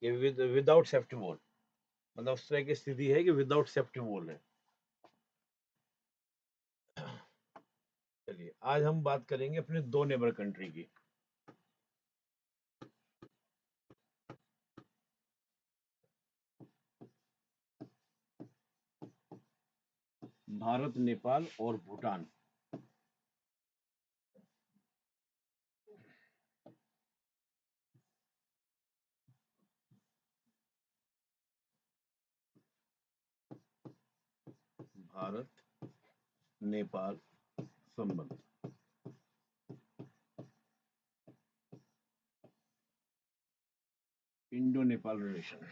ये without safety wall, मतलब उस तरह की स्थिति है कि विदाउट सेफ्टी वॉल है। चलिए आज हम बात करेंगे अपने दो नेबर कंट्री की। भारत, नेपाल और भूटान। भारत नेपाल संबंध। Indo Nepal relation.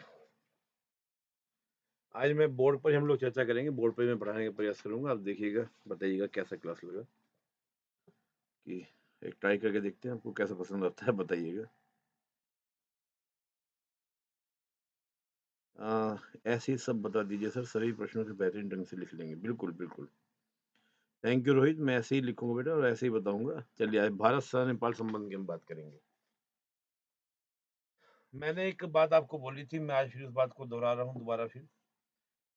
आज मैं बोर्ड पर हम लोग चर्चा करेंगे, बोर्ड पर मैं पढ़ाने का प्रयास करूंगा, आप देखिएगा, बताइएगा कैसा क्लास लगा, कि एक ट्राई करके देखते हैं आपको कैसा पसंद आता है, बताइएगा। ऐसे ही सब बता दीजिए सर, सभी प्रश्नों के बेहतरीन ढंग से लिख लेंगे। बिल्कुल बिल्कुल, थैंक यू रोहित, मैं ऐसे ही लिखूंगा बेटा और ऐसे ही बताऊंगा। चलिए आज भारत सा नेपाल संबंध की हम बात करेंगे। मैंने एक बात आपको बोली थी, मैं आज फिर उस बात को दोहरा रहा हूँ दोबारा फिर,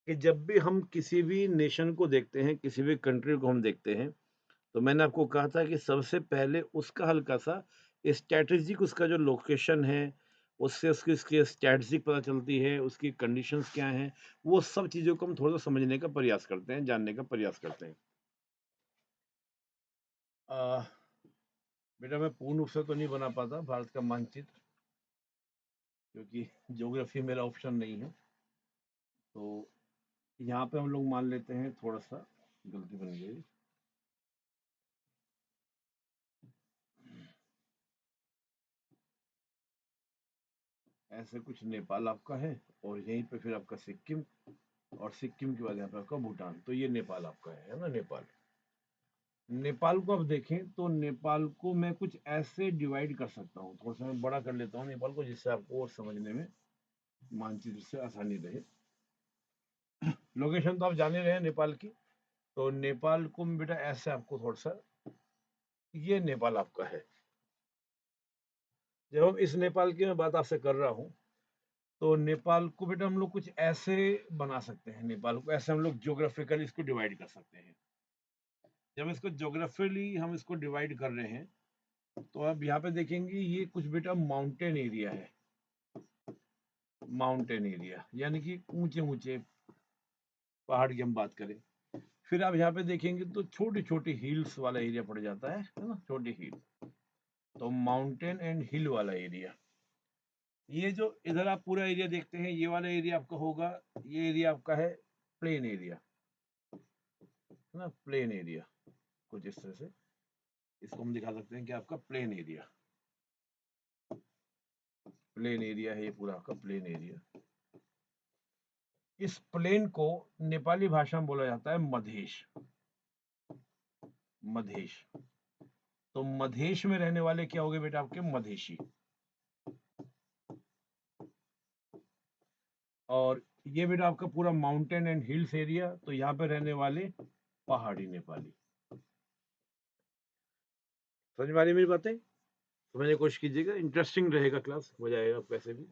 कि जब भी हम किसी भी नेशन को देखते हैं, किसी भी कंट्री को हम देखते हैं, तो मैंने आपको कहा था कि सबसे पहले उसका हल्का सा स्ट्रैटेजिक, उसका जो लोकेशन है, उससे उसकी उसकी स्ट्रैटेजिक पता चलती है, उसकी कंडीशंस क्या हैं, वो सब चीज़ों को हम थोड़ा सा समझने का प्रयास करते हैं, जानने का प्रयास करते हैं। आ, बेटा मैं पूर्ण रूप से तो नहीं बना पाता भारत का मानचित्र, क्योंकि ज्योग्राफी मेरा ऑप्शन नहीं है। तो यहाँ पे हम लोग मान लेते हैं, थोड़ा सा गलती बन गई। ऐसे कुछ नेपाल आपका है, और यहीं पे फिर आपका सिक्किम, और सिक्किम के बाद यहाँ पे आपका भूटान। तो ये नेपाल आपका है ना, नेपाल। नेपाल को अब देखें तो नेपाल को मैं कुछ ऐसे डिवाइड कर सकता हूँ, थोड़ा सा मैं बड़ा कर लेता हूँ नेपाल को, जिससे आपको और समझने में मानचित्र से आसानी रहे। लोकेशन तो आप जाने रहे हैं नेपाल की, तो नेपाल को मैं बेटा ऐसे आपको थोड़ा सा, ये नेपाल आपका है। जब हम इस नेपाल की मैं बात आपसे कर रहा हूँ, तो नेपाल को बेटा हम लोग कुछ ऐसे बना सकते हैं, नेपाल को ऐसे हम लोग ज्योग्राफिकली इसको डिवाइड कर सकते हैं। जब इसको ज्योग्राफिकली हम इसको डिवाइड कर रहे हैं, तो आप यहाँ पे देखेंगे ये कुछ बेटा माउंटेन एरिया है। माउंटेन एरिया यानी कि ऊंचे ऊंचे पहाड़ की हम बात करें। फिर आप यहाँ पे देखेंगे तो छोटी छोटी हिल्स वाला एरिया पड़ जाता है ना, छोटी हिल। तो माउंटेन एंड हिल वाला एरिया, ये जो इधर आप पूरा एरिया देखते हैं, ये वाला एरिया आपका होगा, ये एरिया आपका है प्लेन एरिया, है ना, प्लेन एरिया। कुछ इस तरह से इसको हम दिखा सकते हैं कि आपका प्लेन एरिया, प्लेन एरिया है ये पूरा आपका प्लेन एरिया। इस प्लेन को नेपाली भाषा में बोला जाता है मधेश। मधेश। तो मधेश में रहने वाले क्या हो गए बेटा आपके, मधेशी। और ये बेटा आपका पूरा माउंटेन एंड हिल्स एरिया, तो यहाँ पे रहने वाले पहाड़ी नेपाली। समझ में आ रही मेरी बातें? समझने की कोशिश कीजिएगा, इंटरेस्टिंग रहेगा क्लास, मजा आएगा वैसे भी।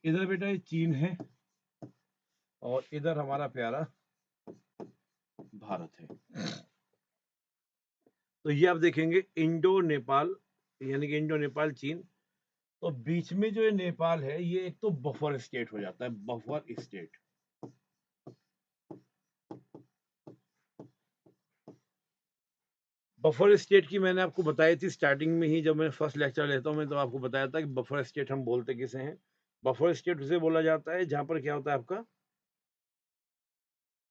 इधर बेटा ये चीन है, और इधर हमारा प्यारा भारत है। तो ये आप देखेंगे इंडो नेपाल, यानी कि इंडो नेपाल चीन। तो बीच में जो ये नेपाल है, ये एक तो बफर स्टेट हो जाता है, बफर स्टेट। बफर स्टेट की मैंने आपको बताई थी स्टार्टिंग में ही, जब मैं फर्स्ट लेक्चर लेता हूँ मैं तो आपको बताया था कि बफर स्टेट हम बोलते किसे हैं। बफर स्टेट उसे बोला जाता है जहां पर क्या होता है आपका,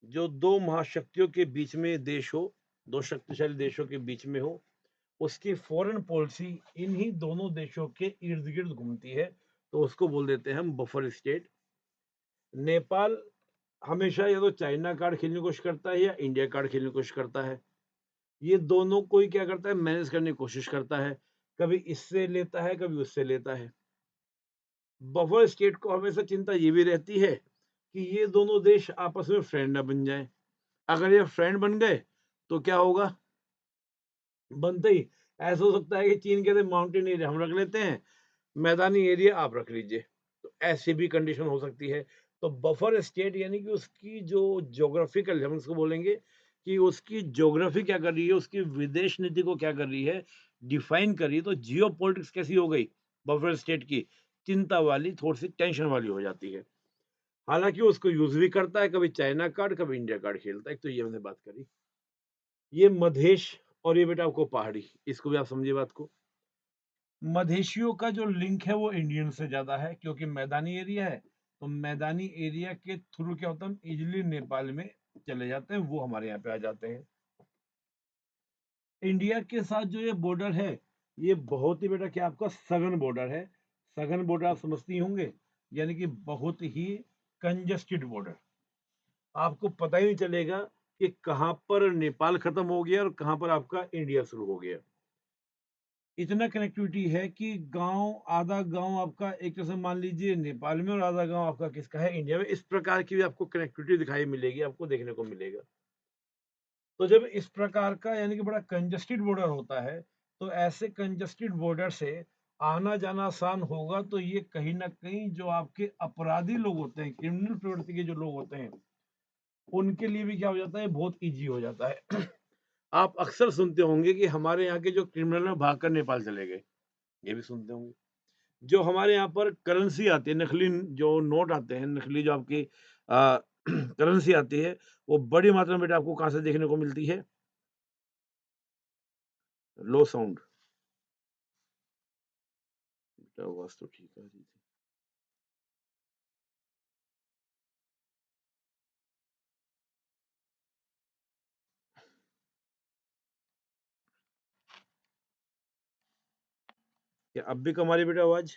जो दो महाशक्तियों के बीच में देश हो, दो शक्तिशाली देशों के बीच में हो, उसकी फॉरेन पॉलिसी इन्हीं दोनों देशों के इर्द गिर्द घूमती है, तो उसको बोल देते हैं हम बफर स्टेट। नेपाल हमेशा या तो चाइना कार्ड खेलने की कोशिश करता है या इंडिया कार्ड खेलने की कोशिश करता है। ये दोनों कोई क्या करता है, मैनेज करने की कोशिश करता है, कभी इससे लेता है कभी उससे लेता है। बफर स्टेट को हमेशा चिंता ये भी रहती है कि ये दोनों देश आपस में फ्रेंड ना बन जाए। अगर ये फ्रेंड बन गए तो क्या होगा, बनते ही ऐसा हो सकता है कि चीन कहते माउंटेन एरिया हम रख लेते हैं, मैदानी एरिया आप रख लीजिए। ऐसी भी कंडीशन हो सकती है। तो बफर स्टेट यानी कि उसकी जो ज्योग्राफिकल, हम उसको बोलेंगे कि उसकी ज्योग्राफी क्या कर रही है, उसकी विदेश नीति को क्या कर रही है, डिफाइन कर रही है। तो जियोपॉलिटिक्स कैसी हो गई बफर स्टेट की, चिंता वाली, थोड़ी सी टेंशन वाली हो जाती है। हालांकि उसको यूज भी करता है, कभी चाइना कार्ड कभी इंडिया कार्ड खेलता है। एक तो ये मैंने बात करी, ये मधेश, और ये बेटा आपको पहाड़ी, इसको भी आप समझिए बात को। मधेशियों का जो लिंक है वो इंडियन से ज्यादा है, क्योंकि मैदानी एरिया है। तो मैदानी एरिया के थ्रू क्या होता है, हम इजिली नेपाल में चले जाते हैं, वो हमारे यहाँ पे आ जाते हैं। इंडिया के साथ जो ये बॉर्डर है, ये बहुत ही बेटा क्या आपका सघन बॉर्डर है। सघन बॉर्डर आप समझती होंगे, यानी कि बहुत ही कंजेस्टेड बॉर्डर। आपको पता ही नहीं चलेगा कि कहाँ पर नेपाल खत्म हो गया और कहाँ पर आपका इंडिया शुरू हो गया। इतना कनेक्टिविटी है कि गांव, आधा गांव आपका एक तरह से मान लीजिए नेपाल में, और आधा गांव आपका किसका है, इंडिया में। इस प्रकार की भी आपको कनेक्टिविटी दिखाई मिलेगी, आपको देखने को मिलेगा। तो जब इस प्रकार का यानी कि बड़ा कंजेस्टेड बॉर्डर होता है, तो ऐसे कंजेस्टेड बॉर्डर से आना जाना आसान होगा, तो ये कहीं ना कहीं जो आपके अपराधी लोग होते हैं, क्रिमिनल प्रवृत्ति के जो लोग होते हैं, उनके लिए भी क्या हो जाता है, बहुत इजी हो जाता है। आप अक्सर सुनते होंगे कि हमारे यहाँ के जो क्रिमिनल है भागकर नेपाल चले गए, ये भी सुनते होंगे। जो हमारे यहाँ पर करेंसी आती है, नकली जो नोट आते हैं, नकली जो आपकी करेंसी आती है, वो बड़ी मात्रा में बेटा आपको कहाँ से देखने को मिलती है, लो साउंड, बेटा आवाज तो ठीक आ रही थी। क्या अब भी कम आ रही बेटा आवाज?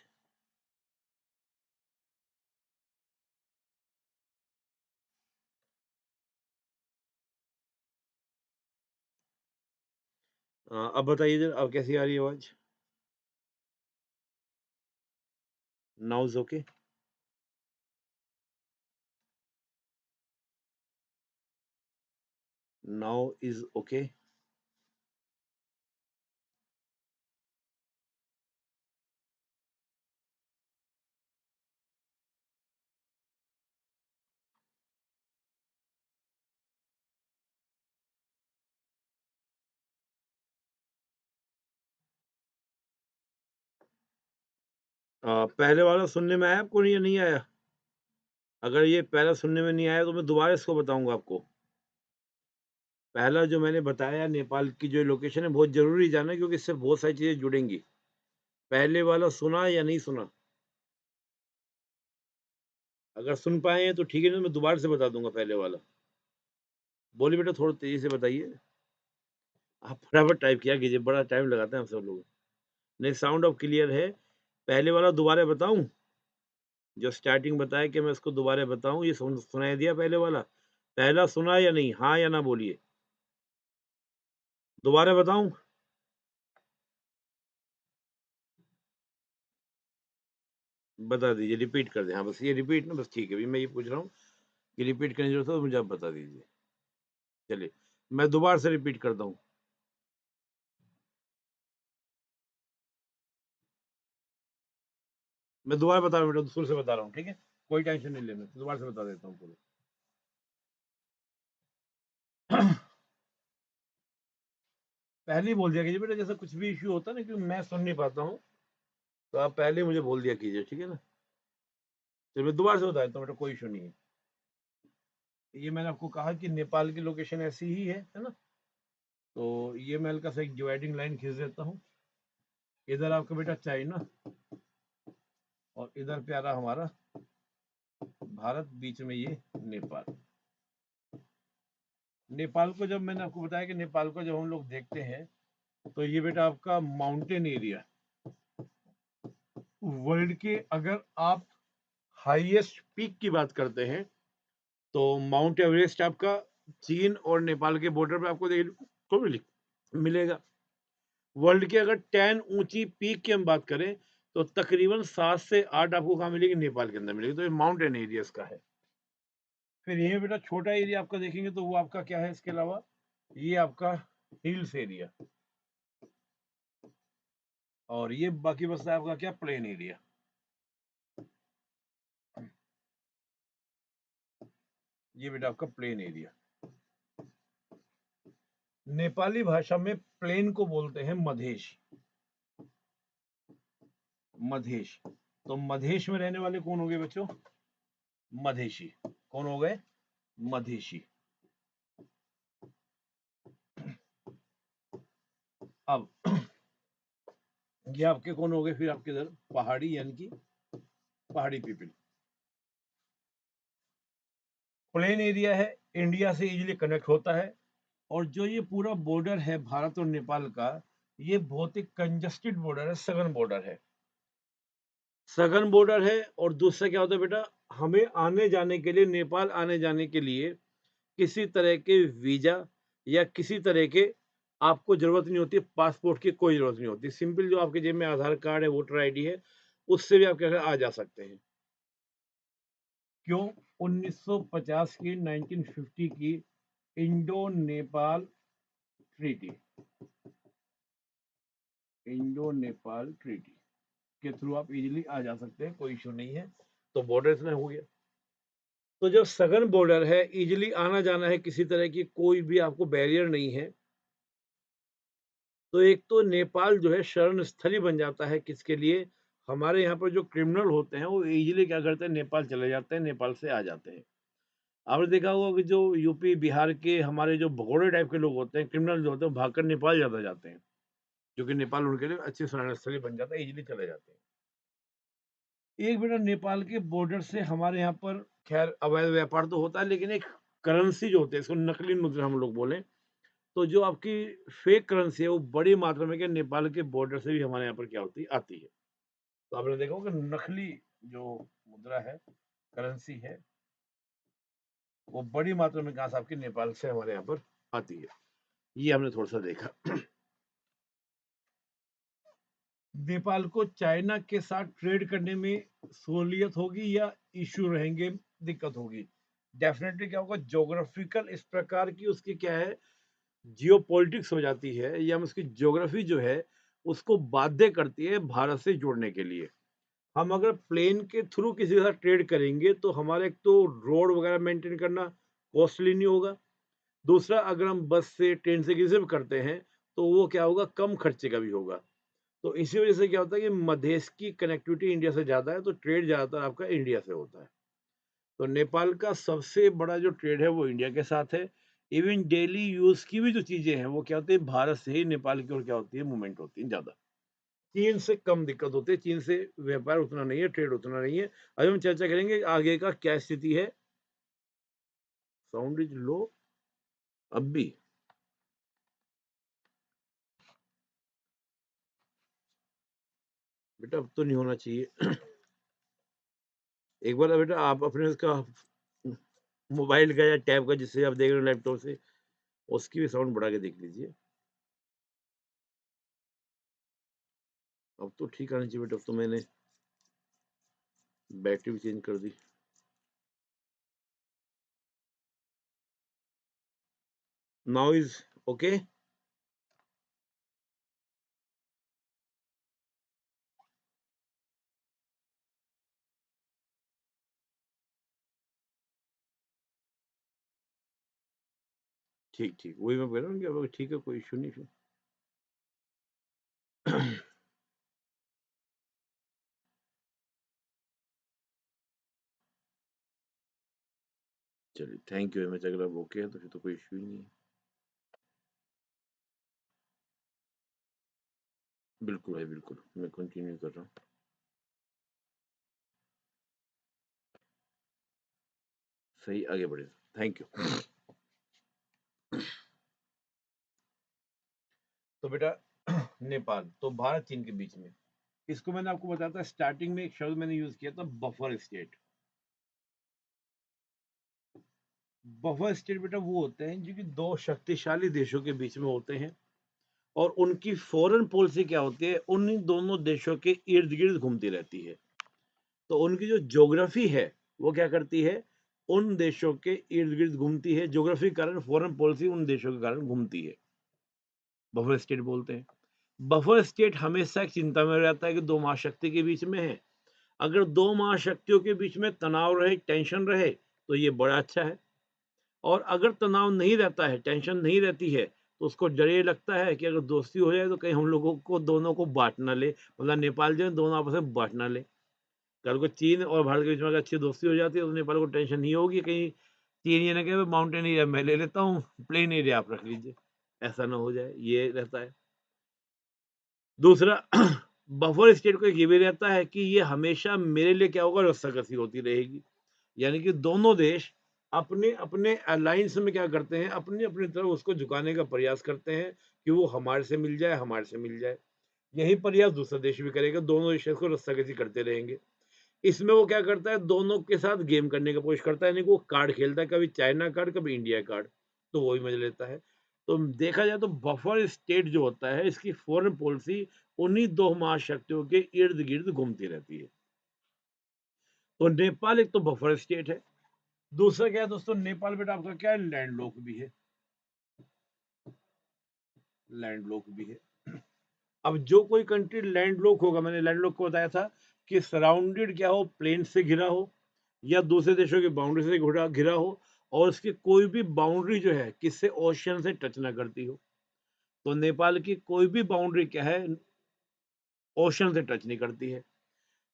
अब बताइए जरा, अब कैसी आ रही है आवाज? Now is okay. Now is okay. पहले वाला सुनने में आया आपको या नहीं आया? अगर ये पहला सुनने में नहीं आया तो मैं दोबारा इसको बताऊंगा आपको। पहला जो मैंने बताया नेपाल की जो लोकेशन है, बहुत जरूरी जानना है, क्योंकि इससे बहुत सारी चीजें जुड़ेंगी। पहले वाला सुना या नहीं सुना? अगर सुन पाए हैं तो ठीक है, नहीं तो मैं दोबारा से बता दूंगा पहले वाला। बोलिए बेटा, थोड़ा तेजी से बताइए। आप फटाफट टाइप किया कीजिए, बड़ा टाइम लगाते हैं हम सब लोग। नहीं, साउंड अब क्लियर है। पहले वाला दोबारा बताऊं? जो स्टार्टिंग बताया कि मैं इसको दोबारा बताऊं, ये सुनाई दिया पहले वाला? पहला सुना या नहीं, हाँ या ना बोलिए। दोबारा बताऊं? बता दीजिए, रिपीट कर दें। हाँ बस ये रिपीट ना, बस ठीक है, अभी मैं ये पूछ रहा हूँ कि रिपीट करने की जरूरत है तो मुझे आप बता दीजिए। चलिए, मैं दोबारा से रिपीट करता हूँ। मैं दोबारा बता रहा हूँ बेटा, शुरू से बता रहा हूँ, ठीक है? कोई टेंशन नहीं लेना, दोबारा से बता देता हूँ पूरे। पहले ही बोल दिया कीजिए बेटा, जैसे कुछ भी इश्यू होता है ना, क्योंकि मैं सुन नहीं पाता हूँ, तो आप पहले ही मुझे बोल दिया कीजिए, ठीक है ना? चलिए मैं दोबारा से बता देता हूँ बेटा, कोई इशू नहीं है। ये मैंने आपको कहा कि नेपाल की लोकेशन ऐसी ही है ना? तो ये मैं हल्का सा एक डिवाइडिंग लाइन खींच देता हूँ। इधर आपका बेटा चाइना, और इधर प्यारा हमारा भारत, बीच में ये नेपाल। नेपाल को जब मैंने आपको बताया कि नेपाल को जब हम लोग देखते हैं, तो ये बेटा आपका माउंटेन एरिया, वर्ल्ड के अगर आप हाईएस्ट पीक की बात करते हैं, तो माउंट एवरेस्ट आपका चीन और नेपाल के बॉर्डर पे आपको देखने को मिलेगा। वर्ल्ड के अगर 10 ऊंची पीक की हम बात करें, तो तकरीबन 7 से 8 आपको कहाँ मिलेगी, नेपाल के अंदर मिलेगी। तो ये माउंटेन एरियाज का है। फिर ये बेटा छोटा एरिया आपका देखेंगे, तो वो आपका क्या है इसके अलावा, ये आपका हिल्स एरिया, और ये बाकी बचता है आपका क्या, प्लेन एरिया। ये बेटा आपका प्लेन एरिया। नेपाली भाषा में प्लेन को बोलते हैं मधेश। मधेश, तो मधेश में रहने वाले कौन हो गए बच्चों? मधेशी। कौन हो गए? मधेशी। अब ये आपके कौन हो गए फिर आपके इधर? पहाड़ी, यानी कि पहाड़ी पीपल। प्लेन एरिया है, इंडिया से इजीली कनेक्ट होता है, और जो ये पूरा बॉर्डर है भारत और नेपाल का, ये बहुत ही कंजस्टेड बॉर्डर है, सघन बॉर्डर है। सघन बॉर्डर है, और दूसरा क्या होता है बेटा, हमें आने जाने के लिए, नेपाल आने जाने के लिए किसी तरह के वीजा या किसी तरह के आपको जरूरत नहीं होती, पासपोर्ट की कोई जरूरत नहीं होती। सिंपल जो आपके जेब में आधार कार्ड है, वोटर आईडी है, उससे भी आप क्या आ जा सकते हैं। क्यों? 1950 की, 1950 की Indo Nepal treaty, Indo Nepal treaty के थ्रू आप इजीली आ जा सकते हैं, कोई इशू नहीं है। तो बॉर्डर इसमें हो गया। तो जब सघन बॉर्डर है, इजीली आना जाना है, किसी तरह की कोई भी आपको बैरियर नहीं है, तो एक तो नेपाल जो है शरण स्थली बन जाता है किसके लिए? हमारे यहाँ पर जो क्रिमिनल होते हैं वो इजीली क्या करते हैं, नेपाल चले जाते हैं, नेपाल से आ जाते हैं। आपने देखा होगा कि जो यूपी बिहार के हमारे जो भगोड़े टाइप के लोग होते हैं, क्रिमिनल जो होते हैं, भागकर नेपाल ज्यादा जाते हैं, जो कि नेपाल उनके लिए अच्छी शरण स्थली बन जाता है, इजीली चले जाते हैं। एक बेटा नेपाल के बॉर्डर से हमारे यहाँ पर खैर अवैध व्यापार तो होता है, लेकिन एक करेंसी जो होती है, इसको नकली मुद्रा हम लोग बोलें, तो जो आपकी फेक करेंसी है वो बड़ी मात्रा में क्या नेपाल के बॉर्डर से भी हमारे यहाँ पर क्या होती है, आती है। तो आपने देखा होगा नकली जो मुद्रा है, करेंसी है, वो बड़ी मात्रा में कहाँ से आपकी नेपाल से हमारे यहाँ पर आती है। ये हमने थोड़ा सा देखा। नेपाल को चाइना के साथ ट्रेड करने में सहूलियत होगी या इश्यू रहेंगे, दिक्कत होगी? डेफिनेटली क्या होगा, ज्योग्राफिकल इस प्रकार की उसकी क्या है, जियोपॉलिटिक्स हो जाती है, या उसकी ज्योग्राफी जो है उसको बाध्य करती है भारत से जुड़ने के लिए। हम अगर प्लेन के थ्रू किसी के साथ ट्रेड करेंगे तो हमारा एक तो रोड वगैरह मेंटेन करना कॉस्टली नहीं होगा, दूसरा अगर हम बस से, ट्रेन से किसी से भी करते हैं तो वो क्या होगा, कम खर्चे का भी होगा। तो इसी वजह से क्या होता है कि मधेश की कनेक्टिविटी इंडिया से ज़्यादा है, तो ट्रेड ज़्यादातर आपका इंडिया से होता है। तो नेपाल का सबसे बड़ा जो ट्रेड है वो इंडिया के साथ है। इवन डेली यूज़ की भी जो चीज़ें हैं वो क्या होती है, भारत से ही नेपाल की ओर क्या होती है, मूवमेंट होती है ज़्यादा। चीन से कम दिक्कत होती है, चीन से व्यापार उतना नहीं है, ट्रेड उतना नहीं है। अभी हम चर्चा करेंगे आगे का क्या स्थिति है। साउंड इज लो अब भी। बेटा अब तो नहीं होना चाहिए। एक बार बेटा आप अपने उसका मोबाइल का या टैब का जिससे आप देख रहे हो लैपटॉप से, उसकी भी साउंड बढ़ा के देख लीजिए। अब तो ठीक आनी चाहिए बेटा, अब तो मैंने बैटरी भी चेंज कर दी। Now is okay. ठीक ठीक, वही मैं कह रहा हूँ कि अब ठीक है, कोई इशू नहीं फिर। चलिए, थैंक यू वेरी मच। अगर अब ओके है तो फिर तो कोई इशू ही नहीं है। बिल्कुल भाई, बिल्कुल मैं कंटिन्यू कर रहा हूँ। सही, आगे बढ़े। Thank you. तो बेटा नेपाल तो भारत चीन के बीच में, इसको मैंने आपको बताया था स्टार्टिंग में, एक शब्द मैंने यूज किया था, बफर स्टेट। बफर स्टेट बेटा वो होते हैं जो कि दो शक्तिशाली देशों के बीच में होते हैं, और उनकी फॉरेन पॉलिसी क्या होती है, उन दोनों देशों के इर्द गिर्द घूमती रहती है। तो उनकी जो ज्योग्राफी है वो क्या करती है, उन देशों के इर्द गिर्द घूमती है, ज्योग्राफी के कारण फॉरेन पॉलिसी उन देशों के कारण घूमती है, बफर स्टेट बोलते हैं। बफर स्टेट हमेशा एक चिंता में रहता है कि दो महाशक्ति के बीच में है। अगर दो महाशक्तियों के बीच में तनाव रहे, टेंशन रहे, तो ये बड़ा अच्छा है। और अगर तनाव नहीं रहता है, टेंशन नहीं रहती है, तो उसको डर ये लगता है कि अगर दोस्ती हो जाए तो कहीं हम लोगों को दोनों को बाँट ना ले, मतलब नेपाल जो है दोनों आपस में बाँट ना ले। कल को चीन और भारत के बीच में अगर अच्छी दोस्ती हो जाती है तो नेपाल को टेंशन नहीं होगी कहीं चीन ये ना कहे माउंटेन एरिया मैं ले लेता हूँ, प्लेन एरिया आप रख लीजिए, ऐसा ना हो जाए, ये रहता है। दूसरा बफर स्टेट को ये भी रहता है कि ये हमेशा मेरे लिए क्या होगा, रस्साकसी होती रहेगी। यानी कि दोनों देश अपने-अपने अलायंस में क्या करते हैं, अपनी-अपनी तरफ उसको झुकाने का प्रयास करते हैं कि वो हमारे से मिल जाए, हमारे से मिल जाए। यही प्रयास दूसरा देश भी करेगा, दोनों देश इसको रस्साकसी करते रहेंगे। इसमें वो क्या करता है, दोनों के साथ गेम करने की कोशिश करता है, यानी कि वो कार्ड खेलता है, कभी चाइना कार्ड, कभी इंडिया कार्ड, तो वो भी मजा लेता है। तो देखा जाए तो बफर स्टेट जो होता है, इसकी फॉरेन पॉलिसी उन्हीं 2 महाशक्तियों के इर्द-गिर्द घूमती रहती है। तो नेपाल एक तो बफर स्टेट है, दूसरा क्या है दोस्तों, नेपाल बेटा आपका क्या है, लैंडलॉक भी है, लैंडलॉक भी है। अब जो कोई कंट्री लैंडलॉक होगा, मैंने लैंडलॉक को बताया था कि सराउंडेड क्या हो, प्लेन से घिरा हो या दूसरे देशों की बाउंड्री से घिरा घिरा हो और उसकी कोई भी बाउंड्री जो है किससे ओशियन से टच ना करती हो। तो नेपाल की कोई भी बाउंड्री क्या है, ओशन से टच नहीं करती है।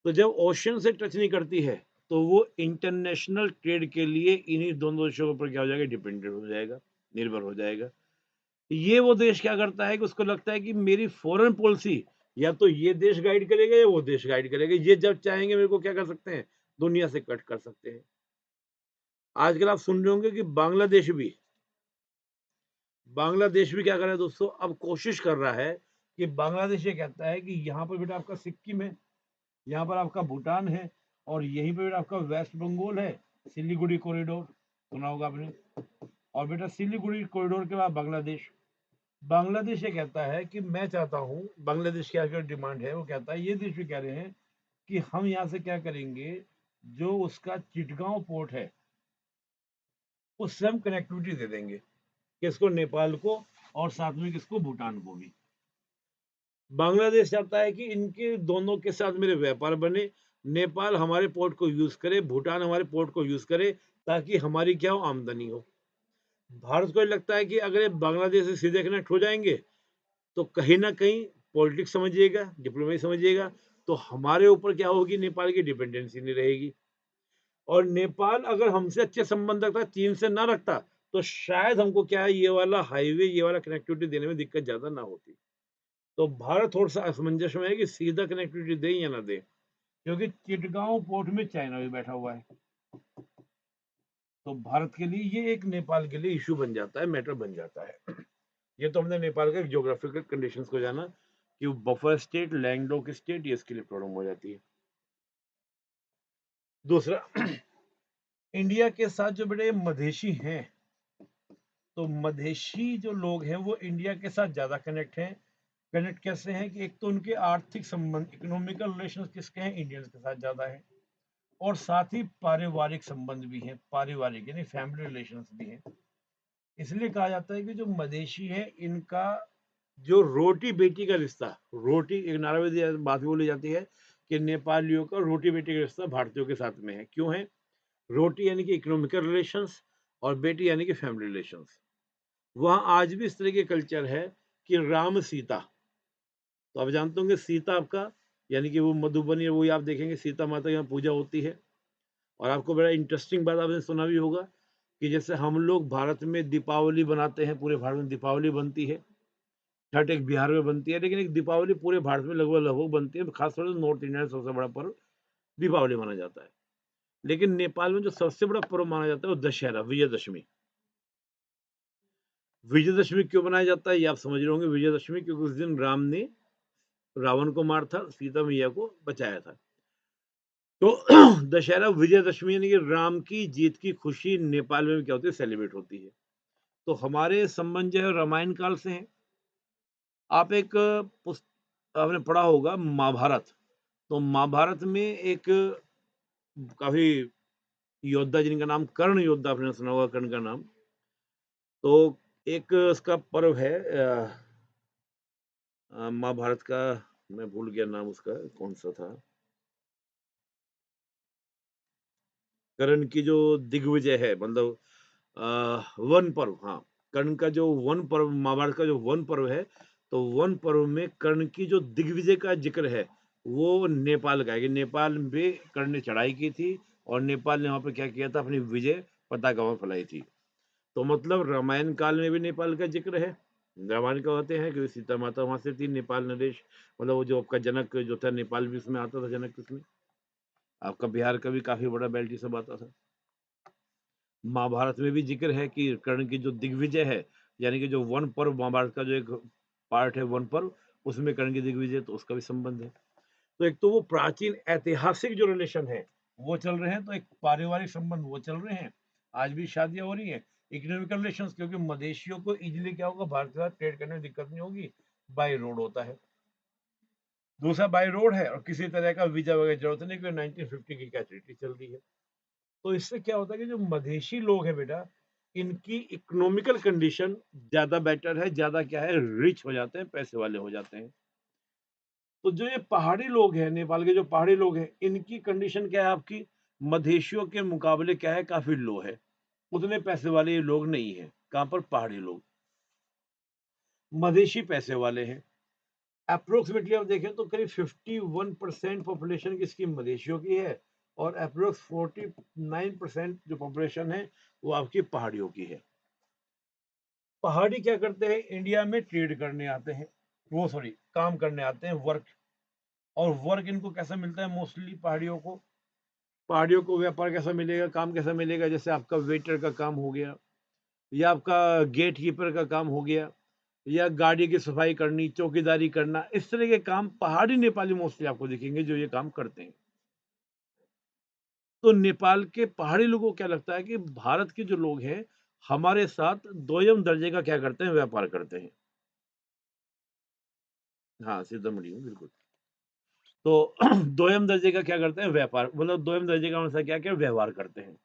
तो जब ओशन से टच नहीं करती है तो वो इंटरनेशनल ट्रेड के लिए इन्हीं दोनों देशों के ऊपर क्या हो जाएगा, डिपेंडेंट हो जाएगा, निर्भर हो जाएगा। ये वो देश क्या करता है कि उसको लगता है कि मेरी फॉरेन पॉलिसी या तो ये देश गाइड करेगा या वो देश गाइड करेगा, ये जब चाहेंगे मेरे को क्या कर सकते हैं, दुनिया से कट कर सकते हैं। आजकल आप सुन रहे होंगे कि बांग्लादेश भी क्या कर रहा है दोस्तों, अब कोशिश कर रहा है कि बांग्लादेश ये कहता है कि यहाँ पर बेटा आपका सिक्किम है, यहाँ पर आपका भूटान है और यहीं पे बेटा आपका वेस्ट बंगाल है, सिलीगुड़ी कॉरिडोर सुना होगा आपने, और बेटा सिलीगुड़ी कॉरिडोर के बाद बांग्लादेश। बांग्लादेश ये कहता है कि मैं चाहता हूँ, बांग्लादेश की आगे डिमांड है, वो कहता है, ये देश भी कह रहे हैं कि हम यहाँ से क्या करेंगे, जो उसका चिटगांव पोर्ट है उससे हम कनेक्टिविटी दे देंगे, किसको, नेपाल को, और साथ में किसको, भूटान को भी। बांग्लादेश चाहता है कि इनके दोनों के साथ मेरे व्यापार बने, नेपाल हमारे पोर्ट को यूज करे, भूटान हमारे पोर्ट को यूज करे, ताकि हमारी क्या हो, आमदनी हो। भारत को लगता है कि अगर ये बांग्लादेश से सीधे कनेक्ट हो जाएंगे तो कहीं ना कहीं पॉलिटिक्स समझिएगा, डिप्लोमेसी समझिएगा, तो हमारे ऊपर क्या होगी, नेपाल की डिपेंडेंसी नहीं रहेगी। और नेपाल अगर हमसे अच्छे संबंध रखता, चीन से ना रखता, तो शायद हमको क्या है, ये वाला हाईवे, ये वाला कनेक्टिविटी देने में दिक्कत ज्यादा ना होती। तो भारत थोड़ा सा असमंजस में है कि सीधा कनेक्टिविटी दें या ना दें, क्योंकि चिटगांव पोर्ट में चाइना भी बैठा हुआ है। तो भारत के लिए ये एक नेपाल के लिए इशू बन जाता है, मैटर बन जाता है। ये तो हमने नेपाल के ज्योग्राफिकल कंडीशंस को जाना कि वो बफर स्टेट, लैंडलॉक स्टेट, ये इसके लिए प्रॉब्लम हो जाती है। दूसरा इंडिया के साथ जो बड़े मधेशी हैं, तो मधेशी जो लोग हैं वो इंडिया के साथ ज्यादा कनेक्ट हैं। कनेक्ट कैसे हैं कि एक तो उनके आर्थिक संबंध, इकोनॉमिकल रिलेशंस किसके हैं, इंडियंस के साथ ज्यादा है, और साथ ही पारिवारिक संबंध भी हैं, पारिवारिक यानी फैमिली रिलेशंस भी हैं। इसलिए कहा जाता है कि जो मधेशी है इनका जो रोटी बेटी का रिश्ता, रोटी एक नारावादी बात बोली जाती है कि नेपालियों का रोटी बेटी का रिश्ता भारतीयों के साथ में है। क्यों है? रोटी यानी कि इकोनॉमिकल रिलेशंस और बेटी यानी कि फैमिली रिलेशंस। वहाँ आज भी इस तरह के कल्चर है कि राम सीता, तो आप जानते होंगे सीता आपका यानी कि वो मधुबनी, वही आप देखेंगे सीता माता की यहाँ पूजा होती है। और आपको बड़ा इंटरेस्टिंग बात आपने सुना भी होगा कि जैसे हम लोग भारत में दीपावली बनाते हैं, पूरे भारत में दीपावली बनती है, छठ एक बिहार में बनती है, लेकिन एक दीपावली पूरे भारत में लगभग लगभग बनती है, खासतौर से नॉर्थ इंडिया में सबसे बड़ा पर्व दीपावली माना जाता है। लेकिन नेपाल में जो सबसे बड़ा पर्व माना जाता है वो दशहरा, विजयदशमी। विजयदशमी क्यों मनाया जाता है ये आप समझ रहे होंगे, विजयदशमी क्योंकि उस दिन राम ने रावण को मार था, सीता मैया को बचाया था। तो दशहरा, विजयदशमी यानी कि राम की जीत की खुशी नेपाल में क्या होती है, सेलिब्रेट होती है। तो हमारे संबंध जो है रामायण काल से हैं। आप एक आपने पढ़ा होगा महाभारत, तो महाभारत में एक काफी योद्धा जिनका नाम कर्ण योद्धा, आपने सुना होगा कर्ण का नाम। तो एक उसका पर्व है महाभारत का, मैं भूल गया नाम उसका कौन सा था। कर्ण की जो दिग्विजय है, मतलब वन पर्व, हाँ, कर्ण का जो वन पर्व, महाभारत का जो वन पर्व है, तो वन पर्व में कर्ण की जो दिग्विजय का ज़िक्र है, वो नेपाल का है कि नेपाल में कर्ण ने चढ़ाई की थी और नेपाल ने वहाँ पे क्या किया था, अपनी विजय पताका वहाँ फैलाई थी। तो मतलब रामायण काल में भी नेपाल का ज़िक्र है। रामायण का कहते हैं कि सीता माता वहाँ से थी, नेपाल नरेश, मतलब वो जो आपका जनक जो था, नेपाल भी उसमें आता था, जनक उसमें। आपका बिहार का भी काफ़ी बड़ा बेल्ट ये सब आता था। महाभारत में भी ज़िक्र है कि कर्ण की जो दिग्विजय है, यानी कि जो वन पर्व, महाभारत का जो एक पार्ट है वन पर्व, उसमें कर्ण की दिग्विजय, तो उसका भी संबंध है। तो एक तो वो प्राचीन ऐतिहासिक जो रिलेशन है, वो चल रहे हैं, तो एक पारिवारिक संबंध वो चल रहे हैं। आज भी शादियाँ हो रही हैं। इकोनॉमिकल रिलेशंस, क्योंकि मदेशियों को ईज़िली क्या होगा, भारत के साथ ट्रेड करने में दिक्कत नहीं होगी, बाय रोड होता है। दूसरा बाय रोड है और किसी तरह का वीज़ा वगैरह ज़रूरत नहीं, क्योंकि 1950 की क्या ट्रीटी चल रही है। तो इससे क्या होता है कि जो मधेशी लोग हैं बेटा, इनकी इकोनॉमिकल कंडीशन ज़्यादा बेटर है, ज़्यादा क्या है, रिच हो जाते हैं, पैसे वाले हो जाते हैं। तो जो ये पहाड़ी लोग हैं, नेपाल के जो पहाड़ी लोग हैं, इनकी कंडीशन क्या है आपकी, मधेशियों के मुकाबले क्या है, काफ़ी लो है। उतने पैसे वाले ये लोग नहीं हैं। कहाँ पर? पहाड़ी लोग। मधेशी पैसे वाले हैं। एप्रोक्सिमेटली आप देखें तो करीब 51% पॉपुलेशन किसकी, मधेशियों की है, और एप्रोक्स 49% जो पॉपुलेशन है, वो आपकी पहाड़ियों की है। पहाड़ी क्या करते हैं, इंडिया में ट्रेड करने आते हैं, वो सॉरी काम करने आते हैं, वर्क। और वर्क इनको कैसा मिलता है, मोस्टली पहाड़ियों को व्यापार कैसा मिलेगा, काम कैसा मिलेगा, जैसे आपका वेटर का काम हो गया, या आपका गेट कीपर का काम हो गया, या गाड़ी की सफाई करनी, चौकीदारी करना, इस तरह के काम पहाड़ी नेपाली मोस्टली आपको दिखेंगे जो ये काम करते हैं। तो नेपाल के पहाड़ी लोगों को क्या लगता है कि भारत के जो लोग हैं, हमारे साथ दोयम दर्जे का क्या करते हैं, व्यापार करते हैं। हाँ, सीतामढ़ी में बिल्कुल। तो दोयम दर्जे का क्या करते हैं, व्यापार, मतलब दोयम दर्जे का मतलब क्या-क्या व्यवहार करते हैं।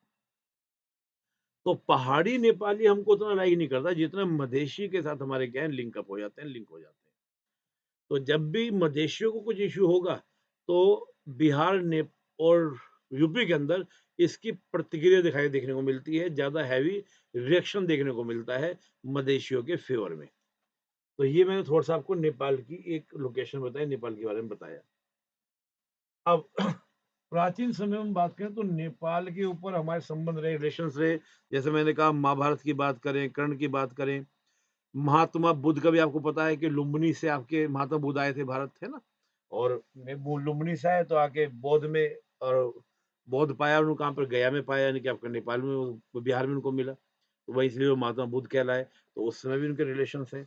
तो पहाड़ी नेपाली हमको उतना लाइक नहीं करता, जितना मधेशी के साथ हमारे क्या है, लिंक अप हो जाते हैं, लिंक हो जाते हैं। तो जब भी मधेशियों को कुछ इश्यू होगा, तो बिहार ने और यूपी के अंदर इसकी प्रतिक्रिया दिखाई देखने को मिलती है, ज़्यादा हैवी रिएक्शन देखने को मिलता है मधेशियों के फ़ेवर में। तो ये मैंने थोड़ा-सा आपको नेपाल की एक लोकेशन बताई, नेपाल के बारे में बताया। अब प्राचीन समय में बात करें तो नेपाल के ऊपर हमारे संबंध रहे, रिलेशंस रहे, जैसे मैंने कहा महाभारत की बात करें, कर्ण की बात करें, महात्मा बुद्ध का भी आपको पता है कि लुम्बिनी से आपके महात्मा बुद्ध आए थे भारत, है ना? और वो लुम्बिनी से आए तो आके बौद्ध में, और बौद्ध पाया उन्होंने कहाँ पर, गया में पाया, यानी कि आपका नेपाल में, वो बिहार में उनको मिला। तो वही इसलिए वो महात्मा बुद्ध कहलाए, तो उस समय भी उनके रिलेशंस हैं।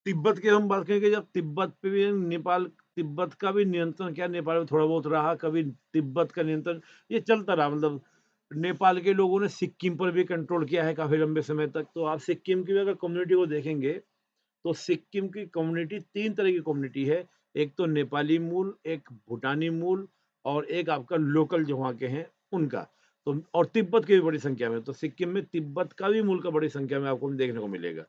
तिब्बत की हम बात करेंगे, जब तिब्बत पे भी नेपाल, तिब्बत का भी नियंत्रण क्या नेपाल में थोड़ा बहुत रहा, कभी तिब्बत का नियंत्रण ये चलता रहा, मतलब नेपाल के लोगों ने सिक्किम पर भी कंट्रोल किया है काफ़ी लंबे समय तक। तो आप सिक्किम की भी अगर कम्युनिटी को देखेंगे, तो सिक्किम की कम्युनिटी 3 तरह की कम्युनिटी है। एक तो नेपाली मूल, एक भूटानी मूल, और एक आपका लोकल जो वहाँ के हैं, उनका। तो और तिब्बत की भी बड़ी संख्या में, तो सिक्किम में तिब्बत का भी मूल का बड़ी संख्या में आपको देखने को मिलेगा।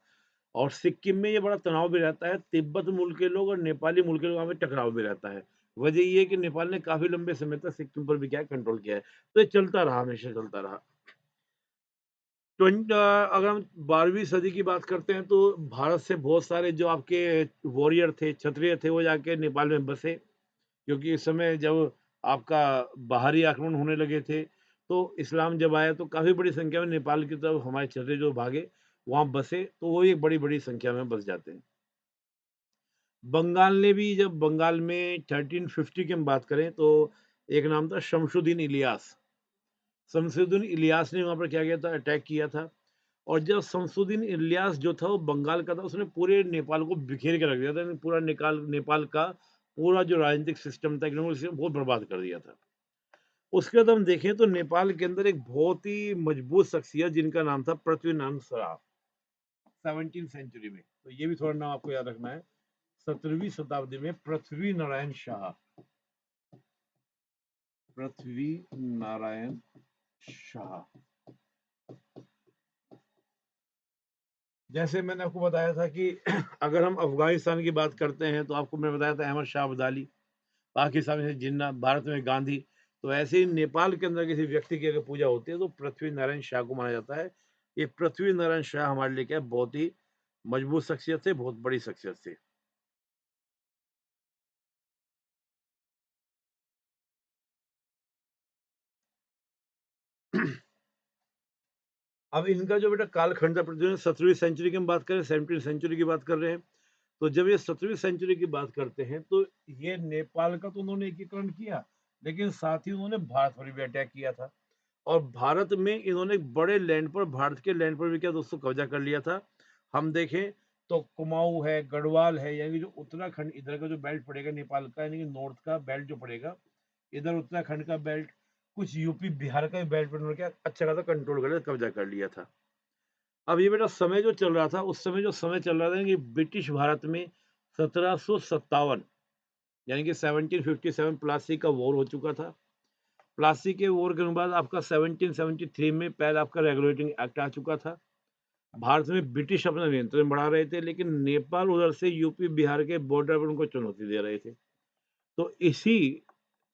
और सिक्किम में ये बड़ा तनाव भी रहता है, तिब्बत मूल के लोग और नेपाली मूल के लोगों में टकराव भी रहता है। वजह ये है कि नेपाल ने काफ़ी लंबे समय तक सिक्किम पर भी क्या है, कंट्रोल किया है। तो ये चलता रहा, हमेशा चलता रहा। अगर हम 12वीं सदी की बात करते हैं, तो भारत से बहुत सारे जो आपके वॉरियर थे, क्षत्रिय थे, वो जाके नेपाल में बसे, क्योंकि इस समय जब आपका बाहरी आक्रमण होने लगे थे, तो इस्लाम जब आया तो काफ़ी बड़ी संख्या में नेपाल की तरफ हमारे क्षत्रिय जो भागे, वहाँ बसे, तो वो एक बड़ी-बड़ी संख्या में बस जाते हैं। बंगाल ने भी, जब बंगाल में 1350 की हम बात करें, तो एक नाम था शमशुद्दीन इलियास। शमशुद्दीन इलियास ने वहाँ पर क्या किया था, अटैक किया था। और जब शमशुद्दीन इलियास जो था वो बंगाल का था, उसने पूरे नेपाल को बिखेर के रख दिया था, यानी पूरा नेपाल का पूरा जो राजनीतिक सिस्टम था, इकोनॉमिक सिस्टम, बहुत बर्बाद कर दिया था। उसके बाद हम देखें तो नेपाल के अंदर एक बहुत ही मजबूत शख्सियत जिनका नाम था पृथ्वीनारायण शाह, 17वीं सेंचुरी में। तो ये भी थोड़ा नाम आपको याद रखना है। 17वीं शताब्दी में पृथ्वी नारायण शाह, पृथ्वी नारायण शाह। जैसे मैंने आपको बताया था कि अगर हम अफ़गानिस्तान की बात करते हैं, तो आपको मैंने बताया था अहमद शाह अब्दाली, पाकिस्तान में जिन्ना, भारत में गांधी। तो ऐसे ही नेपाल के अंदर किसी व्यक्ति की अगर पूजा होती है तो पृथ्वी नारायण शाह को माना जाता है। ये पृथ्वी नारायण शाह हमारे लिए क्या है, बहुत ही मजबूत शख्सियत थे, बहुत बड़ी शख्सियत थे। अब इनका जो बेटा कालखंड था, 17वीं सेंचुरी की हम बात करें, 17वीं सेंचुरी की बात कर रहे हैं, तो जब ये 17वीं सेंचुरी की बात करते हैं तो ये नेपाल का तो उन्होंने एकीकरण किया, लेकिन साथ ही उन्होंने भारत पर भी अटैक किया था। और भारत में इन्होंने एक बड़े लैंड पर, भारत के लैंड पर भी क्या दोस्तों कब्जा कर लिया था। हम देखें तो कुमाऊं है, गढ़वाल है, यानी जो उत्तराखंड इधर का जो बेल्ट पड़ेगा नेपाल का, यानी कि नॉर्थ का बेल्ट जो पड़ेगा, इधर उत्तराखंड का बेल्ट, कुछ यूपी बिहार का भी बेल्ट पर उन्होंने क्या अच्छा खासा कंट्रोल कर लिया, कब्जा कर लिया था। अब ये बेटा समय जो चल रहा था, उस समय जो समय चल रहा था कि ब्रिटिश भारत में 1757 यानी कि 1757 प्लासी का वॉर हो चुका था। प्लासी के वॉर के बाद आपका 1773 में पहले आपका रेगुलेटिंग एक्ट आ चुका था। भारत में ब्रिटिश अपना नियंत्रण बढ़ा रहे थे, लेकिन नेपाल उधर से यूपी बिहार के बॉर्डर पर उनको चुनौती दे रहे थे। तो इसी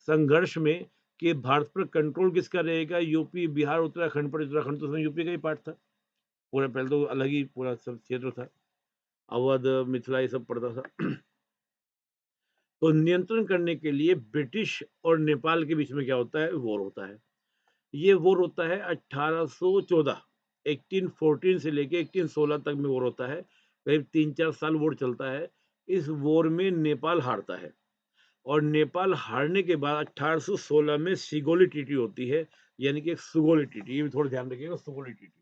संघर्ष में कि भारत पर कंट्रोल किसका रहेगा, यूपी बिहार उत्तराखंड पर, उत्तराखंड तो उसमें यूपी का ही पार्ट था, पूरा पहले तो अलग ही पूरा सब क्षेत्र था, अवध मिथिला ये सब पड़ता था। तो नियंत्रण करने के लिए ब्रिटिश और नेपाल के बीच में क्या होता है, वॉर होता है। ये वॉर होता है 1814, 1814 से लेके 1816 तक में वॉर होता है, करीब 3-4 साल वॉर चलता है। इस वॉर में नेपाल हारता है, और नेपाल हारने के बाद 1816 में सिगोली ट्रीटी होती है, यानी कि एक सुगोली ट्रीटी, ये भी थोड़ा ध्यान रखिएगा, सुगोली ट्रीटी।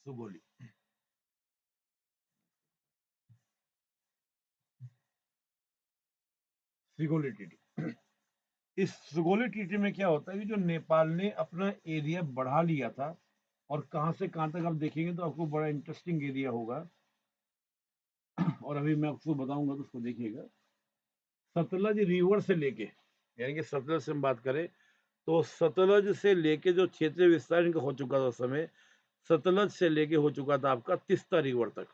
सुगोली सिगोली ट्रीटी। इस सुगोली ट्रीटी में क्या होता है कि जो नेपाल ने अपना एरिया बढ़ा लिया था, और कहां से कहां तक आप देखेंगे तो आपको बड़ा इंटरेस्टिंग एरिया होगा, और अभी मैं आपको बताऊंगा तो उसको देखिएगा। सतलज रिवर से लेके, यानी कि सतलज से हम बात करें तो सतलज से लेके जो क्षेत्रीय विस्तार इनका हो चुका था उस समय, सतलज से लेके हो चुका था आपका तीस्ता रिवर तक,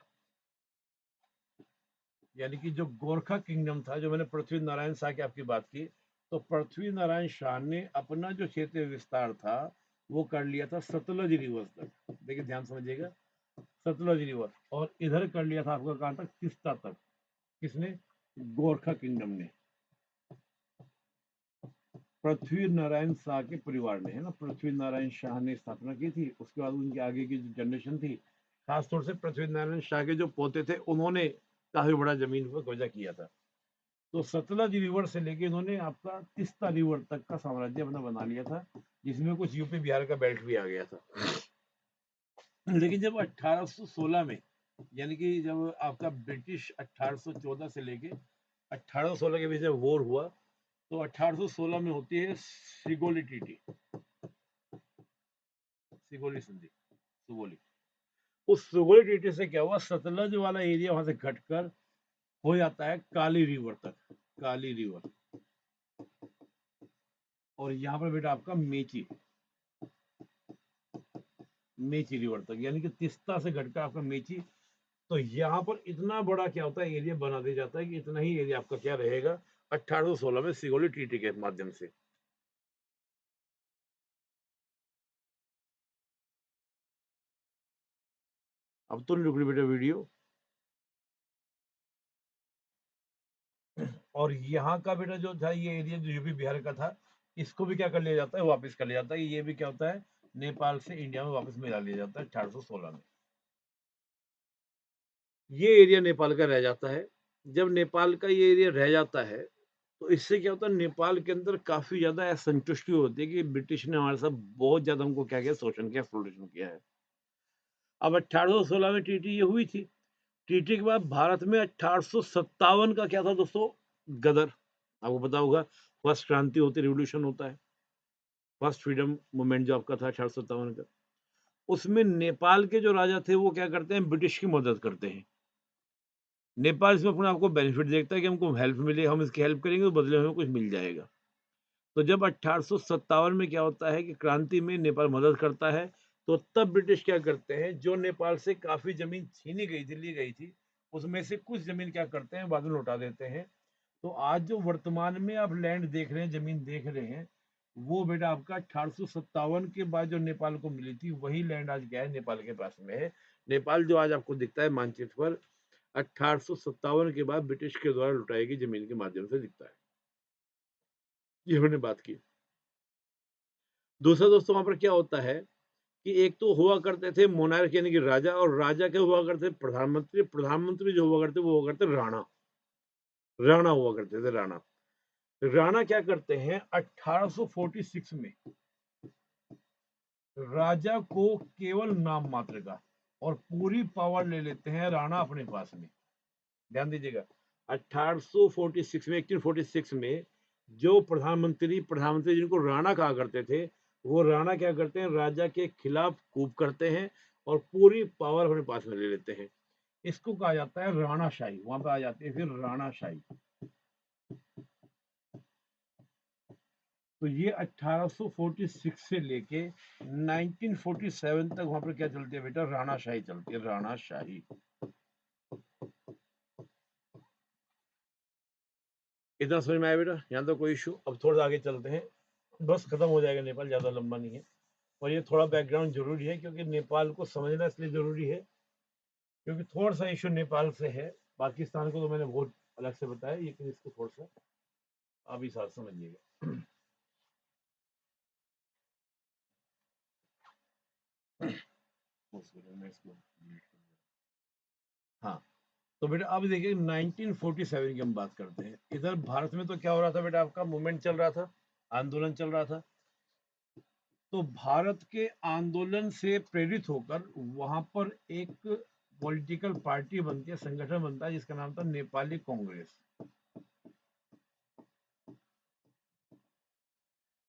यानी कि जो गोरखा किंगडम था, जो मैंने पृथ्वी नारायण शाह की आपकी बात की, तो पृथ्वी नारायण शाह ने अपना जो क्षेत्रीय विस्तार था वो कर लिया था सतलज रिवर तक। देखिए ध्यान समझिएगा, सतलज रिवर, और इधर कर लिया था आपका कहां तक, तीस्ता तक। किसने, गोरखा किंगडम ने, पृथ्वी नारायण शाह के परिवार ने, है ना, पृथ्वी नारायण शाह ने स्थापना की थी। उसके बाद उनके आगे की जो जनरेशन थी, खासतौर से पृथ्वी नारायण शाह के जो पोते थे, उन्होंने काफी बड़ा जमीन पर कब्जा किया था। तो सतलज रिवर से लेके इन्होंने आपका तीस्ता रिवर तक का साम्राज्य अपना बना लिया था, जिसमें कुछ यूपी बिहार का बेल्ट भी आ गया था। लेकिन जब 1816 में, यानी कि जब आपका ब्रिटिश 1814 से लेके 1816 के बीच में वॉर हुआ, तो 1816 में होती है सिगोली ट्रीटी, सिगोली संधि, सुगोली। उस सुगोली ट्रीटी से क्या हुआ, सतलज वाला एरिया वहां से घटकर हो जाता है काली रिवर तक, काली रिवर। और यहाँ पर बेटा आपका मेची, मेची रिवर तक, यानी कि तीस्ता से घटकर आपका मेची। तो यहाँ पर इतना बड़ा क्या होता है, एरिया बना दिया जाता है कि इतना ही एरिया आपका क्या रहेगा 1816 में सिगोली ट्रीटी के माध्यम से। अब तो नहीं रुक रही बेटा वीडियो। और यहाँ का बेटा जो था, ये एरिया जो यूपी बिहार का था, इसको भी क्या कर लिया जाता है, वापस कर लिया जाता है। ये भी क्या होता है, नेपाल से इंडिया में वापस मिला लिया जाता है 1816 में। ये एरिया नेपाल का रह जाता है। जब नेपाल का ये एरिया रह जाता है, तो इससे क्या होता है, नेपाल के अंदर काफी ज्यादा असंतुष्टि होती है कि ब्रिटिश ने हमारे साथ बहुत ज्यादा हमको क्या किया, शोषण किया, एक्सप्लॉइटेशन किया है। अब 1816 में ट्रीटी ये हुई थी। ट्रीटी के बाद भारत में 1857 का क्या था दोस्तों, गदर। आपको पता होगा, फर्स्ट क्रांति होती, रिवोल्यूशन होता है, फर्स्ट फ्रीडम मूवमेंट जो आपका था 1857 का। उसमें नेपाल के जो राजा थे वो क्या करते हैं, ब्रिटिश की मदद करते हैं। नेपाल इसमें अपने आपको बेनिफिट देखता है कि हमको हेल्प मिले, हम इसकी हेल्प करेंगे तो बदले में हमें कुछ मिल जाएगा। तो जब 1857 में क्या होता है कि क्रांति में नेपाल मदद करता है, तो तब ब्रिटिश क्या करते हैं, जो नेपाल से काफी जमीन छीनी गई थी, ली गई थी, उसमें से कुछ जमीन क्या करते हैं बाद में लौटा देते हैं। तो आज जो वर्तमान में आप लैंड देख रहे हैं, जमीन देख रहे हैं, वो बेटा आपका 1857 के बाद जो नेपाल को मिली थी वही लैंड आज क्या है, नेपाल के पास में है। नेपाल जो आज आपको दिखता है मानचित्र पर 1857 के बाद ब्रिटिश के द्वारा लुटाई गई जमीन के माध्यम से दिखता है। ये हमने बात की। दूसरा दोस्तों वहां पर क्या होता है कि एक तो हुआ करते थे मोनार्क यानी कि राजा, और राजा के हुआ करते प्रधानमंत्री, प्रधानमंत्री जो हुआ करते वो हुआ करते राणा। राणा हुआ करते थे राणा। राणा क्या करते हैं 1846 में राजा को केवल नाम मात्र का और पूरी पावर ले लेते हैं राणा अपने पास में। ध्यान दीजिएगा 1846 में 1846 में जो प्रधानमंत्री जिनको राणा कहा करते थे, वो राणा क्या करते हैं राजा के खिलाफ कूप करते हैं और पूरी पावर अपने पास में ले लेते हैं। इसको कहा जाता है राणाशाही। वहां पे आ जाती है फिर राणाशाही। तो ये 1846 से लेके 1947 तक वहां पर क्या चलती है बेटा, राणाशाही चलती है, राणाशाही। इतना समझ में आया बेटा? यहाँ तो कोई इशू। अब थोड़ा आगे चलते हैं, बस खत्म हो जाएगा नेपाल, ज्यादा लंबा नहीं है। और ये थोड़ा बैकग्राउंड जरूरी है क्योंकि नेपाल को समझना इसलिए जरूरी है क्योंकि थोड़ा सा इशू नेपाल से है। पाकिस्तान को तो मैंने बहुत अलग से बताया, लेकिन इसको थोड़ा सा आप ही साथ समझिएगा। हाँ, तो बेटा अब देखिए 1947 की हम बात करते हैं। इधर भारत में तो क्या हो रहा था बेटा, आपका मूवमेंट चल रहा था, आंदोलन चल रहा था। तो भारत के आंदोलन से प्रेरित होकर वहां पर एक पॉलिटिकल पार्टी बनती है, संगठन बनता है जिसका नाम था नेपाली कांग्रेस।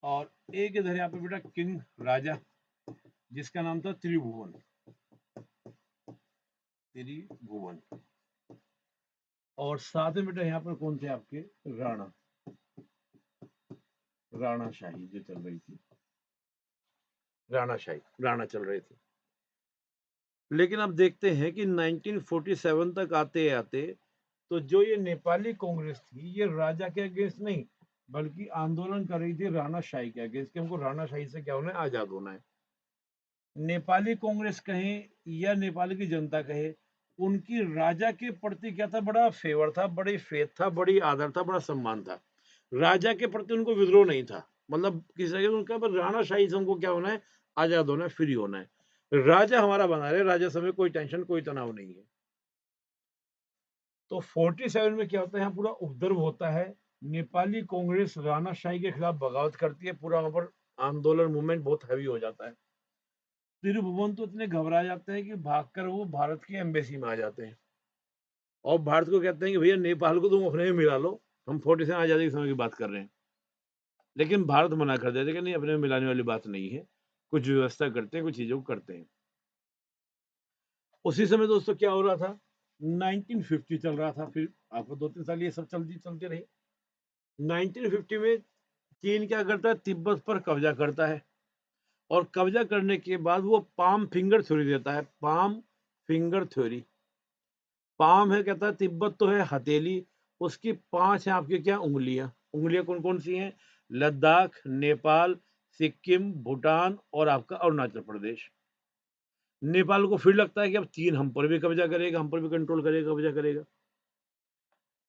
और एक इधर यहाँ पे बेटा किंग राजा जिसका नाम था त्रिभुवन। त्रिभुवन। और साथ में बेटा यहाँ पर कौन थे आपके, राणा। राणाशाही जो चल रही थी, राणाशाही, राणा चल रहे थे। लेकिन अब देखते हैं कि 1947 तक आते आते तो जो ये नेपाली कांग्रेस थी ये राजा के अगेंस्ट नहीं बल्कि आंदोलन कर रही थी राणाशाही के अगेंस्ट कि हमको राणाशाही से क्या होना है, आजाद होना है। नेपाली कांग्रेस कहें या नेपाल की जनता कहे, उनकी राजा के प्रति क्या था, बड़ा फेवर था, बड़ी फेथ था, बड़ी आदर था, बड़ा सम्मान था। राजा के प्रति उनको विद्रोह नहीं था, मतलब किसी तरह उनका राणाशाही से उनको क्या होना है, आजाद होना है, फ्री होना है। राजा हमारा बना रहे, राजा समय कोई टेंशन कोई तनाव नहीं है। तो 47 में क्या होता है, यहाँ पूरा उपद्रव होता है। नेपाली कांग्रेस राणाशाही के खिलाफ बगावत करती है, पूरा वहां पर आंदोलन मूवमेंट बहुत हैवी हो जाता है। त्रिभुवन तो इतने घबरा जाते हैं कि भागकर वो भारत की एम्बेसी में आ जाते हैं और भारत को कहते हैं कि भैया नेपाल को तुम अपने में मिला लो, हम 47 आजादी के समय की बात कर रहे हैं। लेकिन भारत मना कर देते कि नहीं, अपने में मिलाने वाली बात नहीं है, कुछ व्यवस्था करते हैं, कुछ चीजों को करते हैं। उसी समय दोस्तों क्या हो रहा था, 1950 चल रहा था, फिर आपको 2-3 साल ये सब चलती रही। 1950 में चीन क्या करता है, तिब्बत पर कब्जा करता है और कब्जा करने के बाद वो पाम फिंगर थ्योरी देता है। पाम फिंगर थ्योरी, पाम है, कहता है तिब्बत तो है हथेली, उसकी 5 है आपकी क्या, उंगलियां। उंगलियां कौन कौन सी हैं, लद्दाख, नेपाल, सिक्किम, भूटान और आपका अरुणाचल प्रदेश। नेपाल को फिर लगता है कि अब चीन हम पर भी कब्जा करेगा, हम पर भी कंट्रोल करेगा, कब्जा करेगा।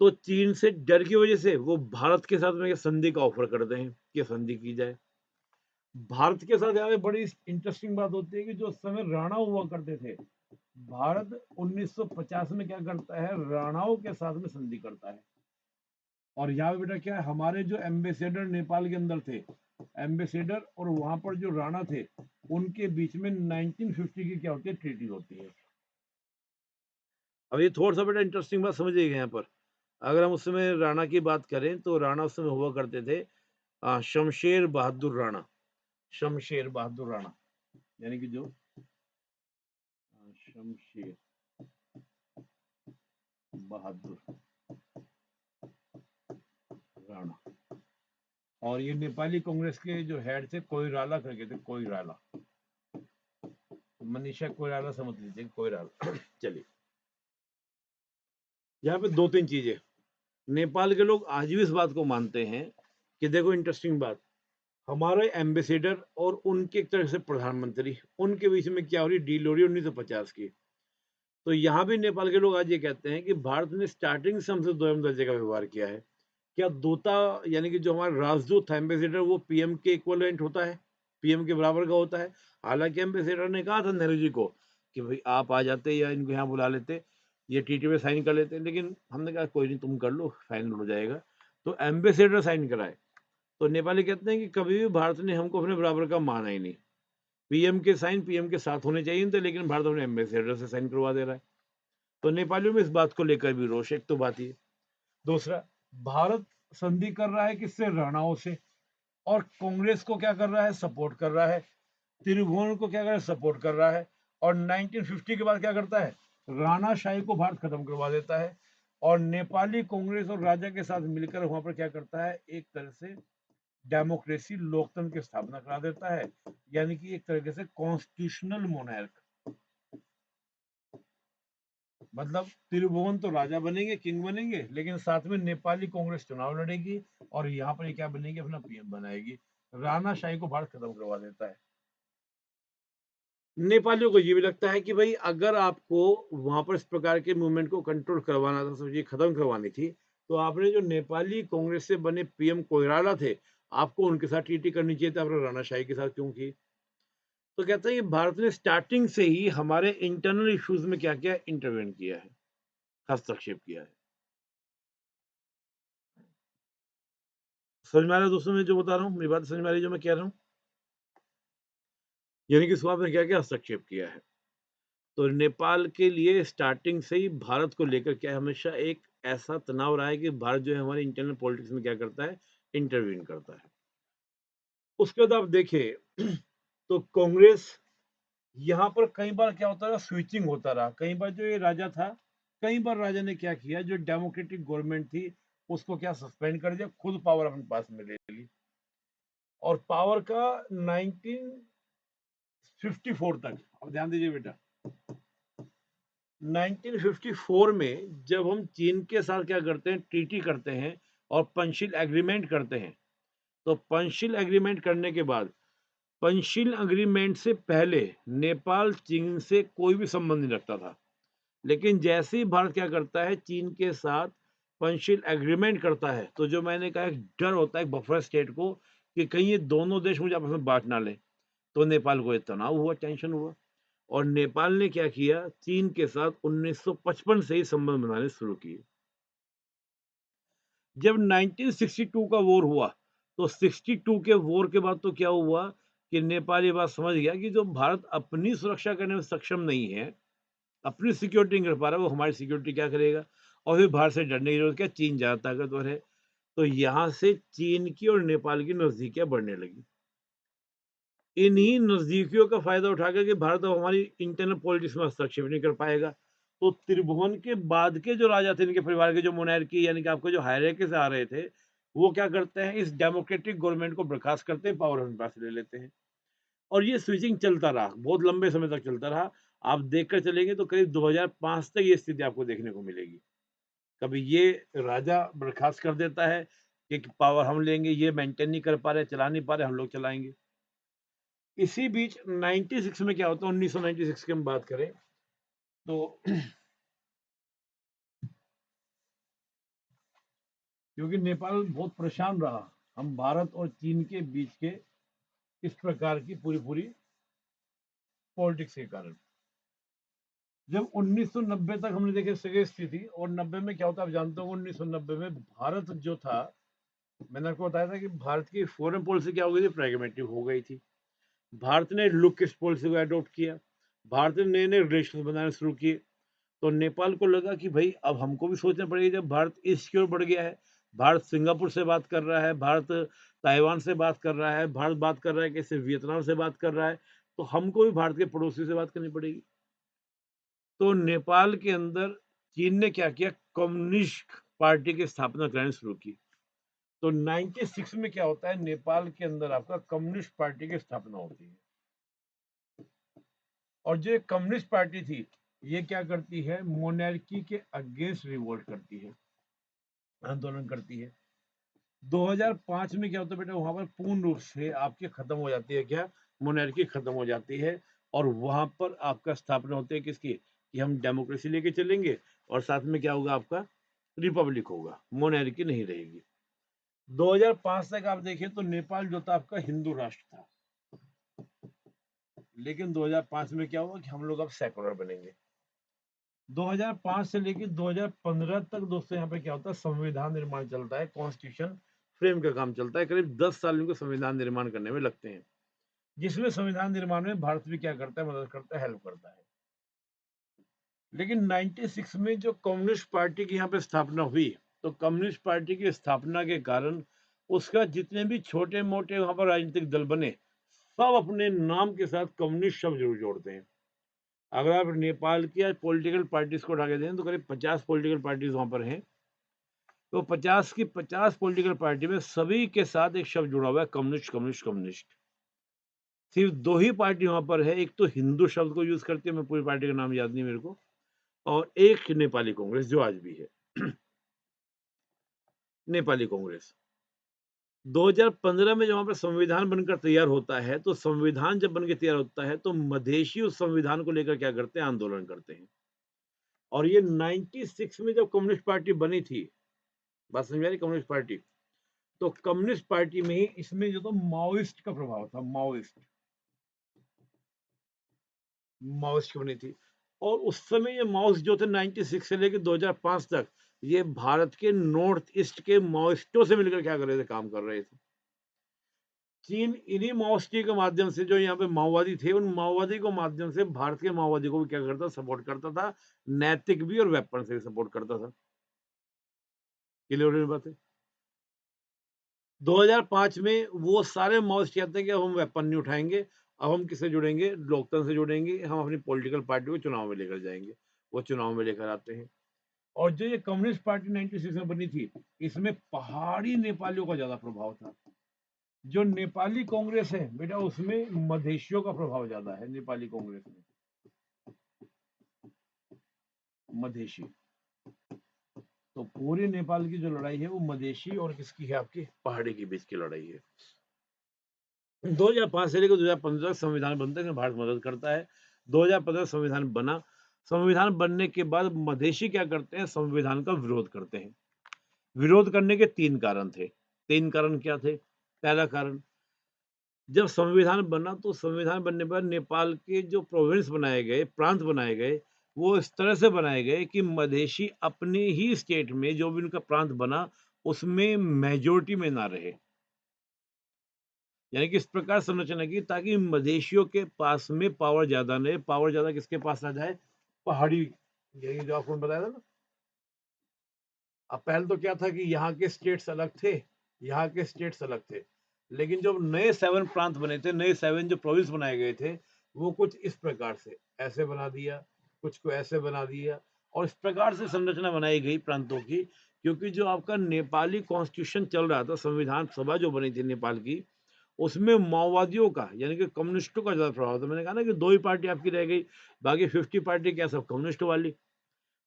तो चीन से डर की वजह से वो भारत के साथ में संधि का ऑफर करते हैं कि संधि की जाए। भारत के साथ यहाँ पे बड़ी इंटरेस्टिंग बात होती है कि जो समय राणा हुआ करते थे, भारत 1950 में क्या करता है, राणाओं के साथ में संधि करता है। और यहाँ पे बेटा क्या है, हमारे जो एम्बेसडर नेपाल के अंदर थे, एम्बेसडर और वहां पर जो राणा थे, उनके बीच में 1950 की क्या होती है, ट्रीटी होती है। अब ये थोड़ा सा बेटा इंटरेस्टिंग बात समझिएगा यहाँ पर। अगर हम उस समय राणा की बात करें तो राणा उस समय हुआ करते थे शमशेर बहादुर राणा। शमशेर बहादुर राणा यानी कि जो शमशेर बहादुर राणा। और ये नेपाली कांग्रेस के जो हेड थे कोइराला करके थे, कोइराला, मनीषा कोइराला समझ लीजिए, कोइराला। चलिए यहाँ पे 2-3 चीज़ें, नेपाल के लोग आज भी इस बात को मानते हैं कि देखो इंटरेस्टिंग बात, हमारे एम्बेसडर और उनके एक तरह से प्रधानमंत्री, उनके बीच में क्या हो रही डील हो रही है 1950 की। तो यहाँ भी नेपाल के लोग आज ये कहते हैं कि भारत ने स्टार्टिंग से हमसे दोयम दर्जे का व्यवहार किया है। क्या दूता यानी कि जो हमारा राजदूत था एम्बेसडर वो पीएम के इक्विवेलेंट होता है, पीएम के बराबर का होता है। हालाँकि एम्बेसडर ने कहा था नेहरू जी को कि भई आप आ जाते या इनको यहाँ बुला लेते, ये टीटी पे साइन कर लेते, लेकिन हमने कहा कोई नहीं तुम कर लो, फाइनल हो जाएगा। तो एम्बेसडर साइन कराए। तो नेपाली कहते हैं कि कभी भी भारत ने हमको अपने बराबर का माना ही नहीं। पीएम के साइन पीएम के साथ होने चाहिए थे, लेकिन भारत अपने एम्बेसडर से साइन करवा दे रहा है। तो नेपालियों में इस बात को लेकर भी रोष, एक तो बात ये। दूसरा, भारत संधि कर रहा है किससे? राणाओं से, और कांग्रेस को क्या कर रहा है? सपोर्ट कर रहा है। त्रिभुवन को क्या कर रहा है? सपोर्ट कर रहा है। और 1950 के बाद क्या करता है? राणाशाही को भारत खत्म करवा देता है और नेपाली कांग्रेस और राजा के साथ मिलकर वहां पर क्या करता है? एक तरह से डेमोक्रेसी, लोकतंत्र की स्थापना करा देता है, यानी कि एक तरीके से कॉन्स्टिट्यूशनल मोनार्क। मतलब त्रिभुवन तो राजा बनेंगे, किंग बनेंगे, लेकिन साथ में नेपाली कांग्रेस चुनाव लड़ेगी और यहाँ पर ये क्या बनेगी? अपना पीएम बनाएगी। राणाशाही को भारत खत्म करवा देता है। नेपालियों को ये भी लगता है कि भाई अगर आपको वहां पर इस प्रकार के मूवमेंट को कंट्रोल करवाना था, सोचिए खत्म करवानी थी, तो आपने जो नेपाली कांग्रेस से बने पीएम कोइराला थे, आपको उनके साथ टीटी करनी चाहिए था, आपने राणाशाही के साथ क्यों की? तो कहते हैं कि भारत ने स्टार्टिंग से ही हमारे इंटरनल इश्यूज में क्या किया? इंटरवेन किया है, हस्तक्षेप किया है। समझ में आ रहा है दोस्तों मैं जो बता रहा हूँ? मेरी बात समझ में आ रही है जो मैं कह रहा हूँ? यानी कि इसमें आपने क्या-क्या हस्तक्षेप किया है। तो नेपाल के लिए स्टार्टिंग से ही भारत को लेकर क्या है, हमेशा एक ऐसा तनाव रहा है कि भारत जो है हमारे इंटरनल पॉलिटिक्स में क्या करता है? इंटरवीन करता है। उसके बाद आप देखिए तो कांग्रेस यहाँ पर कई बार क्या होता रहा? स्विचिंग होता रहा। कई बार जो ये राजा था, कई बार राजा ने क्या किया? जो डेमोक्रेटिक गवर्नमेंट थी, उसको क्या सस्पेंड कर दिया, खुद पावर अपने पास में ले ली। और पावर का 1954 तक, अब ध्यान दीजिए बेटा, 1954 में जब हम चीन के साथ क्या करते हैं? ट्रीटी करते हैं और पंचशील एग्रीमेंट करते हैं। तो पंचशील एग्रीमेंट करने के बाद, पंचशील एग्रीमेंट से पहले नेपाल चीन से कोई भी संबंध नहीं रखता था। लेकिन जैसे ही भारत क्या करता है? चीन के साथ पंचशील एग्रीमेंट करता है, तो जो मैंने कहा एक डर होता है एक बफर स्टेट को कि कहीं ये दोनों देश मुझे आपस में बाँट ना लें। तो नेपाल को ये तनाव हुआ, टेंशन हुआ और नेपाल ने क्या किया? चीन के साथ 1955 से ही संबंध बनाने शुरू किए। जब 1962 का वॉर हुआ, तो 62 के वॉर के बाद तो क्या हुआ कि नेपाल ये बात समझ गया कि जो भारत अपनी सुरक्षा करने में सक्षम नहीं है, अपनी सिक्योरिटी नहीं कर पा रहा, वो हमारी सिक्योरिटी क्या करेगा? और फिर बाहर से डरने की ज़रूरत क्या? चीन ज़्यादा ताकतवर है। तो यहाँ से चीन की और नेपाल की नज़दीकियाँ बढ़ने लगी। इन्हीं नज़दीकियों का फ़ायदा उठाकर के भारत अब हमारी इंटरनल पॉलिटिक्स में हस्तक्षेप नहीं कर पाएगा। तो त्रिभुवन के बाद के जो राजा थे, इनके परिवार के जो मोनार्की यानी कि आपको जो हायरार्की से आ रहे थे, वो क्या करते हैं? इस डेमोक्रेटिक गवर्नमेंट को बर्खास्त करते हैं, पावर अपने पास ले लेते हैं। और ये स्विचिंग चलता रहा, बहुत लंबे समय तक चलता रहा। आप देखकर चलेंगे तो करीब 2005 तक ये स्थिति आपको देखने को मिलेगी। कभी ये राजा बर्खास्त कर देता है कि पावर हम लेंगे, ये मेंटेन नहीं कर पा रहे, चला नहीं पा रहे, हम लोग चलाएँगे। इसी बीच 96 में क्या होता है, 1996 की हम बात करें तो क्योंकि नेपाल बहुत परेशान रहा, हम भारत और चीन के बीच के इस प्रकार की पूरी-पूरी पॉलिटिक्स के कारण। जब 1990 तक हमने देखी सही स्थिति और 90 में क्या होता है आप जानते हो, 1990 में भारत जो था, मैंने आपको बताया था कि भारत की फॉरेन पॉलिसी क्या हो गई थी? प्रैग्मेटिक हो गई थी। भारत ने लुक ईस्ट पॉलिसी को अडॉप्ट किया। भारत ने नए-नए रिलेशंस बनाने शुरू किए। तो नेपाल को लगा कि भई अब हमको भी सोचना पड़ेगा, जब भारत ईस्ट की ओर बढ़ गया है, भारत सिंगापुर से बात कर रहा है, भारत ताइवान से बात कर रहा है, भारत बात कर रहा है कैसे वियतनाम से बात कर रहा है, तो हमको भी भारत के पड़ोसी से बात करनी पड़ेगी। तो नेपाल के अंदर चीन ने क्या किया? कम्युनिस्ट पार्टी की स्थापना करानी शुरू की। तो 96 में क्या होता है? नेपाल के अंदर आपका कम्युनिस्ट पार्टी की स्थापना होती है। और जो ये कम्युनिस्ट पार्टी थी, ये क्या करती है, मोनार्की के अगेंस्ट रिवोल्ट करती है, आंदोलन करती है। 2005 में क्या होता है बेटा, वहां पर पूर्ण रूप से आपकी खत्म हो जाती है क्या, मोनार्की खत्म हो जाती है, और वहां पर आपका स्थापना होती है किसकी, कि हम डेमोक्रेसी लेके चलेंगे, और साथ में क्या होगा आपका, रिपब्लिक होगा, मोनार्की नहीं रहेगी। 2005 तक आप देखें तो नेपाल जो था आपका हिंदू राष्ट्र था, लेकिन 2005 में क्या हुआ कि हम लोग अब सेकुलर बनेंगे। 2005 से लेकर 2015 तक दोस्तों यहाँ पे क्या होता है, संविधान निर्माण चलता है, कॉन्स्टिट्यूशन फ्रेम का काम चलता है, करीब 10 साल इनको संविधान निर्माण करने में लगते हैं, जिसमें संविधान निर्माण में भारत भी क्या करता है, मदद करता है, हेल्प करता है। लेकिन 96 में जो कम्युनिस्ट पार्टी की यहाँ पे स्थापना हुई, तो कम्युनिस्ट पार्टी की स्थापना के कारण उसका जितने भी छोटे मोटे वहां पर राजनीतिक दल बने, सब अपने नाम के साथ कम्युनिस्ट शब्द जरूर जोड़ते हैं। अगर आप नेपाल की पॉलिटिकल पार्टीज को उठा के दें तो करीब 50 पॉलिटिकल पार्टीज वहां पर हैं, तो 50 की 50 पॉलिटिकल पार्टी में सभी के साथ एक शब्द जुड़ा हुआ है, कम्युनिस्ट कम्युनिस्ट कम्युनिस्ट। सिर्फ दो ही पार्टी वहां पर है, एक तो हिंदू शब्द को यूज करती है, मैं पूरी पार्टी का नाम याद नहीं मेरे को, और एक नेपाली कांग्रेस जो आज भी है नेपाली कांग्रेस। 2015 में जब वहां पर संविधान बनकर तैयार होता है, तो संविधान जब बनकर तैयार होता है तो मधेशी उस संविधान को लेकर क्या करते हैं, आंदोलन करते हैं। और ये 96 में जब कम्युनिस्ट पार्टी बनी थी, बात समझ आ रही, कम्युनिस्ट पार्टी, तो कम्युनिस्ट पार्टी में ही इसमें जो तो माओइस्ट का प्रभाव था, माओइस्ट माओइस्ट की बनी थी। और उस समय ये माओइस्ट जो थे 96 से लेकर 2005 तक, ये भारत के नॉर्थ ईस्ट के माओइस्टों से मिलकर क्या कर रहे थे, काम कर रहे थे। चीन इन्हीं माओइस्टी के माध्यम से, जो यहाँ पे माओवादी थे, उन माओवादी को माध्यम से भारत के माओवादी को भी क्या करता, सपोर्ट करता था, नैतिक भी और वेपन से भी सपोर्ट करता था। क्लियर हो बात है। 2005 में वो सारे माओइस्ट कहते हैं कि अब हम वेपन नहीं उठाएंगे, अब हम किससे जुड़ेंगे, लोकतंत्र से जुड़ेंगे, हम अपनी पॉलिटिकल पार्टी को चुनाव में लेकर जाएंगे। वो चुनाव में लेकर आते हैं। और जो ये कम्युनिस्ट पार्टी 96 में बनी थी, इसमें पहाड़ी नेपालियों का ज्यादा प्रभाव था। जो नेपाली कांग्रेस है बेटा, उसमें मधेशियों का प्रभाव ज्यादा है, नेपाली कांग्रेस में मधेशी। तो पूरे नेपाल की जो लड़ाई है वो मधेशी और किसकी है, आपकी पहाड़ी के बीच की लड़ाई है। 2005 से लेकर 2015 तक संविधान बनता है, भारत मदद करता है। 2015 संविधान बना, संविधान बनने के बाद मधेशी क्या करते हैं, संविधान का विरोध करते हैं। विरोध करने के 3 कारण थे। 3 कारण क्या थे? पहला कारण, जब संविधान बना तो संविधान बनने पर नेपाल के जो प्रोविंस बनाए गए, प्रांत बनाए गए, वो इस तरह से बनाए गए कि मधेशी अपने ही स्टेट में जो भी उनका प्रांत बना, उसमें मेजॉरिटी में ना रहे। यानी कि इस प्रकार संरचना की ताकि मधेशियों के पास में पावर ज्यादा नहीं, पावर ज्यादा किसके पास आ जाए, पहाड़ी। यही जो आपको बताया था ना, अब पहले तो क्या था कि यहाँ के स्टेट्स अलग थे, यहाँ के स्टेट्स अलग थे, लेकिन जब नए 7 प्रांत बने थे, नए 7 जो प्रोविंस बनाए गए थे, वो कुछ इस प्रकार से ऐसे बना दिया, कुछ को ऐसे बना दिया, और इस प्रकार से संरचना बनाई गई प्रांतों की। क्योंकि जो आपका नेपाली कॉन्स्टिट्यूशन चल रहा था, संविधान सभा जो बनी थी नेपाल की, उसमें माओवादियों का यानी कि कम्युनिस्टों का ज्यादा प्रभाव था। मैंने कहा ना कि 2 ही पार्टी आपकी रह गई, बाकी 50 पार्टी क्या, सब कम्युनिस्ट वाली।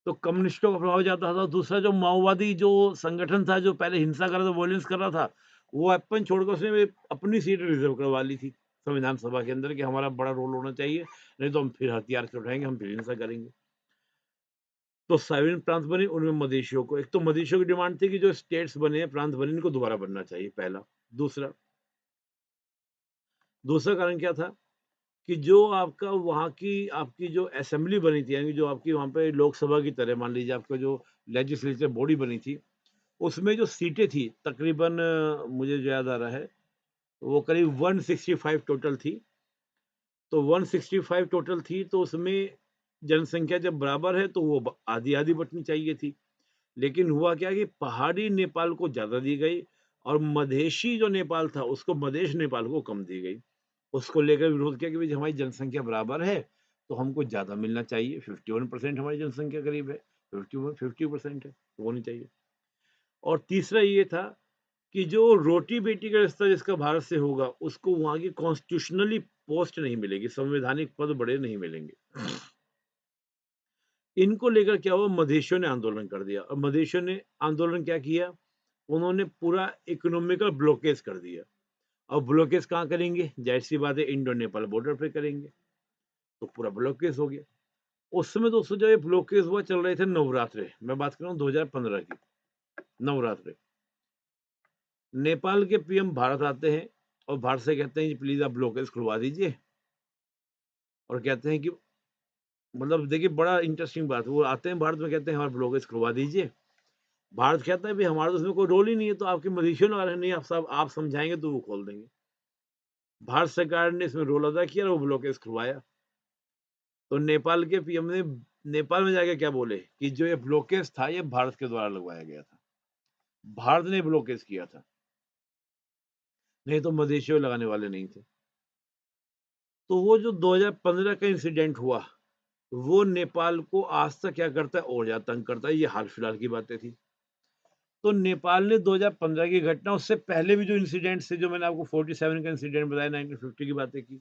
तो कम्युनिस्टों का प्रभाव ज़्यादा था। दूसरा जो माओवादी जो संगठन था, जो पहले हिंसा कर रहा था, वॉयलेंस कर रहा था, वो वेपन छोड़कर उसने अपनी सीट रिजर्व करवा ली थी संविधान सभा के अंदर कि हमारा बड़ा रोल होना चाहिए, नहीं तो हम फिर हथियार से उठाएंगे, हम फिर हिंसा करेंगे। तो 7 प्रांत बने, उनमें मधेशियों को, एक तो मधेशियों की डिमांड थी कि जो स्टेट्स बने हैं, प्रांत बने, इनको दोबारा बनना चाहिए, पहला। दूसरा दूसरा कारण क्या था कि जो आपका वहाँ की आपकी जो असेंबली बनी थी, यानी जो आपकी वहाँ पे लोकसभा की तरह मान लीजिए आपका जो लेजिस्लेटिव बॉडी बनी थी, उसमें जो सीटें थी तकरीबन, मुझे जो याद आ रहा है, वो करीब 165 टोटल थी। तो 165 टोटल थी, तो उसमें जनसंख्या जब बराबर है तो वो आधी आधी बंटनी चाहिए थी। लेकिन हुआ क्या कि पहाड़ी नेपाल को ज्यादा दी गई, और मधेशी जो नेपाल था उसको, मधेश नेपाल को कम दी गई। उसको लेकर विरोध किया कि भाई हमारी जनसंख्या बराबर है, तो हमको ज्यादा मिलना चाहिए। 51% हमारी जनसंख्या करीब है, 50% है, तो होनी चाहिए। और तीसरा ये था कि जो रोटी बेटी का रिश्ता जिसका भारत से होगा, उसको वहां की कॉन्स्टिट्यूशनली पोस्ट नहीं मिलेगी, संवैधानिक पद बड़े नहीं मिलेंगे। इनको लेकर क्या हुआ, मदेशियों ने आंदोलन कर दिया और मदेशियों ने आंदोलन क्या किया, उन्होंने पूरा इकोनॉमिकल ब्लॉकेज कर दिया। अब ब्लॉकेज कहाँ करेंगे, जाहिर-सी बात है इंडो नेपाल बॉर्डर पे करेंगे, तो पूरा ब्लॉकेज हो गया। उस समय दोस्तों जब ये ब्लॉकेज हुआ चल रहे थे नवरात्रे, मैं बात कर रहा हूँ 2015 की, नवरात्रे। नेपाल के पीएम भारत आते हैं और भारत से कहते हैं जी प्लीज़ आप ब्लॉकेज खुलवा दीजिए और कहते हैं कि मतलब देखिए बड़ा इंटरेस्टिंग बात है, वो आते हैं भारत में कहते हैं हमारा ब्लॉकेज खुलवा दीजिए। भारत कहता है भई हमारा तो उसमें कोई रोल ही नहीं है, तो आपके मजिशियन आ रहे हैं, नहीं आप समझाएँगे तो वो खोल देंगे। भारत सरकार ने इसमें रोल अदा किया और वो ब्लॉकेज खुलवाया। तो नेपाल के पीएम ने नेपाल में जाके क्या बोले कि जो ये ब्लॉकेज था ये भारत के द्वारा लगवाया गया था। भारत ने ब्लॉकेज किया था, नहीं तो मदेशियों लगाने वाले नहीं थे। तो वो जो 2015 का इंसिडेंट हुआ, वो नेपाल को आज तक क्या करता है और ज़्यादा तंग करता है, ये हाल-फिलहाल की बातें थी। तो नेपाल ने 2015 की घटना, उससे पहले भी जो इंसिडेंट्स थे, जो मैंने आपको 47 का इंसिडेंट बताया, 1950 की बातें की।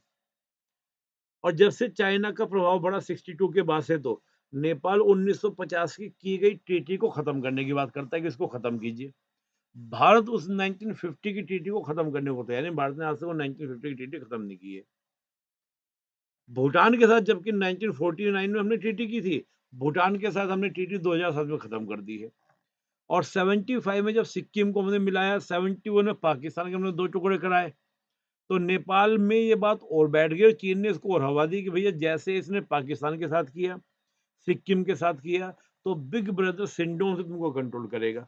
और जब से चाइना का प्रभाव बढ़ा 62 के बाद से, तो नेपाल 1950 की गई ट्रीटी को खत्म करने की बात करता है कि इसको खत्म कीजिए। भारत उस 1950 की ट्रीटी को खत्म करने को तैयार नहीं, भारत ने आज तक वो 1950 की ट्रीटी खत्म नहीं की है। भूटान के साथ जबकि 1949 में हमने ट्रीटी की थी, भूटान के साथ हमने ट्रीटी 2007 में खत्म कर दी है। और 75 में जब सिक्किम को हमने मिलाया, 71 में पाकिस्तान के हमने 2 टुकड़े कराए, तो नेपाल में ये बात और बैठ गई और चीन ने इसको और हवा दी कि भैया जैसे इसने पाकिस्तान के साथ किया, सिक्किम के साथ किया, तो बिग ब्रदर सिंडोम से तुमको कंट्रोल करेगा।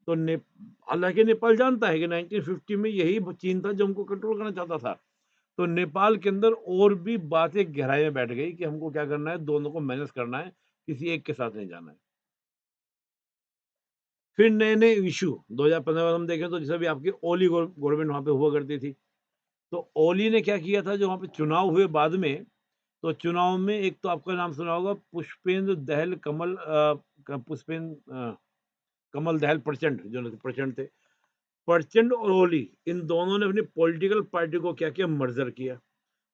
तो ने हालाँकि नेपाल जानता है कि 1950 में यही चीन था जो हमको कंट्रोल करना चाहता था। तो नेपाल के अंदर और भी बातें गहराई में बैठ गई कि हमको क्या करना है, दोनों को मैनेज करना है, किसी एक के साथ नहीं जाना है। फिर नए-नए इश्यू 2015 में हम देखें तो जैसे अभी आपकी ओली गवर्नमेंट वहाँ पे हुआ करती थी। तो ओली ने क्या किया था, जो वहाँ पे चुनाव हुए बाद में, तो चुनाव में एक तो आपका नाम सुना होगा पुष्पेंद्र दहल कमल कमल दहल प्रचंड, जो प्रचंड थे। प्रचंड और ओली, इन दोनों ने अपनी पॉलिटिकल पार्टी को क्या किया, मर्जर किया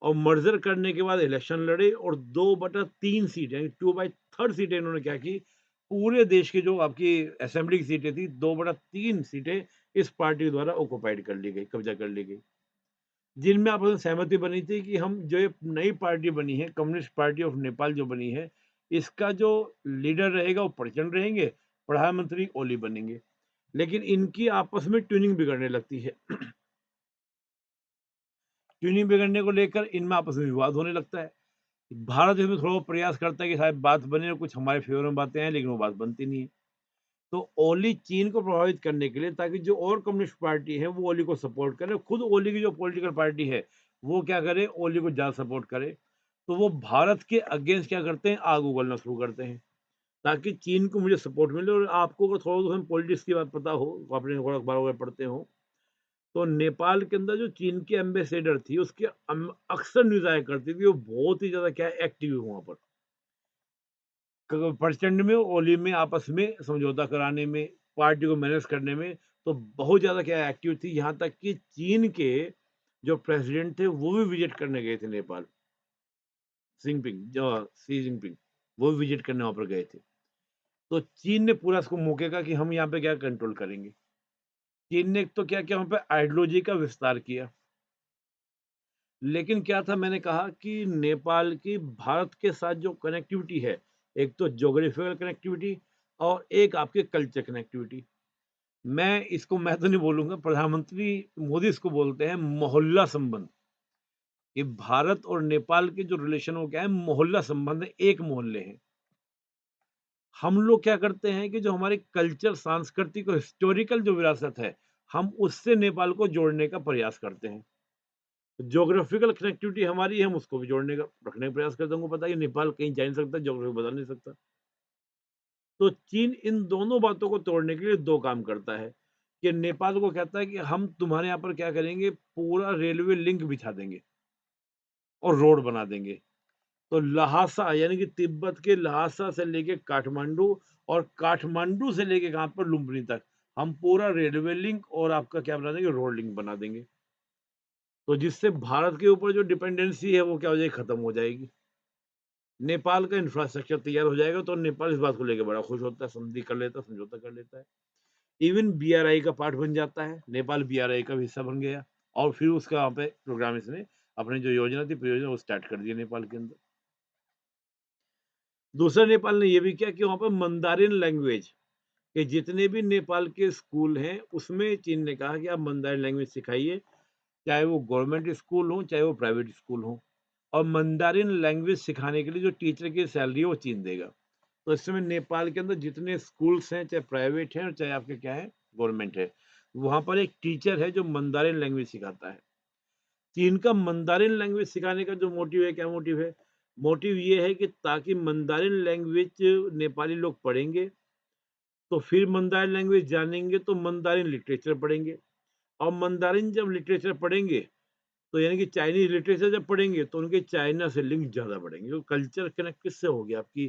और मर्जर करने के बाद इलेक्शन लड़े और 2/3 सीट यानी 2/3 सीटें इन्होंने क्या की, पूरे देश की जो आपकी असेंबली की सीटें थी, 2/3 सीटें इस पार्टी द्वारा ऑक्युपाइड कर ली गई, कब्जा कर ली गई। जिनमें आपस में सहमति बनी थी कि हम जो ये नई पार्टी बनी है, कम्युनिस्ट पार्टी ऑफ नेपाल जो बनी है, इसका जो लीडर रहेगा वो प्रचंड रहेंगे, प्रधानमंत्री ओली बनेंगे। लेकिन इनकी आपस में ट्यूनिंग बिगड़ने लगती है। ट्यूनिंग बिगड़ने को लेकर इनमें आपस में विवाद होने लगता है। भारत इसमें थोड़ा बहुत प्रयास करता है कि शायद बात बने और कुछ हमारे फेवर में बातें आएँ, लेकिन वो बात बनती नहीं है। तो ओली चीन को प्रभावित करने के लिए, ताकि जो और कम्युनिस्ट पार्टी है वो ओली को सपोर्ट करे, खुद ओली की जो पॉलिटिकल पार्टी है वो क्या करे, ओली को ज़्यादा सपोर्ट करे, तो वो भारत के अगेंस्ट क्या करते हैं, आग उगलना शुरू करते हैं, ताकि चीन को मुझे सपोर्ट मिले। और आपको अगर थोड़ा बहुत पॉलिटिक्स की बात पता हो, आपने थोड़ा अखबार वगैरह पढ़ते हो, तो नेपाल के अंदर जो चीन की एम्बेसडर थी, उसकी अक्सर न्यूज़ आया करती थी, वो बहुत ही ज़्यादा क्या है, एक्टिव है वहाँ पर। प्रचंड में, ओली में आपस में समझौता कराने में, पार्टी को मैनेज करने में, तो बहुत ज़्यादा क्या एक्टिव थी। यहाँ तक कि चीन के जो प्रेसिडेंट थे वो भी विज़िट करने गए थे नेपाल, शी जिनपिंग, वो भी विज़िट करने वहाँ पर गए थे। तो चीन ने पूरा इसको मौके का कि हम यहाँ पे क्या कंट्रोल करेंगे। चीन ने एक तो क्या किया, वहाँ पे आइडियोलॉजी का विस्तार किया। लेकिन क्या था, मैंने कहा कि नेपाल की भारत के साथ जो कनेक्टिविटी है, एक तो ज्योग्राफिकल कनेक्टिविटी और एक आपके कल्चर कनेक्टिविटी। मैं तो नहीं बोलूँगा, प्रधानमंत्री मोदी इसको बोलते हैं मोहल्ला संबंध। ये भारत और नेपाल के जो रिलेशन वो क्या है, मोहल्ला संबंध है, एक मोहल्ले हैं। हम लोग क्या करते हैं कि जो हमारे कल्चर, सांस्कृतिक और हिस्टोरिकल जो विरासत है, हम उससे नेपाल को जोड़ने का प्रयास करते हैं। ज्योग्राफिकल कनेक्टिविटी हमारी है, हम उसको भी जोड़ने का रखने का प्रयास करते हैं। उनको पता है कि नेपाल कहीं जा नहीं सकता, ज्योग्राफी बदल नहीं सकता। तो चीन इन दोनों बातों को तोड़ने के लिए 2 काम करता है, कि नेपाल को कहता है कि हम तुम्हारे यहाँ पर क्या करेंगे, पूरा रेलवे लिंक बिछा देंगे और रोड बना देंगे। तो लहासा यानी कि तिब्बत के लहासा से लेके काठमांडू और काठमांडू से लेके कहाँ पर लुम्बिनी तक, हम पूरा रेलवे लिंक और आपका क्या बना देंगे, रोड लिंक बना देंगे। तो जिससे भारत के ऊपर जो डिपेंडेंसी है वो क्या हो जाएगी, खत्म हो जाएगी। नेपाल का इंफ्रास्ट्रक्चर तैयार हो जाएगा तो नेपाल इस बात को लेके बड़ा खुश होता है, संधि कर लेता है, समझौता कर लेता है। इवन बीआरआई का पार्ट बन जाता है, नेपाल बीआरआई का भी हिस्सा बन गया और फिर उसका वहाँ पे प्रोग्राम इसने अपनी जो योजना थी, परियोजना वो स्टार्ट कर दी नेपाल के अंदर। दूसरा नेपाल ने ये भी किया कि वहाँ पे मंदारिन लैंग्वेज के जितने भी नेपाल के स्कूल हैं, उसमें चीन ने कहा कि आप मंदारिन लैंग्वेज सिखाइए, चाहे वो गवर्नमेंट स्कूल हो, चाहे वो प्राइवेट स्कूल हो। और मंदारिन लैंग्वेज सिखाने के लिए जो टीचर की सैलरी है वो चीन देगा। तो इस समय नेपाल के अंदर जितने स्कूल्स हैं, चाहे प्राइवेट हैं और चाहे आपके क्या है, गवर्नमेंट है, वहाँ पर एक टीचर है जो मंदारिन लैंग्वेज सिखाता है। चीन का मंदारिन लैंग्वेज सिखाने का जो मोटिव है, क्या मोटिव है? मोटिव ये है कि ताकि मंदारिन लैंग्वेज नेपाली लोग पढ़ेंगे, तो फिर मंदारिन लैंग्वेज जानेंगे तो मंदारिन लिटरेचर पढ़ेंगे और मंदारिन जब लिटरेचर पढ़ेंगे, तो यानी कि चाइनीज़ लिटरेचर जब पढ़ेंगे, तो उनके चाइना से लिंक ज़्यादा बढ़ेंगे। तो कल्चर कनेक्ट किससे होगी? आपकी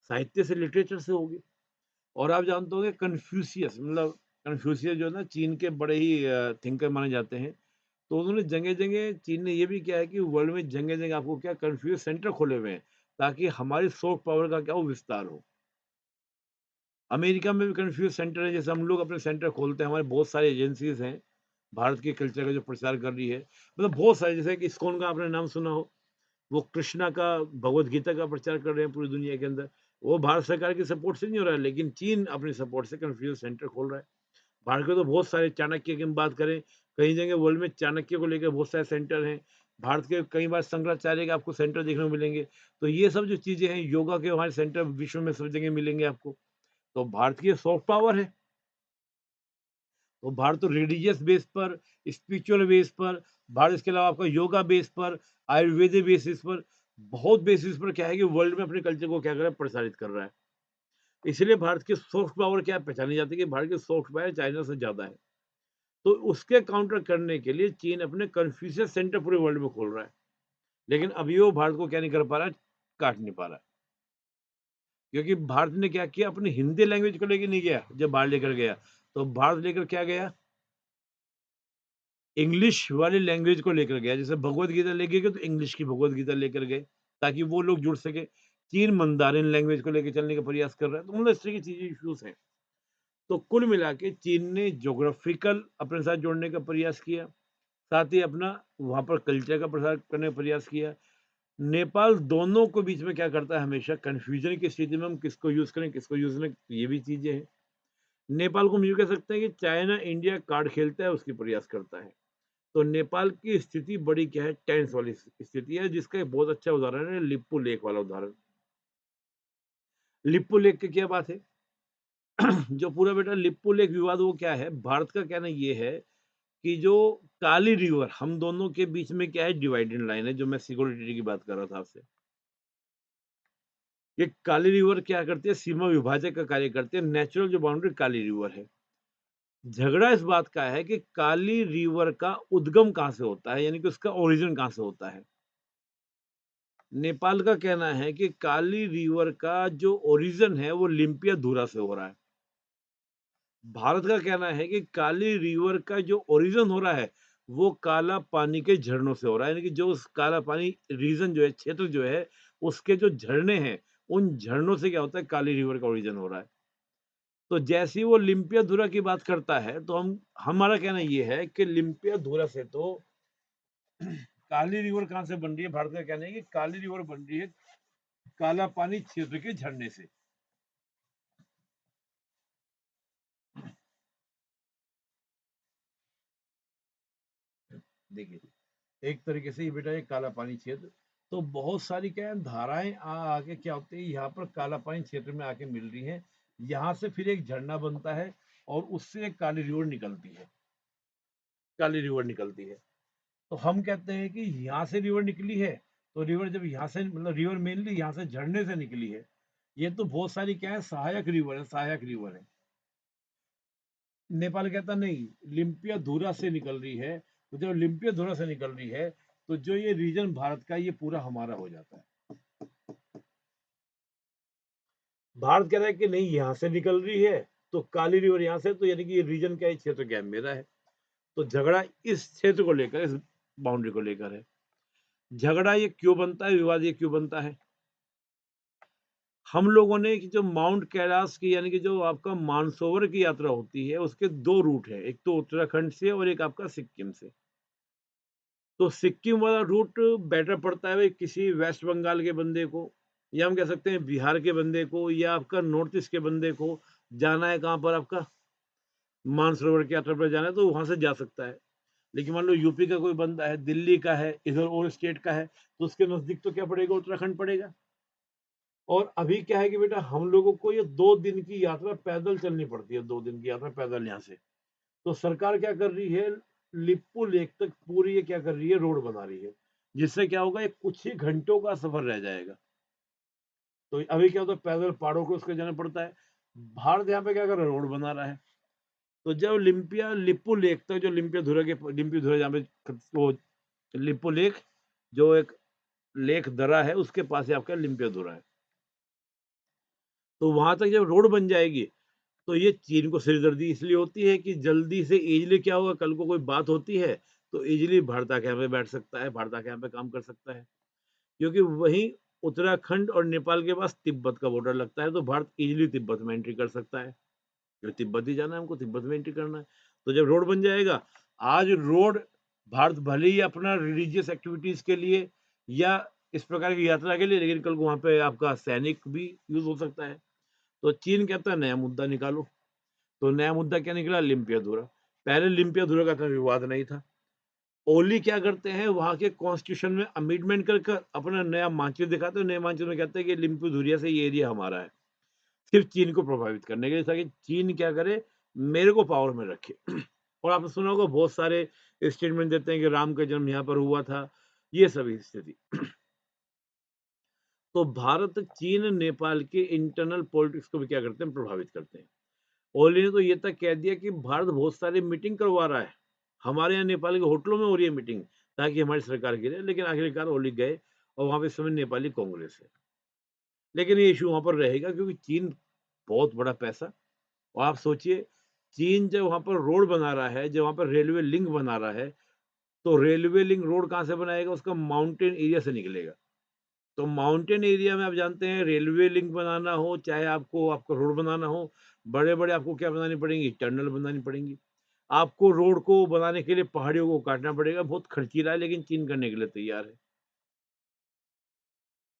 साहित्य से, लिटरेचर से होगी। और आप जानते होंगे कन्फ्यूशियस मतलब कन्फ्यूशियस जो है ना चीन के बड़े ही थिंकर माने जाते हैं। तो उन्होंने जगह-जगह चीन ने ये भी किया है कि वर्ल्ड में जगह-जगह आपको क्या कन्फ्यूज़ सेंटर खोले हुए हैं, ताकि हमारी सॉफ्ट पावर का क्या हो विस्तार हो। अमेरिका में भी कन्फ्यूज़ सेंटर है, जैसे हम लोग अपने सेंटर खोलते हैं, हमारे बहुत सारी एजेंसीज़ हैं, भारत के कल्चर का जो प्रचार कर रही है। मतलब बहुत सारे जैसे कि इस्कॉन का आपने नाम सुना हो, वो कृष्णा का भगवद गीता का प्रचार कर रहे हैं पूरी दुनिया के अंदर। वो भारत सरकार की सपोर्ट से नहीं हो रहा है, लेकिन चीन अपनी सपोर्ट से कन्फ्यूज़ सेंटर खोल रहा है। भारत के तो बहुत सारे चाणक्य की हम बात करें, कई जगह वर्ल्ड में चाणक्य को लेकर बहुत सारे सेंटर हैं। भारत के कई बार शंकराचार्य के आपको सेंटर देखने को मिलेंगे। तो ये सब जो चीज़ें हैं, योगा के हमारे सेंटर विश्व में सब जगह मिलेंगे आपको। तो भारत की ये सॉफ्ट पावर है। तो भारत तो रिलीजियस बेस पर, स्पिरिचुअल बेस पर, भारत इसके अलावा आपका योगा बेस पर, आयुर्वेदिक बेसिस पर, बहुत बेसिस पर क्या है कि वर्ल्ड में अपने कल्चर को क्या कर रहा है, प्रसारित कर रहा है। इसलिए भारत की सॉफ्ट पावर क्या पहचानी जाती है कि भारत की सॉफ्ट पावर चाइना से ज़्यादा है। तो उसके काउंटर करने के लिए चीन अपने कन्फ्यूशियस सेंटर पूरे वर्ल्ड में खोल रहा है। लेकिन अभी वो भारत को क्या नहीं कर पा रहा है, काट नहीं पा रहा है। क्योंकि भारत ने क्या किया, अपनी हिंदी लैंग्वेज को लेके नहीं गया, जब बाहर लेकर गया, तो भारत लेकर क्या गया? इंग्लिश वाली लैंग्वेज को लेकर गया। जैसे भगवत गीता लेके गए तो इंग्लिश की भगवत गीता लेकर गए, ताकि वो लोग जुड़ सके। चीन मंदारिन लैंग्वेज को लेके चलने का प्रयास कर रहा है। तो मतलब इस तरह की चीज़ें इश्यूज़ हैं। तो कुल मिला के चीन ने ज्योग्राफिकल अपने साथ जोड़ने का प्रयास किया, साथ ही अपना वहाँ पर कल्चर का प्रसार करने का प्रयास किया। नेपाल दोनों को बीच में क्या करता है, हमेशा कन्फ्यूजन की स्थिति में हम किसको यूज़ करें, किसको यूज़ नहीं, ये भी चीज़ें हैं। नेपाल को हम यूँ कह सकते हैं कि चाइना इंडिया कार्ड खेलता है, उसकी प्रयास करता है। तो नेपाल की स्थिति बड़ी क्या है, टेंस वाली स्थिति है, जिसका एक बहुत अच्छा उदाहरण है लिप्पू लेक वाला उदाहरण। लिप्पू लेक की क्या बात है? जो पूरा बेटा लिप्पू लेक विवाद वो क्या है, भारत का कहना ये है कि जो काली रिवर हम दोनों के बीच में क्या है, डिवाइडेड लाइन है, जो मैं सिक्योरिटी की बात कर रहा था आपसे। ये काली रिवर क्या करती है, सीमा विभाजक का कार्य करती है। नेचुरल जो बाउंड्री काली रिवर है। झगड़ा इस बात का है कि काली रिवर का उद्गम कहाँ से होता है, यानी कि उसका ओरिजिन कहाँ से होता है। नेपाल का कहना है कि काली रिवर का जो ओरिजिन है वो लिम्पियाधुरा से हो रहा है। भारत का कहना है कि काली रिवर का जो ओरिजिन हो रहा है, वो काला पानी के झरनों से हो रहा है। यानी कि जो उस काला पानी रीजन जो है, क्षेत्र जो है, उसके जो झरने हैं, उन झरनों से क्या होता है, काली रिवर का ओरिजिन हो रहा है। तो जैसे ही वो लिम्पियाधुरा की बात करता है, तो हमारा कहना ये है कि लिम्पियाधुरा से तो काली रिवर कहाँ से बन रही है? भारत का कहना है कि काली रिवर बन रही है काला पानी क्षेत्र के झरने से। देखिए, एक तरीके से ये बेटा ये काला पानी क्षेत्र, तो बहुत सारी क्या है धाराएँ आके क्या होती है, यहाँ पर काला पानी क्षेत्र में आके मिल रही हैं। यहाँ से फिर एक झरना बनता है और उससे एक काली रिवर निकलती है, काली रिवर निकलती है। तो हम कहते हैं कि यहाँ से रिवर निकली है, तो रिवर जब यहाँ से मतलब रिवर मेनली यहाँ से झरने से निकली है। ये तो बहुत सारी क्या है, सहायक रिवर है, सहायक रिवर है। नेपाल कहता नहीं, लिम्पियाधुरा से निकल रही है। तो जब लिम्पियाधुरा से निकल रही है, तो जो ये रीजन भारत का ये पूरा हमारा हो जाता है। भारत कह रहा है कि नहीं, यहाँ से निकल रही है, तो काली रिवर यहाँ से, तो यानी कि ये रीजन क्या है, क्षेत्र क्या है, मेरा है। तो झगड़ा इस क्षेत्र को लेकर, इस बाउंड्री को लेकर है। झगड़ा ये क्यों बनता है, विवाद ये क्यों बनता है? हम लोगों ने कि जो माउंट कैलाश की यानी कि जो आपका मानसरोवर की यात्रा होती है, उसके 2 रूट हैं, एक तो उत्तराखंड से और एक आपका सिक्किम से। तो सिक्किम वाला रूट बेटर पड़ता है भाई किसी वेस्ट बंगाल के बंदे को, या हम कह सकते हैं बिहार के बंदे को, या आपका नॉर्थ ईस्ट के बंदे को जाना है कहाँ पर आपका मानसरोवर की यात्रा पर जाना है तो वहां से जा सकता है। लेकिन मान लो यूपी का कोई बंदा है, दिल्ली का है, इधर और स्टेट का है, तो उसके नजदीक तो क्या पड़ेगा, उत्तराखंड पड़ेगा। और अभी क्या है कि बेटा हम लोगों को ये 2 दिन की यात्रा पैदल चलनी पड़ती है, 2 दिन की यात्रा पैदल यहाँ से। तो सरकार क्या कर रही है, लिप्पू लेक तक पूरी ये क्या कर रही है, रोड बना रही है, जिससे क्या होगा, ये कुछ ही घंटों का सफर रह जाएगा। तो अभी क्या होता है, पैदल पहाड़ों को उसको जाना पड़ता है। भारत यहाँ पे क्या कर रहा है, रोड बना रहा है। तो जब लिम्पिया लिप्पू लेक तक, जो लिम्पिया धुरा जहाँ पे वो लिप्पू लेक, जो एक लेक दरा है, उसके पास ही आपका लिम्पिया धुरा है। तो वहां तक जब रोड बन जाएगी, तो ये चीन को सिरदर्दी इसलिए होती है कि जल्दी से इजीली क्या होगा, कल को कोई बात होती है तो इजीली भारत आके यहाँ पे बैठ सकता है, भारत आके यहाँ पे काम कर सकता है। क्योंकि वहीं उत्तराखंड और नेपाल के पास तिब्बत का बॉर्डर लगता है, तो भारत इजीली तिब्बत में एंट्री कर सकता है। जो तिब्बत ही जाना है हमको, तिब्बत में एंट्री करना है। तो जब रोड बन जाएगा, आज रोड भारत भले ही अपना रिलीजियस एक्टिविटीज के लिए या इस प्रकार की यात्रा के लिए, लेकिन कल को वहां पे आपका सैनिक भी यूज हो सकता है। तो चीन कहता है नया मुद्दा निकालो। तो नया मुद्दा क्या निकला, लिम्पियाधुरा। पहले लिम्पियाधुरा का तो विवाद नहीं था। ओली क्या करते हैं, वहां के कॉन्स्टिट्यूशन में अमेंडमेंट कर कर अपना नया मानचित्र दिखाते हैं। नए मानचित्र में कहते हैं कि लिम्पियाधुरा से ये एरिया हमारा है, सिर्फ चीन को प्रभावित करने के लिए, ताकि चीन क्या करे, मेरे को पावर में रखे। और आपने सुना होगा बहुत सारे स्टेटमेंट देते हैं कि राम का जन्म यहाँ पर हुआ था, ये सभी स्थिति। तो भारत चीन नेपाल के इंटरनल पॉलिटिक्स को भी क्या करते हैं, प्रभावित करते हैं। ओली ने तो ये तक कह दिया कि भारत बहुत सारी मीटिंग करवा रहा है, हमारे यहाँ नेपाल के होटलों में हो रही है मीटिंग, ताकि हमारी सरकार गिरे। लेकिन आखिरकार ओली गए और वहां पे इस समय नेपाली कांग्रेस है। लेकिन ये इशू वहां पर रहेगा क्योंकि चीन बहुत बड़ा पैसा। और आप सोचिए, चीन जब वहां पर रोड बना रहा है, जब वहां पर रेलवे लिंक बना रहा है, तो रेलवे लिंक रोड कहाँ से बनाएगा, उसका माउंटेन एरिया से निकलेगा। तो माउंटेन एरिया में आप जानते हैं, रेलवे लिंक बनाना हो, चाहे आपको आपका रोड बनाना हो, बड़े-बड़े आपको क्या बनानी पड़ेंगी, टनल बनानी पड़ेंगी। आपको रोड को बनाने के लिए पहाड़ियों को काटना पड़ेगा, बहुत खर्चीला है, लेकिन चीन करने के लिए तैयार है।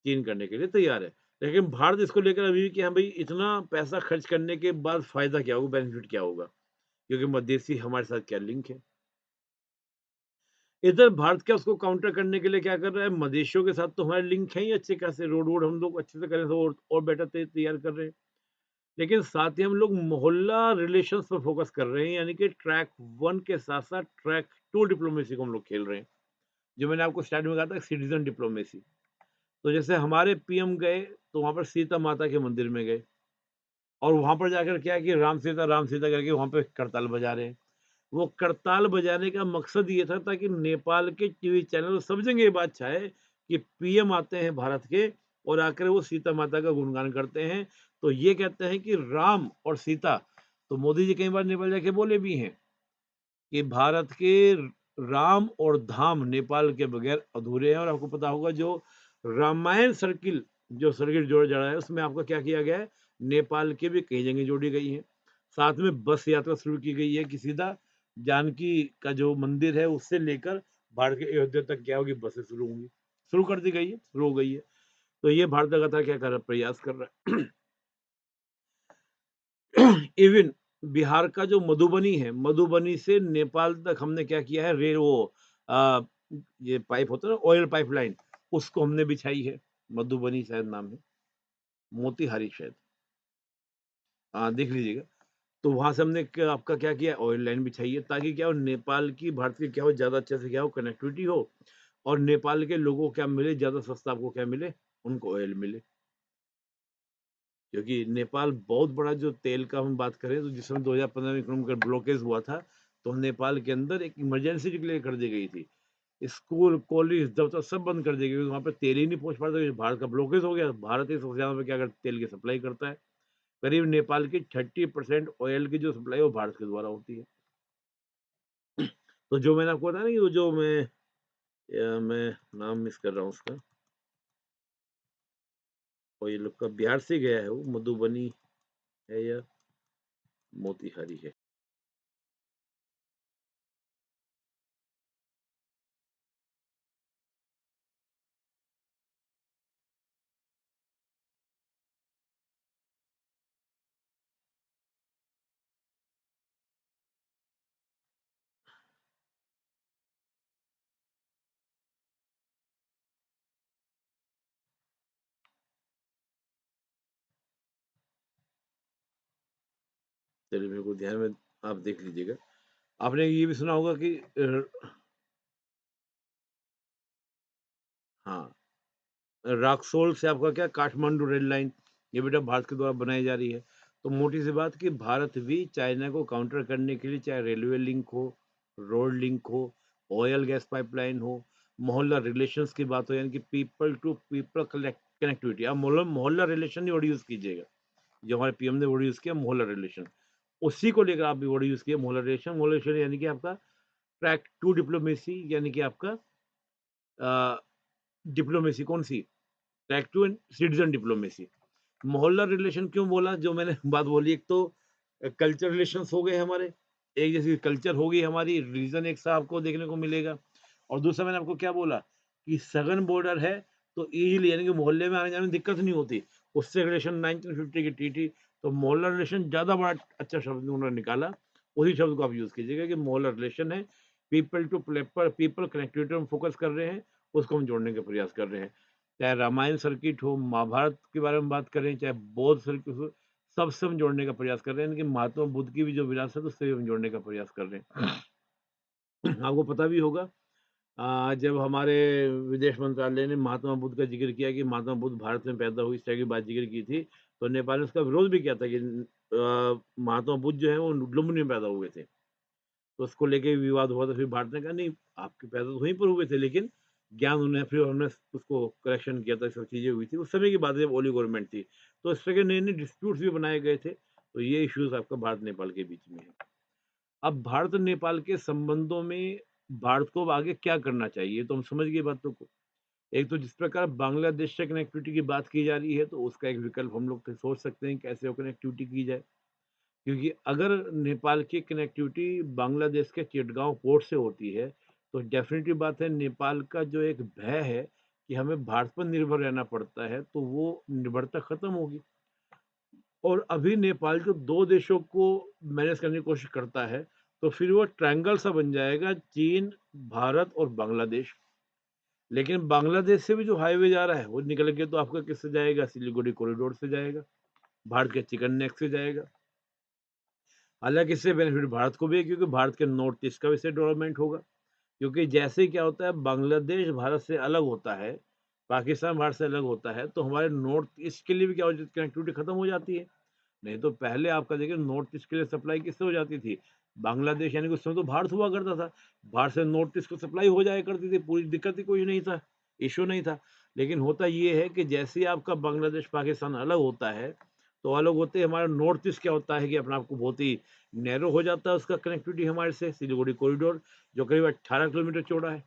चीन करने के लिए तैयार है। लेकिन भारत इसको लेकर अभी भी कि हाँ भाई, इतना पैसा खर्च करने के बाद फ़ायदा क्या होगा, बेनिफिट क्या होगा? क्योंकि मध्यस्थी हमारे साथ क्या लिंक है। इधर भारत क्या उसको काउंटर करने के लिए क्या कर रहा है, मदेशियों के साथ तो हमारे लिंक हैं ही अच्छे खासे, रोड वोड हम लोग अच्छे से करें तो और बेटर तैयार कर रहे हैं। लेकिन साथ ही हम लोग मोहल्ला रिलेशंस पर फोकस कर रहे हैं, यानी कि ट्रैक 1 के साथ-साथ ट्रैक 2 डिप्लोमेसी को हम लोग खेल रहे हैं। जो मैंने आपको स्टार्टिंग में कहा था, सिटीज़न डिप्लोमेसी। तो जैसे हमारे पीएम गए, तो वहाँ पर सीता माता के मंदिर में गए और वहाँ पर जाकर क्या है कि राम सीता करके वहाँ पे करताल बजा रहे हैं। वो करताल बजाने का मकसद ये था ताकि नेपाल के टीवी चैनल सब जगह ये बात छाए कि पीएम आते हैं भारत के और आकर वो सीता माता का गुणगान करते हैं। तो ये कहते हैं कि राम और सीता, तो मोदी जी कई बार नेपाल जाके बोले भी हैं कि भारत के राम और धाम नेपाल के बगैर अधूरे हैं। और आपको पता होगा, जो रामायण सर्किल, जो सर्किट जोड़ा जा रहा है, उसमें आपका क्या किया गया है, नेपाल के भी कई जगह जोड़ी गई हैं। साथ में बस यात्रा शुरू की गई है कि सीधा जानकी का जो मंदिर है उससे लेकर भारत के अयोध्या तक क्या होगी, बसें शुरू होंगी, शुरू कर दी गई है, शुरू हो गई है। तो ये भारत लगातार क्या कर रहा है, प्रयास कर रहा है। इवन बिहार का जो मधुबनी है, मधुबनी से नेपाल तक हमने क्या किया है, आ, ये पाइप होता है ना, ऑयल पाइपलाइन, उसको हमने बिछाई है। मधुबनी शायद नाम है, मोतीहारी शायद, हाँ देख लीजिएगा। तो वहां से हमने आपका क्या किया, ऑयल लाइन बिछाई है, ताकि क्या हो, नेपाल की भारत की क्या हो, ज्यादा अच्छे से क्या हो, कनेक्टिविटी हो। और नेपाल के लोगों को क्या मिले, ज्यादा सस्ता आपको क्या मिले, उनको ऑयल मिले। क्योंकि नेपाल बहुत बड़ा, जो तेल का हम बात करें, तो जिस समय 2015 में इकोनॉमिक ब्लॉकेज हुआ था, तो नेपाल के अंदर एक इमरजेंसी डिक्लेयर कर दी गई थी। स्कूल, कॉलेज, दफ्तर सब बंद कर दिए गए, क्योंकि वहाँ पे तेल ही नहीं पहुँच पाता, क्योंकि भारत का ब्लॉकेज हो गया। भारत ही सबसे ज़्यादा क्या करता, तेल की सप्लाई करता है। करीब नेपाल की 30% ऑयल की जो सप्लाई है वो भारत के द्वारा होती है। तो जो मैंने आपको बताया ना कि वो जो मैं नाम मिस कर रहा हूँ उसका, और ये लोग का बिहार से गया है, वो मधुबनी है या मोतिहारी है। चलिए मेरे को ध्यान में, आप देख लीजिएगा। आपने ये भी सुना होगा कि हाँ, रक्सौल से आपका क्या काठमांडू रेल लाइन, ये बेटा भारत के द्वारा बनाई जा रही है। तो मोटी सी बात कि भारत भी चाइना को काउंटर करने के लिए, चाहे रेलवे लिंक हो, रोड लिंक हो, ऑयल गैस पाइपलाइन हो, मोहल्ला रिलेशंस की बात हो, यानी कि पीपल टू पीपल कनेक्टिविटी, आप मोहल्ला मोहल्ला रिलेशन ही वर्ड यूज कीजिएगा। जो हमारे पीएम ने वर्ड यूज किया मोहल्ला रिलेशन, उसी को लेकर आप भी वर्ड यूज किया मोहल्ला रिलेशन। मोहल्ला रिलेशन यानी कि आपका ट्रैक टू डिप्लोमेसी, यानी कि आपका डिप्लोमेसी कौन सी, track two and citizen diplomacy. मोहल्ला रिलेशन क्यों बोला, जो मैंने बात बोली, एक तो कल्चर रिलेशंस हो गए हमारे, एक जैसी कल्चर होगी हमारी, रीजन एक सा आपको देखने को मिलेगा। और दूसरा मैंने आपको क्या बोला कि सघन बॉर्डर है, तो इजीली यानी कि मोहल्ले में आने जाने में दिक्कत नहीं होती। उससे रिलेशन 1950 की टीटी, तो मोहल्ला रिलेशन ज्यादा बड़ा अच्छा शब्द उन्होंने निकाला, उसी शब्द को आप यूज कीजिएगा कि मोहल्ला रिलेशन है, पीपल टू पीपल कनेक्टिविटी हम फोकस कर रहे हैं, उसको हम जोड़ने का प्रयास कर रहे हैं। चाहे रामायण सर्किट हो, महाभारत के बारे में बात करें, चाहे बौद्ध सर्किट हो, सबसे हम जोड़ने का प्रयास कर रहे हैं, यानी कि महात्मा बुद्ध की भी जो विरासत है उससे भी हम जोड़ने का प्रयास कर रहे हैं। आपको पता भी होगा, जब हमारे विदेश मंत्रालय ने महात्मा बुद्ध का जिक्र किया कि महात्मा बुद्ध भारत में पैदा हुई, इस तरह की बात जिक्र की थी, तो नेपाल ने उसका विरोध भी किया था कि महात्मा बुद्ध जो है वो लुम्बिनी में पैदा हुए थे। तो उसको लेके विवाद हुआ, तो फिर भारत ने कहा नहीं, आपके पैदा तो वहीं पर हुए थे, लेकिन ज्ञान उन्हें, फिर हमने उसको करेक्शन किया था, सब चीजें हुई थी उस समय की बात है जब ओली गवर्नमेंट थी। तो इस तरह के नए नए डिस्प्यूट्स भी बनाए गए थे। तो ये इश्यूज आपका भारत नेपाल के बीच में है। अब भारत और नेपाल के संबंधों में भारत को अब आगे क्या करना चाहिए, तो हम समझ गए बातों को। एक तो जिस प्रकार बांग्लादेश से कनेक्टिविटी की बात की जा रही है, तो उसका एक विकल्प हम लोग तो सोच सकते हैं कैसे वो कनेक्टिविटी की जाए। क्योंकि अगर नेपाल की कनेक्टिविटी बांग्लादेश के चिटगांव पोर्ट से होती है, तो डेफिनेटली बात है, नेपाल का जो एक भय है कि हमें भारत पर निर्भर रहना पड़ता है, तो वो निर्भरता खत्म होगी। और अभी नेपाल जो दो देशों को मैनेज करने की कोशिश करता है, तो फिर वो ट्रायंगल सा बन जाएगा, चीन, भारत और बांग्लादेश। लेकिन बांग्लादेश से भी जो हाईवे जा रहा है वो निकल के तो आपका किससे जाएगा, सिलीगुड़ी कॉरिडोर से जाएगा, भारत के चिकन नेक से जाएगा। हालाँकि इससे बेनिफिट भारत को भी है, क्योंकि भारत के नॉर्थ ईस्ट का भी इससे डेवलपमेंट होगा। क्योंकि जैसे ही क्या होता है, बांग्लादेश भारत से अलग होता है, पाकिस्तान भारत से अलग होता है, तो हमारे नॉर्थ ईस्ट के लिए भी क्या हो जाती है, कनेक्टिविटी खत्म हो जाती है। नहीं तो पहले आपका देखिए नॉर्थ ईस्ट के लिए सप्लाई किससे हो जाती थी, बांग्लादेश, यानी कि उस समय तो भारत हुआ करता था। भारत से नॉर्थ ईस्ट को सप्लाई हो जाया करती थी, पूरी दिक्कत ही कोई नहीं था, इश्यू नहीं था। लेकिन होता ये है कि जैसे ही आपका बांग्लादेश पाकिस्तान अलग होता है, तो अलग होते ही हमारा नॉर्थ ईस्ट क्या होता है कि अपने आप को बहुत ही नैरो हो जाता है उसका कनेक्टिविटी हमारे से, सिलीगुड़ी कॉरिडोर जो करीब 18 किलोमीटर चौड़ा है।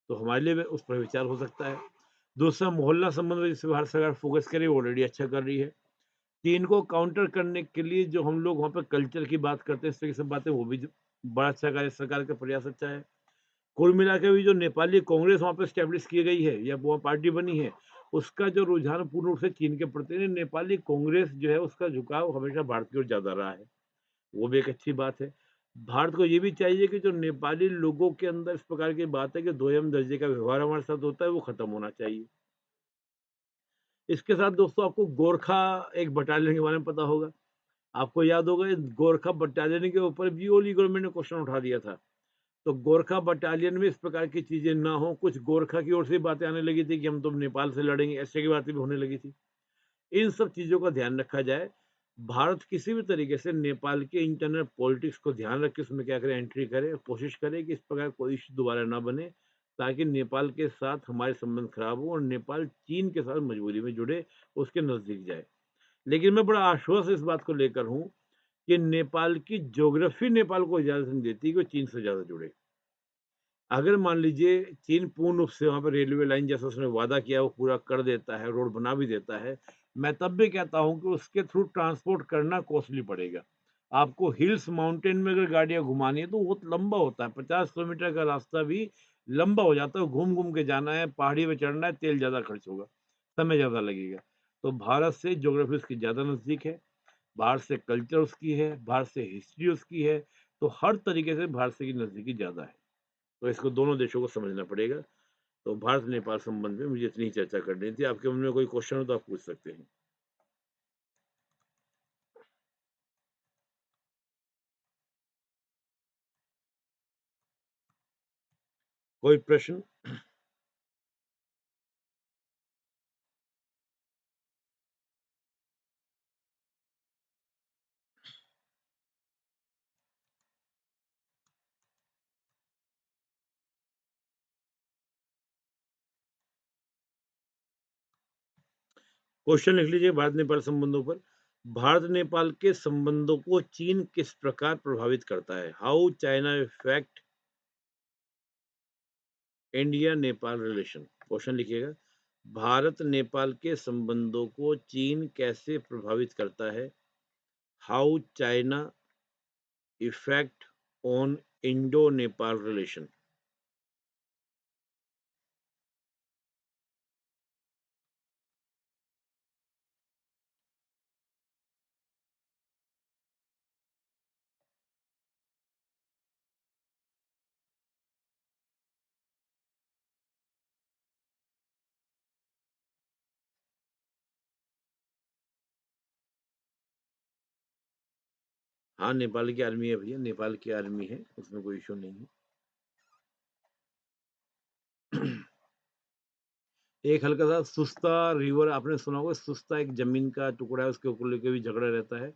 तो हमारे लिए भी उस पर विचार हो सकता है। दूसरा, मोहल्ला संबंध में जिस भारत सरकार फोकस करे, वो ऑलरेडी अच्छा कर रही है। चीन को काउंटर करने के लिए जो हम लोग वहाँ पे कल्चर की बात करते हैं, इस तरह की सब बातें, वो भी बड़ा अच्छा कार्य, सरकार का प्रयास अच्छा है। कुल मिला के भी जो नेपाली कांग्रेस वहाँ पे स्टैब्लिश की गई है या वो पार्टी बनी है, उसका जो रुझान पूर्ण रूप से चीन के प्रति है। नेपाली कांग्रेस जो है उसका झुकाव हमेशा भारत की ओर ज्यादा रहा है, वो भी एक अच्छी बात है। भारत को ये भी चाहिए कि जो नेपाली लोगों के अंदर इस प्रकार की बात है कि दोयम दर्जे का व्यवहार हमारे साथ होता है, वो खत्म होना चाहिए। इसके साथ दोस्तों आपको गोरखा एक बटालियन के बारे में पता होगा। आपको याद होगा, इस गोरखा बटालियन के ऊपर भी ओली गवर्नमेंट ने क्वेश्चन उठा दिया था। तो गोरखा बटालियन में इस प्रकार की चीजें ना हो, कुछ गोरखा की ओर से बातें आने लगी थी कि हम तो नेपाल से लड़ेंगे, ऐसे की बातें भी होने लगी थी। इन सब चीजों का ध्यान रखा जाए। भारत किसी भी तरीके से नेपाल के इंटरनल पॉलिटिक्स को ध्यान रख के उसमें क्या करे, एंट्री करे, कोशिश करे कि इस प्रकार कोई इश्यू दोबारा ना बने, ताकि नेपाल के साथ हमारे संबंध खराब हो और नेपाल चीन के साथ मजबूरी में जुड़े, उसके नजदीक जाए। लेकिन मैं बड़ा आश्वस्त इस बात को लेकर हूं कि नेपाल की ज्योग्राफी नेपाल को इजाजत नहीं देती कि वो चीन से ज्यादा जुड़े। अगर मान लीजिए चीन पूर्ण रूप से वहाँ पे रेलवे लाइन जैसा उसने वादा किया वो पूरा कर देता है, रोड बना भी देता है, मैं तब भी कहता हूँ कि उसके थ्रू ट्रांसपोर्ट करना कॉस्टली पड़ेगा। आपको हिल्स माउंटेन में अगर गाड़ियाँ घुमानी है तो बहुत लंबा होता है, 50 किलोमीटर का रास्ता भी लंबा हो जाता है, घूम-घूम के जाना है, पहाड़ी पे चढ़ना है, तेल ज़्यादा खर्च होगा, समय ज़्यादा लगेगा। तो भारत से ज्योग्राफी उसकी ज़्यादा नज़दीक है, बाहर से कल्चर उसकी है, बाहर से हिस्ट्री उसकी है, तो हर तरीके से भारत से की नज़दीकी ज़्यादा है। तो इसको दोनों देशों को समझना पड़ेगा। तो भारत-नेपाल संबंध में मुझे इतनी चर्चा करनी थी। आपके मन में कोई क्वेश्चन हो तो आप पूछ सकते हैं। कोई प्रश्न? क्वेश्चन लिख लीजिए भारत-नेपाल संबंधों पर। भारत-नेपाल के संबंधों को चीन किस प्रकार प्रभावित करता है? How China effect इंडिया-नेपाल relation? Question लिखिएगा। भारत-नेपाल के संबंधों को चीन कैसे प्रभावित करता है? How China effect on Indo-Nepal relation? हाँ, नेपाल की आर्मी है भैया, नेपाल की आर्मी है, उसमें कोई इश्यू नहीं है। एक हल्का-सा सुस्ता रिवर आपने सुना होगा, सुस्ता एक ज़मीन का टुकड़ा है, उसके ऊपर लेके भी झगड़ा रहता है।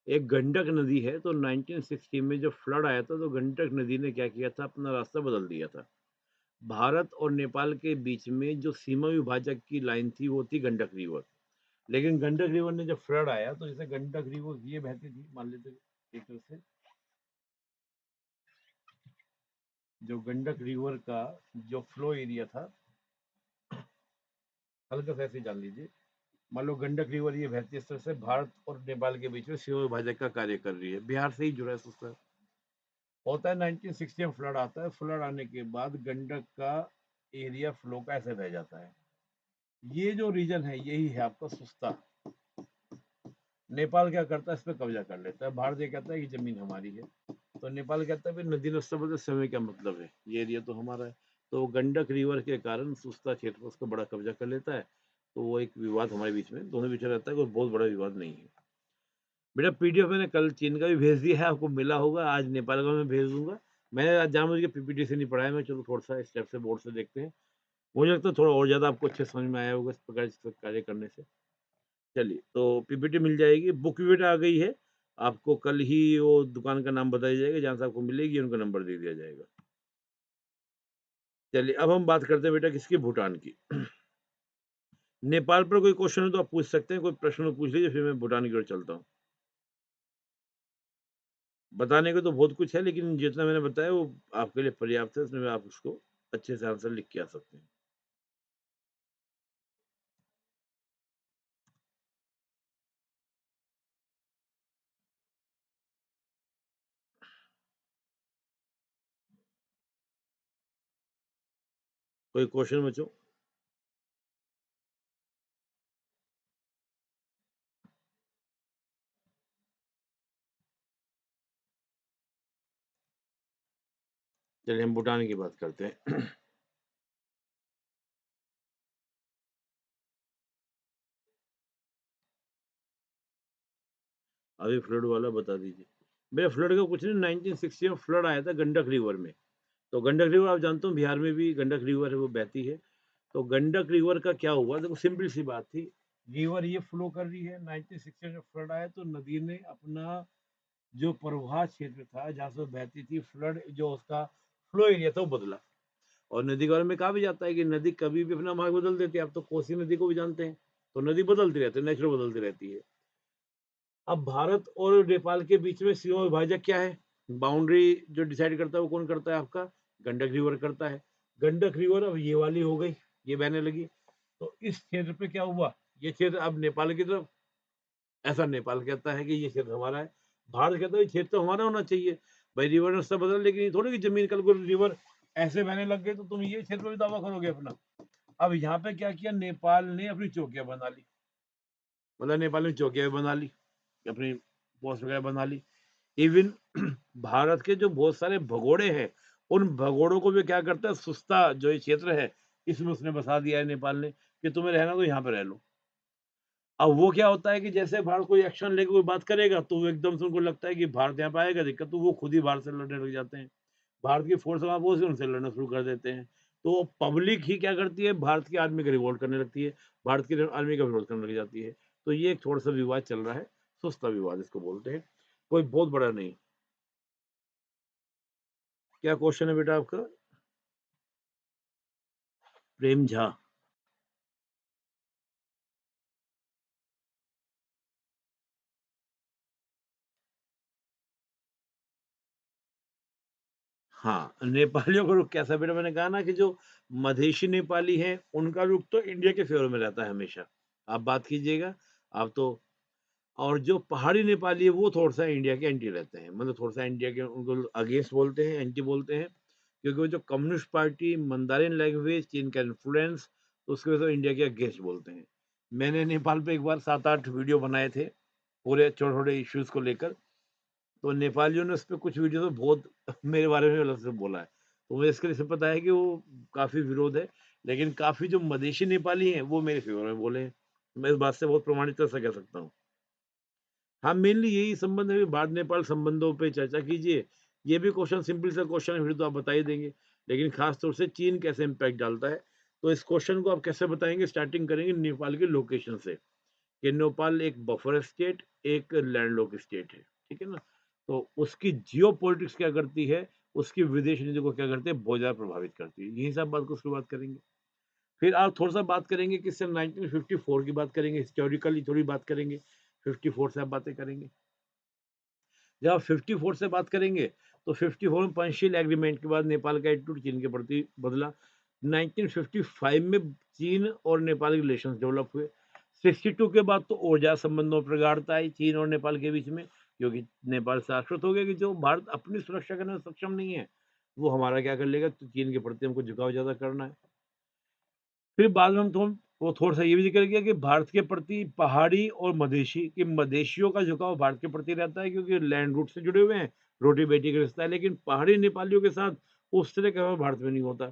एक गंडक नदी है, तो 1960 में जब फ्लड आया था, तो गंडक नदी ने क्या किया था, अपना रास्ता बदल दिया था। भारत और नेपाल के बीच में जो सीमा विभाजक की लाइन थी, वो थी गंडक रिवर। लेकिन गंडक रिवर ने जब फ्लड आया, तो जैसे गंडक रिवर ये बहती थी, मान लेते एक तरह से, जो गंडक रिवर का जो फ्लो एरिया था, हल्का सा ऐसे जान लीजिए। मान लो गंडक रिवर ये बहती है इस तरह से भारत और नेपाल के बीच में सीमा विभाजक का कार्य कर रही है। बिहार से ही जुड़ा है उसका। होता है 1960 में फ्लड आता है। फ्लड आने के बाद गंडक का एरिया फ्लो का ऐसे रह जाता है। ये जो रीजन है यही है आपका सुस्ता। नेपाल क्या करता है, इस पे कब्जा कर लेता है। भारत ये कहता है कि जमीन हमारी है। तो नेपाल कहता है फिर नदी नक्शा बदल समय क्या मतलब है, ये एरिया तो हमारा है। तो गंडक रिवर के कारण सुस्ता क्षेत्र पर उसका बड़ा कब्जा कर लेता है। तो वो एक विवाद हमारे बीच में दोनों बीच में रहता है, कोई बहुत बड़ा विवाद नहीं है। बेटा पीडीएफ मैंने कल चीन का भी भेज दिया है, आपको मिला होगा। आज नेपाल का मैं भेज दूंगा। मैंने आज जानबूझ के पीपीटी से नहीं पढ़ाया, मैं चलो थोड़ा सा स्टेप से बोर्ड से देखते हैं। मुझे लगता है थोड़ा और ज्यादा आपको अच्छे समझ में आया होगा इस प्रकार से कार्य करने से। चलिए, तो पीपीटी मिल जाएगी, बुक भी बेटा आ गई है। आपको कल ही वो दुकान का नाम बताया जाएगा, जहाँ से आपको मिलेगी उनका नंबर दे दिया जाएगा। चलिए, अब हम बात करते हैं बेटा किसकी, भूटान की। नेपाल पर कोई क्वेश्चन हो तो आप पूछ सकते हैं, कोई प्रश्न हो पूछ लीजिए, फिर मैं भूटान की ओर चलता हूँ। बताने को तो बहुत कुछ है, लेकिन जितना मैंने बताया वो आपके लिए पर्याप्त है, उसमें आप उसको अच्छे से आंसर लिख के आ सकते हैं। कोई क्वेश्चन बच्चों? चलिए हम भूटान की बात करते हैं। अभी फ्लड वाला बता दीजिए। भैया फ्लड का कुछ नहीं, 1960 में फ्लड आया था गंडक रिवर में। तो गंडक रिवर आप जानते हो बिहार में भी गंडक रिवर है, वो बहती है। तो गंडक रिवर का क्या हुआ, देखो सिंपल सी बात थी। रिवर ये फ्लो कर रही है, 1960 में फ्लड आया तो नदी ने अपना जो प्रवाह क्षेत्र था जहाँ से वो बहती थी, फ्लड जो उसका फ्लो एरिया था वो बदला। और नदी के बारे में कहा भी जाता है कि नदी कभी भी अपना मार्ग बदल देती है। आप तो कोसी नदी को भी जानते हैं। तो नदी बदलती रहती है, नेचुरल बदलती रहती है। अब भारत और नेपाल के बीच में सीमा विभाजक क्या है, बाउंड्री जो डिसाइड करता है वो कौन करता है आपका, गंडक रिवर करता है। गंडक रिवर अब ये वाली हो गई, ये बहने लगी, तो इस क्षेत्र पे क्या हुआ, ये क्षेत्र अब नेपाल की तरफ, ऐसा नेपाल कहता है कि ये क्षेत्र हमारा है। भारत कहता है ये क्षेत्र तो हमारा होना चाहिए। भाई रिवर ने रास्ता बदला, लेकिन ये थोड़ी कि जमीन कल को रिवर ऐसे बहने लग गए तो तुम ये क्षेत्र में भी दावा करोगे अपना। अब यहाँ पे क्या किया, नेपाल ने अपनी चौकियां बना ली, मतलब नेपाल ने चौकियां बना ली, अपनी पोस्ट वगैरह बना ली। इवन भारत के जो बहुत सारे भगोड़े हैं, उन भगोड़ों को भी क्या करता है, सुस्ता जो ये क्षेत्र है, इसमें उसने बसा दिया है नेपाल ने कि तुम्हें रहना तो यहाँ पे रह लो। अब वो क्या होता है कि जैसे भारत कोई एक्शन लेके कोई बात करेगा, तो वो एकदम से उनको लगता है कि भारत यहाँ पे आएगा दिक्कत, तो वो खुद ही भारत से लड़ने लग जाते हैं। भारत की फोर्स वहाँ पहुँच उनसे लड़ना शुरू कर देते हैं। तो पब्लिक ही क्या करती है, भारत की आर्मी का रिवोल्ट करने लगती है, भारत की आर्मी का विरोध करने लग जाती है। तो ये एक थोड़ा-सा विवाद चल रहा है, सुस्ता विवाद इसको बोलते हैं, कोई बहुत बड़ा नहीं। क्या क्वेश्चन है बेटा आपका? प्रेम झा। हाँ, नेपालियों का रुख कैसा है बेटा, मैंने कहा ना कि जो मधेशी नेपाली हैं, उनका रुख तो इंडिया के फ़ेवर में रहता है हमेशा। आप बात कीजिएगा, आप तो, और जो पहाड़ी नेपाली है, वो थोड़ा-सा इंडिया के एंटी रहते हैं। मतलब थोड़ा-सा इंडिया के उनको अगेंस्ट बोलते हैं, एंटी बोलते हैं, क्योंकि वो जो कम्युनिस्ट पार्टी, मंदारिन लैंग्वेज, चीन का इन्फ्लुएंस, उसकी वजह से इंडिया के अगेंस्ट बोलते हैं। मैंने नेपाल पे एक बार 7-8 वीडियो बनाए थे, पूरे छोटे-छोटे इश्यूज़ को लेकर। तो नेपालियों ने उसपे कुछ वीडियो तो बहुत मेरे बारे में अलग से बोला है। तो मुझे इसके लिए से पता है कि वो काफ़ी विरोध है, लेकिन काफ़ी जो मधेशी नेपाली हैं, वो मेरे फ़ेवर में बोले हैं। मैं इस बात से बहुत प्रमाणित से कह सकता हूँ। हाँ, मेनली यही संबंध है कि भारत-नेपाल संबंधों पे चर्चा कीजिए। ये भी क्वेश्चन सिंपल सा क्वेश्चन है, फिर तो आप बता ही देंगे। लेकिन ख़ास तौर से चीन कैसे इम्पैक्ट डालता है, तो इस क्वेश्चन को आप कैसे बताएँगे? स्टार्टिंग करेंगे नेपाल के लोकेशन से। कि नेपाल एक बफर स्टेट, एक लैंडलॉक स्टेट है, ठीक है ना? तो उसकी जियोपॉलिटिक्स क्या करती है, उसकी विदेश नीति को क्या करती है, बहुत ज़्यादा प्रभावित करती है। यही सब बात को शुरुआत करेंगे। फिर आप थोड़ा-सा बात करेंगे कि सन 1954 की बात करेंगे, हिस्टोरिकली थोड़ी बात करेंगे, 54 से आप बातें करेंगे। जब आप 54 से बात करेंगे, तो 54 में पंचशील एग्रीमेंट के बाद नेपाल का एटीट्यूड चीन के प्रति बदला। 1955 में चीन और नेपाल के रिलेशंस डेवलप हुए। 62 के बाद तो और ज़्यादा संबंधों में प्रगाढ़ता आई चीन और नेपाल के बीच में, क्योंकि नेपाल से आश्वस्त हो गया कि जो भारत अपनी सुरक्षा करने में सक्षम नहीं है, वो हमारा क्या कर लेगा, तो चीन के प्रति हमको झुकाव ज़्यादा करना है। फिर बाद में हम तो वो थोड़ा-सा ये भी ज़िक्र किया कि भारत के प्रति पहाड़ी और मधेशी, कि मधेशियों का झुकाव भारत के प्रति रहता है, क्योंकि लैंड रूट से जुड़े हुए हैं, रोटी-बेटी का रिश्ता है, लेकिन पहाड़ी नेपालियों के साथ उस तरह का व्यवहार भारत में नहीं होता।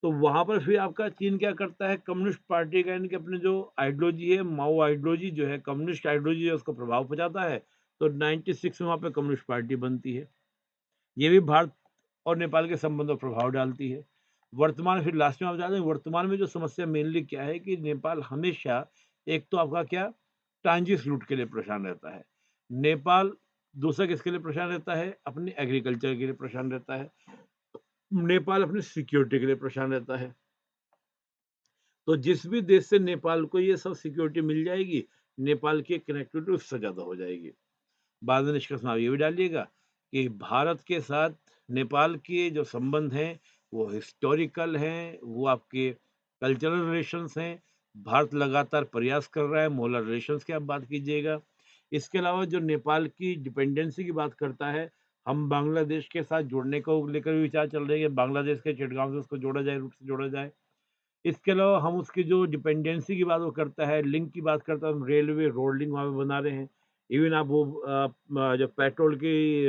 तो वहाँ पर फिर आपका चीन क्या करता है, कम्युनिस्ट पार्टी का, यानी कि अपने जो आइडियोलॉजी है, माओ आइडियोलॉजी जो है, कम्युनिस्ट आइडियोलॉजी है, उसको प्रभाव पहुँचाता है। तो 96 में वहाँ पे कम्युनिस्ट पार्टी बनती है। ये भी भारत और नेपाल के संबंधों पर प्रभाव डालती है। वर्तमान, फिर लास्ट में आप जानते हैं वर्तमान में जो समस्या मेनली क्या है कि नेपाल हमेशा, एक तो आपका क्या, ट्रांजिट रूट के लिए परेशान रहता है। नेपाल दूसरा किसके लिए परेशान रहता है? अपनी एग्रीकल्चर के लिए परेशान रहता है। नेपाल अपनी सिक्योरिटी के लिए परेशान रहता है। तो जिस भी देश से नेपाल को ये सब सिक्योरिटी मिल जाएगी, नेपाल की कनेक्टिविटी उससे ज़्यादा हो जाएगी। बाद में निष्कर्ष में आप ये भी डालिएगा कि भारत के साथ नेपाल के जो संबंध हैं, वो हिस्टोरिकल हैं, वो आपके कल्चरल रिलेशंस हैं। भारत लगातार प्रयास कर रहा है, मोलर रिलेशंस की आप बात कीजिएगा। इसके अलावा जो नेपाल की डिपेंडेंसी की बात करता है, हम बांग्लादेश के साथ जुड़ने को लेकर भी विचार चल रहे हैं कि बांग्लादेश के चिटगांव से उसको जोड़ा जाए, रूट से जोड़ा जाए। इसके अलावा हम उसकी जो डिपेंडेंसी की बात वो करता है, लिंक की बात करता है, हम रेलवे, रोड लिंक वहाँ पे बना रहे हैं। इवन आप वो जो पेट्रोल की,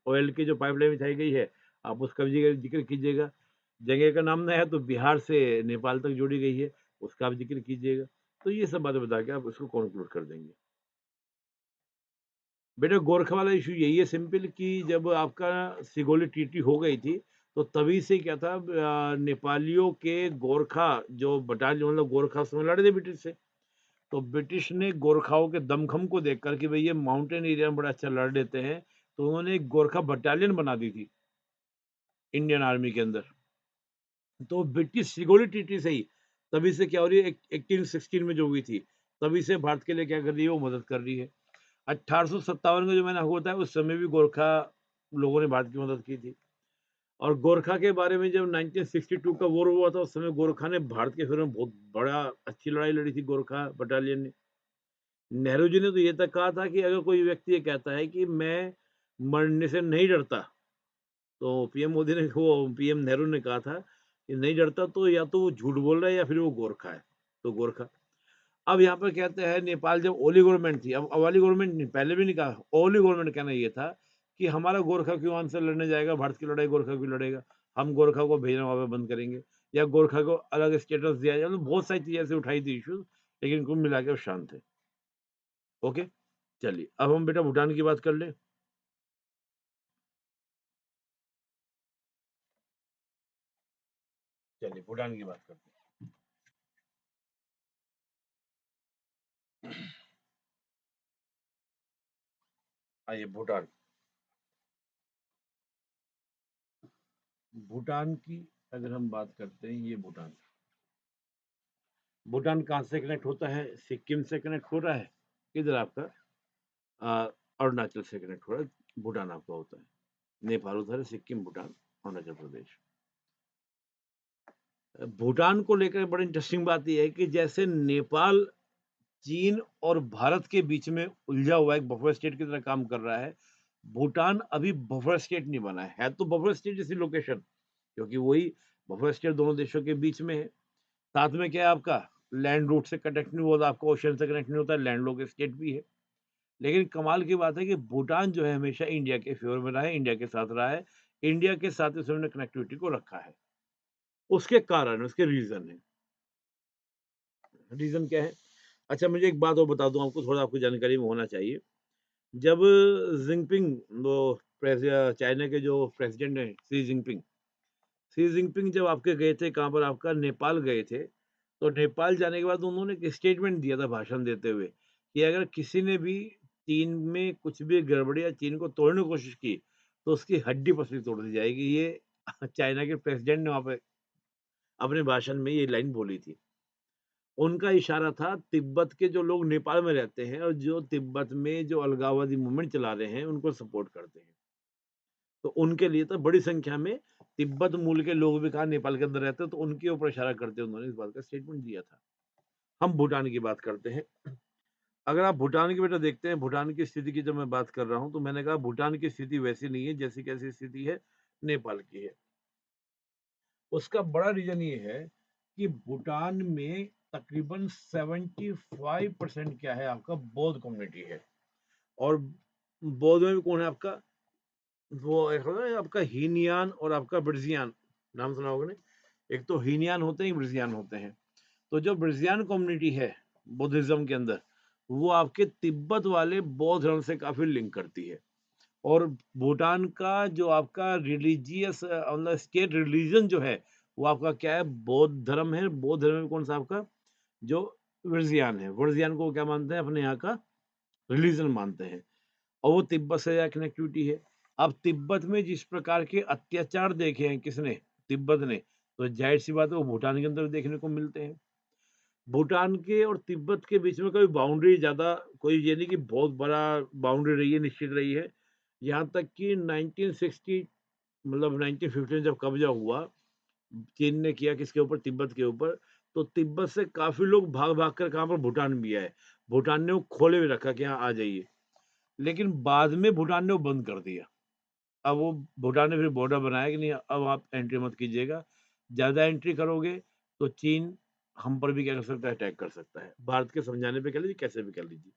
ऑयल की जो पाइपलाइन बिछाई गई है, आप उसका भी ज़िक्र कीजिएगा। जगह का नाम ना है तो बिहार से नेपाल तक जोड़ी गई है, उसका भी ज़िक्र कीजिएगा। तो ये सब बातें बता के आप इसको कॉन्क्लूड कर देंगे। बेटा गोरखा वाला इश्यू यही है सिंपल कि जब आपका सिगोली ट्रीटी हो गई थी, तो तभी से क्या था, नेपालियों के गोरखा जो बटालियन, मतलब गोरखा उस समय लड़े थे ब्रिटिश से। तो ब्रिटिश ने गोरखाओं के दमखम को देखकर कि भई ये माउंटेन एरिया में बड़ा अच्छा लड़ लेते हैं, तो उन्होंने एक गोरखा बटालियन बना दी थी, इंडियन आर्मी के अंदर। तो ब्रिटिश सिगोली ट्रीटी से ही, तभी से क्या हो रही है, 1816 में जो हुई थी, तभी से भारत के लिए क्या कर रही है, वो मदद कर रही है। 1857 का जो मैंने आपको बताया, उस समय भी गोरखा लोगों ने भारत की मदद की थी। और गोरखा के बारे में जब 1962 का वॉर हुआ था, उस समय गोरखा ने भारत के खिलाफ बहुत बड़ा अच्छी लड़ाई लड़ी थी गोरखा बटालियन ने। नेहरू जी ने तो ये तक कहा था कि अगर कोई व्यक्ति ये कहता है कि मैं मरने से नहीं डरता, तो पीएम मोदी ने वो पीएम नेहरू ने कहा था कि नहीं डरता तो या तो वो झूठ बोल रहा है या फिर वो गोरखा है। तो गोरखा। अब यहाँ पे कहते हैं नेपाल जब ओली गवर्नमेंट थी, अब वाली गवर्नमेंट नहीं, पहले भी नहीं कहा, ओली गवर्नमेंट कहना ये था कि हमारा गोरखा क्यों आंसर लड़ने जाएगा, भारत की लड़ाई गोरखा क्यों लड़ेगा, हम गोरखा को भेजना वहाँ पे बंद करेंगे या गोरखा को अलग स्टेटस दिया जाए। मतलब बहुत सारी चीजें ऐसे उठाई थी इश्यूज, लेकिन कुल मिला के वो शांत थे। ओके, चलिए अब हम बेटा भूटान की बात कर ले। चलिए भूटान की बात करते हैं। आइए भूटान। भूटान की अगर हम बात करते हैं, ये भूटान, भूटान कहाँ से कनेक्ट होता है, सिक्किम से कनेक्ट हो रहा है, किधर आपका अरुणाचल से कनेक्ट हो रहा है, भूटान आपका होता है, नेपाल उधर है, सिक्किम भूटान अरुणाचल प्रदेश। भूटान को लेकर बड़ी इंटरेस्टिंग बात यह है कि जैसे नेपाल चीन और भारत के बीच में उलझा हुआ एक बफर स्टेट की तरह काम कर रहा है, भूटान अभी बफर स्टेट नहीं बना है तो बफर स्टेट जैसी लोकेशन, क्योंकि वही बफर स्टेट दोनों देशों के बीच में है। साथ में क्या है आपका, लैंड रूट से कनेक्ट नहीं होता, आपका ओशन से कनेक्ट नहीं होता, लैंड लॉक स्टेट भी है। लेकिन कमाल की बात है कि भूटान जो है हमेशा इंडिया के फेवर में रहा है, इंडिया के साथ रहा है, इंडिया के साथ उसने कनेक्टिविटी को रखा है। उसके कारण, उसके रीजन है। रीजन क्या है? अच्छा, मुझे एक बात और बता दूं आपको, थोड़ा आपको जानकारी में होना चाहिए। जब जिनपिंग, वो चाइना के जो प्रेसिडेंट हैं सी जिनपिंग जब आपके गए थे, कहाँ पर आपका, नेपाल गए थे, तो नेपाल जाने के बाद उन्होंने एक स्टेटमेंट दिया था भाषण देते हुए कि अगर किसी ने भी चीन में कुछ भी गड़बड़ी या चीन को तोड़ने की कोशिश की तो उसकी हड्डी पसली तोड़ दी जाएगी। ये चाइना के प्रेसिडेंट ने वहाँ पे अपने भाषण में ये लाइन बोली थी। उनका इशारा था तिब्बत के जो लोग नेपाल में रहते हैं और जो तिब्बत में जो अलगाववादी मूवमेंट चला रहे हैं उनको सपोर्ट करते हैं, तो उनके लिए तो बड़ी संख्या में तिब्बत मूल के लोग भी कहा नेपाल के अंदर रहते हैं, तो उनके ऊपर इशारा करते हुए उन्होंने इस बात का स्टेटमेंट दिया था। हम भूटान की बात करते हैं। अगर आप भूटान की बेटा देखते हैं, भूटान की स्थिति की जब मैं बात कर रहा हूं तो मैंने कहा भूटान की स्थिति वैसी नहीं है जैसी कैसी स्थिति है नेपाल की है। उसका बड़ा रीजन ये है कि भूटान में तकरीबन 75% क्या है आपका, बौद्ध कम्युनिटी है। और बौद्ध में भी कौन है आपका, वो एक होता है आपका हीनयान और आपका ब्रिजियान, नाम सुना होगा ने। एक तो हीनयान होते हैं, एक ब्रिजियान होते हैं। तो जो ब्रिजियान कम्युनिटी है बुद्धिज्म के अंदर, वो आपके तिब्बत वाले बौद्ध धर्म से काफी लिंक करती है। और भूटान का जो आपका रिलीजियस मतलब स्टेट रिलीजन जो है वो आपका क्या है, बौद्ध धर्म है। बौद्ध धर्म में कौन सा आपका, जो वर्जियान है, वर्जियान को क्या मानते हैं, अपने यहाँ का रिलीजन मानते हैं। और वो तिब्बत से कनेक्टिविटी है। अब तिब्बत में जिस प्रकार के अत्याचार देखे हैं किसने, तिब्बत ने, तो जाहिर सी बात है वो भूटान के अंदर देखने को मिलते हैं। भूटान के और तिब्बत के बीच में कोई बाउंड्री ज्यादा, कोई ये नहीं कि बहुत बड़ा बाउंड्री रही है, निश्चित रही है। यहाँ तक कि 1960 मतलब 1950 में जब कब्जा हुआ चीन ने किया किसके ऊपर, तिब्बत के ऊपर, तो तिब्बत से काफी लोग भाग भाग कर कहाँ पर भूटान भी आए। भूटान ने वो खोले हुए रखा कि हाँ आ जाइए, लेकिन बाद में भूटान ने वो बंद कर दिया। अब वो भूटान ने फिर बॉर्डर बनाया कि नहीं अब आप एंट्री मत कीजिएगा, ज्यादा एंट्री करोगे तो चीन हम पर भी क्या कर सकता है, अटैक कर सकता है। भारत के समझाने पे कर लीजिए, कैसे भी कर लीजिए।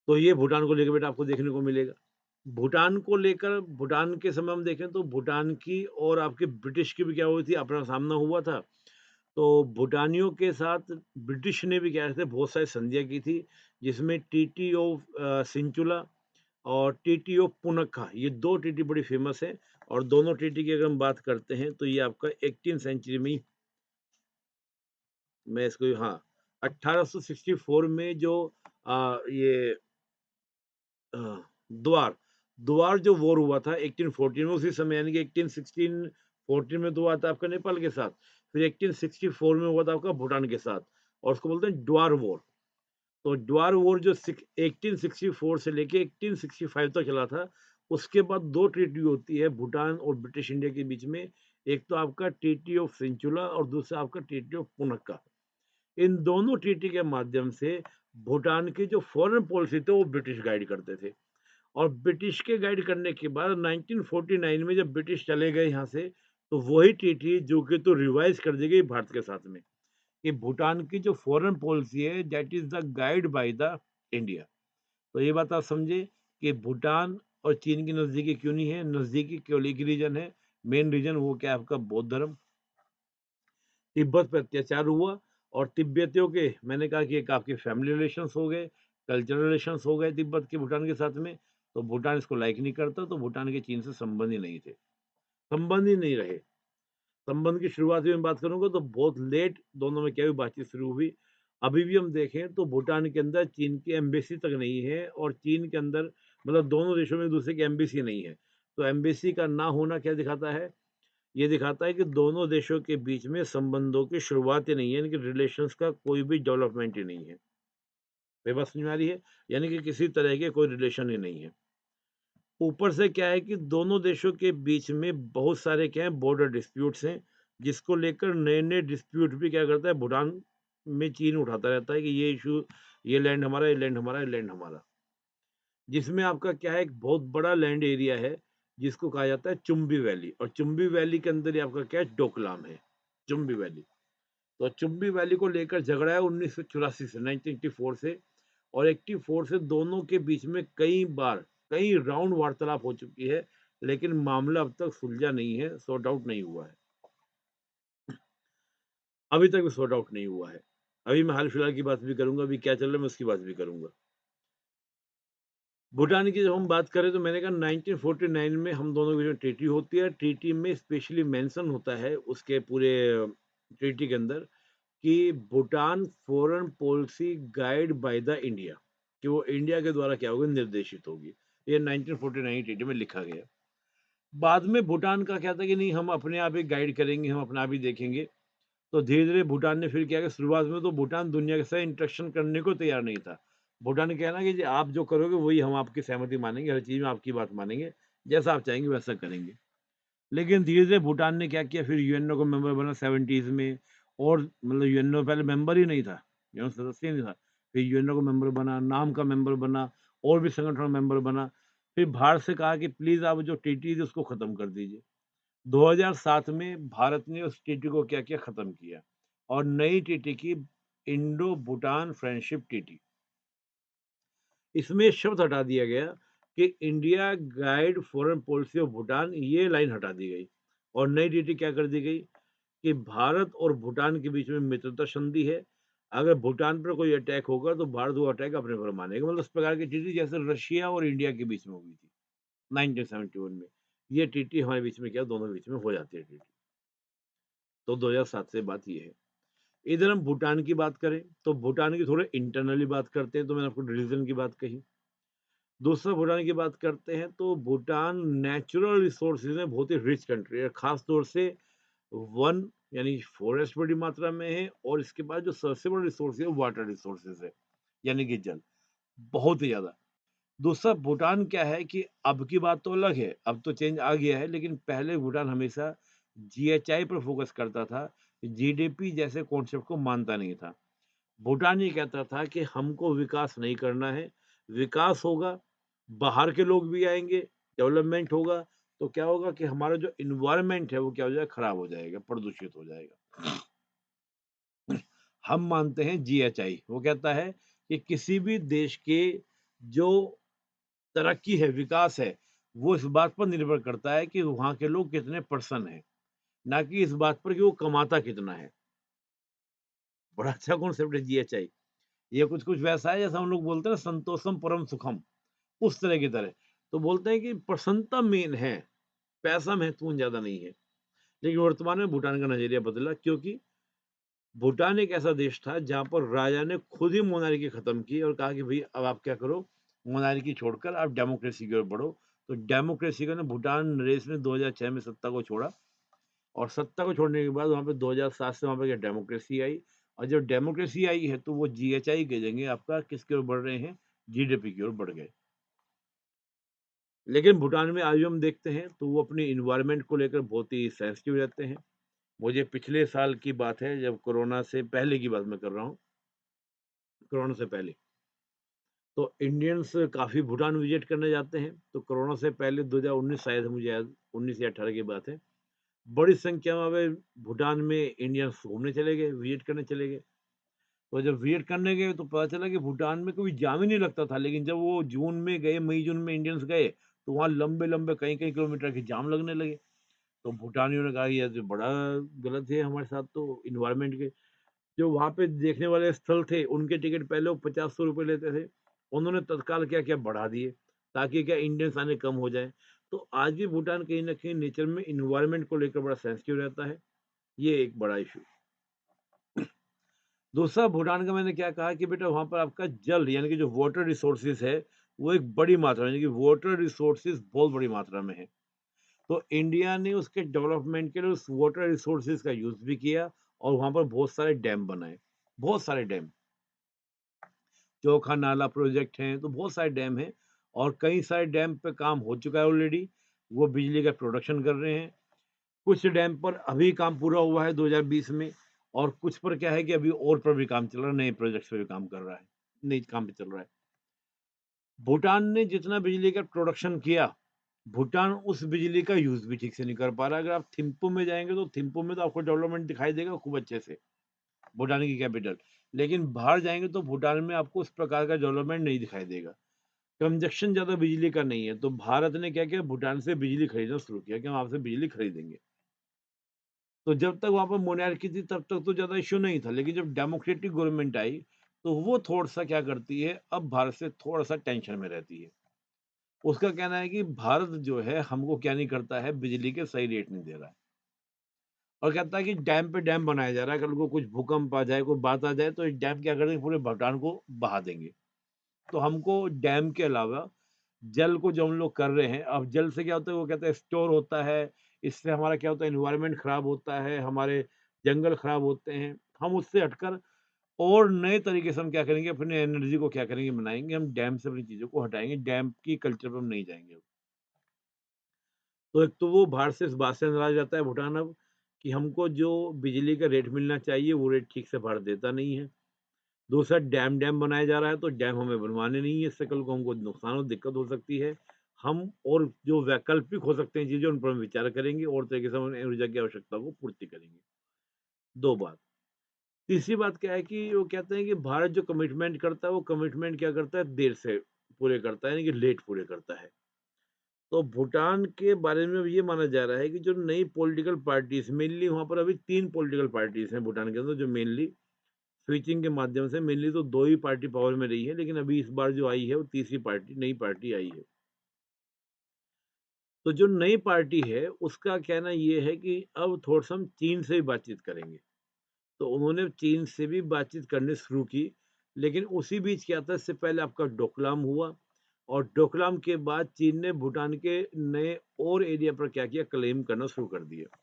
तो ये भूटान को लेकर बेटा आपको देखने को मिलेगा। भूटान को लेकर, भूटान के समय हम देखें तो भूटान की और आपके ब्रिटिश की भी क्या हुई थी, अपना सामना हुआ था। तो भूटानियों के साथ ब्रिटिश ने भी क्या थे, बहुत सारी संधियां की थी, जिसमें टीटी ऑफ सिंचुला और टीटी ऑफ पुनखा, ये दो टीटी बड़ी फेमस है। और दोनों टीटी की अगर हम बात करते हैं तो ये आपका 18 सेंचुरी में मैं इसको, हाँ, 1864 में जो ये द्वार द्वार जो वॉर हुआ था 1814 में, उसी समय यानी कि 1814 में तो हुआ था आपका नेपाल के साथ, फिर 1864 में हुआ था आपका भूटान के साथ, और उसको बोलते हैं ड्वार वॉर। तो ड्वार वॉर जो 1864 से लेके 1865 तक चला था, उसके बाद 2 ट्रीटी होती है भूटान और ब्रिटिश इंडिया के बीच में। एक तो आपका ट्रीटी ऑफ सेंचुला और दूसरा आपका ट्रीटी ऑफ पुनक्का। इन दोनों ट्रीटी के माध्यम से भूटान की जो फॉरेन पॉलिसी थी वो ब्रिटिश गाइड करते थे। और ब्रिटिश के गाइड करने के बाद 1949 में जब ब्रिटिश चले गए यहाँ से, तो वही ट्रीटी जो कि तो रिवाइज कर दी गई भारत के साथ में, कि भूटान की जो फॉरेन पॉलिसी है that is the guide by the India. तो ये बात आप समझे कि भूटान और चीन की नज़दीकी क्यों नहीं है? नज़दीकी केवल एक ही रीज़न है, मेन रीज़न वो क्या है आपका बौद्ध धर्म। तिब्बत पे अत्याचार हुआ और तिब्बतियों के मैंने कहा कि एक आपके फैमिली रिलेशंस हो गए, कल्चरल रिलेशंस हो गए तिब्बत के भूटान के साथ में, तो भूटान इसको लाइक नहीं करता, तो भूटान के चीन से संबंध ही नहीं थे, संबंध ही नहीं रहे। संबंध की शुरुआत में बात करूँगा तो बहुत लेट दोनों में क्या हुई बातचीत शुरू हुई। अभी भी हम देखें तो भूटान के अंदर चीन की एम्बेसी तक नहीं है और चीन के अंदर मतलब दोनों देशों में एक-दूसरे की एम्बेसी नहीं है। तो एम्बेसी का ना होना क्या दिखाता है? ये दिखाता है कि दोनों देशों के बीच में संबंधों की शुरुआत ही नहीं है, यानी कि रिलेशंस का कोई भी डेवलपमेंट ही नहीं है। मेरी बात समझ में आ रही है? यानी कि किसी तरह के कोई रिलेशन ही नहीं है। ऊपर से क्या है कि दोनों देशों के बीच में बहुत सारे क्या हैं बॉर्डर डिस्प्यूट्स हैं, जिसको लेकर नए-नए डिस्प्यूट भी क्या करता है भूटान में चीन उठाता रहता है कि ये इश्यू ये लैंड हमारा, ये लैंड हमारा, ये लैंड हमारा। जिसमें आपका क्या है एक बहुत बड़ा लैंड एरिया है, जिसको कहा जाता है चुम्बी वैली और चुम्बी वैली के अंदर ही आपका क्या है डोकलाम है, चुम्बी वैली। तो चुम्बी वैली को लेकर झगड़ा है 1984 से 1984 से और 84 से दोनों के बीच में कई बार, कई राउंड वार्तालाप हो चुकी है, लेकिन मामला अब तक सुलझा नहीं है, सॉर्ट आउट नहीं हुआ है। अभी तक भी सॉर्ट आउट नहीं हुआ है। अभी मैं हाल-फिलहाल की बात भी करूँगा, अभी क्या चल रहा है मैं उसकी बात भी करूँगा। भूटान की जब हम बात करें तो मैंने कहा 1949 में हम दोनों की जो ट्रीटी होती है, ट्रीटी में स्पेशली मेंशन होता है उसके पूरे ट्रीटी के अंदर कि Bhutan foreign policy guide by the India, कि वो इंडिया के द्वारा क्या होगी निर्देशित होगी। ये 1949 ट्रीटी में लिखा गया। बाद में भूटान का क्या था कि नहीं हम अपने आप ही गाइड करेंगे, हम अपना आप ही देखेंगे। तो धीरे-धीरे भूटान ने फिर क्या किया शुरुआत में तो भूटान दुनिया के साथ इंटरेक्शन करने को तैयार नहीं था। भूटान ने कहना कि जी आप जो करोगे वही हम आपकी सहमति मानेंगे, हर चीज़ में आपकी बात मानेंगे, जैसा आप चाहेंगे वैसा करेंगे। लेकिन धीरे-धीरे भूटान ने क्या किया फिर यूएनओ का मेंबर बना 70s में और मतलब यूएनओ पहले मेंबर ही नहीं था, यूएन सदस्य ही नहीं था। फिर यूएनओ का मेंबर बना, नाम का मेंबर बना और भी संगठन में मेंबर बना। फिर भारत से कहा कि प्लीज़ आप जो ट्रीटी थी उसको खत्म कर दीजिए। 2007 में भारत ने उस ट्रीटी को क्या किया खत्म किया और नई ट्रीटी की इंडो भूटान फ्रेंडशिप ट्रीटी। इसमें शब्द हटा दिया गया कि India guide foreign policy of Bhutan ये लाइन हटा दी गई और नई ट्रीटी क्या कर दी गई कि भारत और भूटान के बीच में मित्रता संधि है। अगर भूटान पर कोई अटैक होगा तो भारत वो अटैक अपने पर मानेगा। मतलब इस प्रकार की ट्रीटी जैसे रशिया और इंडिया के बीच में हुई थी 1971 में। ये ट्रीटी हमारे बीच में क्या दोनों के बीच में हो जाती है ट्रीटी। तो 2007 से बात ये है। इधर हम भूटान की बात करें, तो भूटान की थोड़े इंटरनली बात करते हैं, तो मैंने आपको रिलीजन की बात कही। दूसरा भूटान की बात करते हैं, तो भूटान नेचुरल रिसोर्सेज़ में बहुत ही रिच कंट्री है, खास तौर से वन यानी फॉरेस्ट बड़ी मात्रा में है और इसके बाद जो सबसे बड़ा रिसोर्स है, वो वाटर रिसोर्सेज़ है, यानी कि जल, बहुत ही ज़्यादा। दूसरा भूटान क्या है कि अब की बात तो अलग है, अब तो चेंज आ गया है, लेकिन पहले भूटान हमेशा जीएचआई पर फ़ोकस करता था, जीडीपी जैसे कॉन्सेप्ट को मानता नहीं था। भूटान ये कहता था कि हमको विकास नहीं करना है, विकास होगा, बाहर के लोग भी आएँगे, डेवलपमेंट होगा, तो क्या होगा कि हमारा जो एनवायरनमेंट है, वो क्या हो जाएगा, खराब हो जाएगा, प्रदूषित हो जाएगा। हम मानते हैं जीएचआई, वो कहता है कि किसी भी देश के जो तरक्की है, विकास है, वो इस बात पर निर्भर करता है कि वहाँ के लोग कितने प्रसन्न हैं, ना कि इस बात पर कि वो कमाता कितना है। बड़ा अच्छा कॉन्सेप्ट है जीएचआई। ये कुछ-कुछ वैसा है जैसा हम लोग बोलते हैं ना संतोषम परम सुखम, उस तरह की तरह। तो बोलते हैं कि प्रसन्नता मेन है, पैसा महत्वपूर्ण ज़्यादा नहीं है। लेकिन वर्तमान में भूटान का नज़रिया बदला क्योंकि भूटान एक ऐसा देश था जहाँ पर राजा ने खुद ही मोनार्की खत्म की और कहा कि भई अब आप क्या करो, मोनार्की छोड़कर आप डेमोक्रेसी की ओर बढ़ो। तो डेमोक्रेसी को ना भूटान नरेश ने 2006 में सत्ता को छोड़ा और सत्ता को छोड़ने के बाद वहाँ पे 2007 से वहाँ पे क्या डेमोक्रेसी आई और जब डेमोक्रेसी आई है तो वो जीएचआई की जगह आपका किसकी ओर बढ़ रहे हैं, जीडीपी की ओर बढ़ गए। लेकिन भूटान में आज भी हम देखते हैं तो वो अपनी इन्वायरमेंट को लेकर बहुत ही सेंसिटिव रहते हैं। मुझे पिछले साल की बात है, जब कोरोना से पहले की बात मैं कर रहा हूँ, कोरोना से पहले। तो इंडियंस काफ़ी भूटान विज़िट करने जाते हैं। तो कोरोना से पहले 2019 शायद मुझे याद, 19 या 18 की बात है। बड़ी संख्या में भूटान में इंडियंस घूमने चले गए, विज़िट करने चले गए। तो जब विज़िट करने गए तो पता चला कि भूटान में कोई जाम ही नहीं लगता था। लेकिन जब वो जून में गए, मई-जून में इंडियंस गए, तो वहाँ लंबे-लंबे कई-कई किलोमीटर के जाम लगने लगे। तो भूटानियों ने कहा ये तो बड़ा गलत है हमारे साथ तो एनवायरनमेंट के। जो वहाँ पे देखने वाले स्थल थे, उनके टिकट पहले वो 50-100 रुपए लेते थे। उन्होंने तत्काल क्या-क्या बढ़ा दिए, ताकि क्या इंडियंस आने कम हो जाए। तो आज भी भूटान कहीं न कहीं नेचर में एनवायरनमेंट को लेकर बड़ा सेंसिटिव रहता है। ये एक बड़ा इश्यू। दूसरा भूटान का मैंने क्या कहा कि बेटा वहाँ पर आपका जल यानी कि जो वाटर रिसोर्सेज़ है, वो एक बड़ी मात्रा में यानी कि वाटर रिसोर्सेज़ बहुत बड़ी मात्रा में है। तो इंडिया ने उसके डेवलपमेंट के लिए उस वाटर रिसोर्सेज़ का यूज़ भी किया और वहाँ पर बहुत सारे डैम बनाए, बहुत सारे डैम। चोखा नाला प्रोजेक्ट हैं, तो बहुत सारे डैम हैं और कई सारे डैम पे काम हो चुका है ऑलरेडी। वो बिजली का प्रोडक्शन कर रहे हैं। कुछ डैम पर अभी काम पूरा हुआ है 2020 में और कुछ पर क्या है कि अभी और पर भी काम चल रहा है, नए प्रोजेक्ट्स पे भी काम कर रहा है, नए काम पे चल रहा है। भूटान ने जितना बिजली का प्रोडक्शन किया, भूटान उस बिजली का यूज़ भी ठीक से नहीं कर पा रहा है। अगर आप थिम्पू में जाएँगे तो थिम्पू में तो आपको डेवलपमेंट दिखाई देगा खूब अच्छे से, भूटान की कैपिटल। लेकिन बाहर जाएँगे तो भूटान में आपको उस प्रकार का डेवलपमेंट नहीं दिखाई देगा। कंजक्शन ज़्यादा बिजली का नहीं है, तो भारत ने क्या किया भूटान से बिजली खरीदना शुरू किया कि हम आपसे बिजली खरीदेंगे। तो जब तक वहाँ पर मोनार्की थी तब तक तो ज़्यादा इश्यू नहीं था, लेकिन जब डेमोक्रेटिक गवर्नमेंट आई, तो वो थोड़ा-सा क्या करती है, अब भारत से थोड़ा-सा टेंशन में रहती है। उसका कहना है कि भारत जो है हमको क्या नहीं करता है, बिजली के सही रेट नहीं दे रहा है। और कहता है कि डैम पे डैम बनाया जा रहा है, कल को कुछ भूकंप आ जाए, कोई बात आ जाए तो ये डैम क्या कर देंगे पूरे भूटान को बहा देंगे। तो हमको डैम के अलावा जल को जो हम लोग कर रहे हैं, अब जल से क्या होता है वो कहते हैं स्टोर होता है, इससे हमारा क्या होता है एनवायरनमेंट खराब होता है, हमारे जंगल खराब होते हैं। हम उससे हटकर और नए तरीके से हम क्या करेंगे अपने एनर्जी को क्या करेंगे बनाएँगे, हम डैम से अपनी चीज़ों को हटाएँगे, डैम की कल्चर पे हम नहीं जाएँगे अब। तो एक तो वो बाहर से इस बात से नाराज़ रहता है भूटान अब कि हमको जो बिजली का रेट मिलना चाहिए वो रेट ठीक से भारत देता नहीं है। दूसरा डैम डैम बनाया जा रहा है तो डैम हमें बनवाने नहीं है, इससे कल को हमको नुकसान और दिक्कत हो सकती है। हम और जो वैकल्पिक हो सकते हैं चीज़ें उन पर हम विचार करेंगे और तरीके से हम ऊर्जा की आवश्यकता को पूर्ति करेंगे। 2 बात। तीसरी बात क्या है कि वो कहते हैं कि भारत जो कमिटमेंट करता है वो कमिटमेंट क्या करता है देर से पूरे करता है यानी कि लेट पूरे करता है। तो भूटान के बारे में अब ये माना जा रहा है कि जो नई पॉलिटिकल पार्टीज़ मेनली वहाँ पर अभी 3 पॉलिटिकल पार्टीज़ हैं भूटान के अंदर जो मेनली स्विचिंग के माध्यम से मेनली तो 2 ही पार्टी पावर में रही है, लेकिन अभी इस बार जो आई है वो तीसरी पार्टी नई पार्टी आई है। तो जो नई पार्टी है उसका कहना ये है कि अब थोड़ा-सा हम चीन से भी बातचीत करेंगे। तो उन्होंने चीन से भी बातचीत करनी शुरू की, लेकिन उसी बीच क्या था इससे पहले आपका डोकलाम हुआ और डोकलाम के बाद चीन ने भूटान के नए और एरिया पर क्या किया क्लेम करना शुरू कर दिया।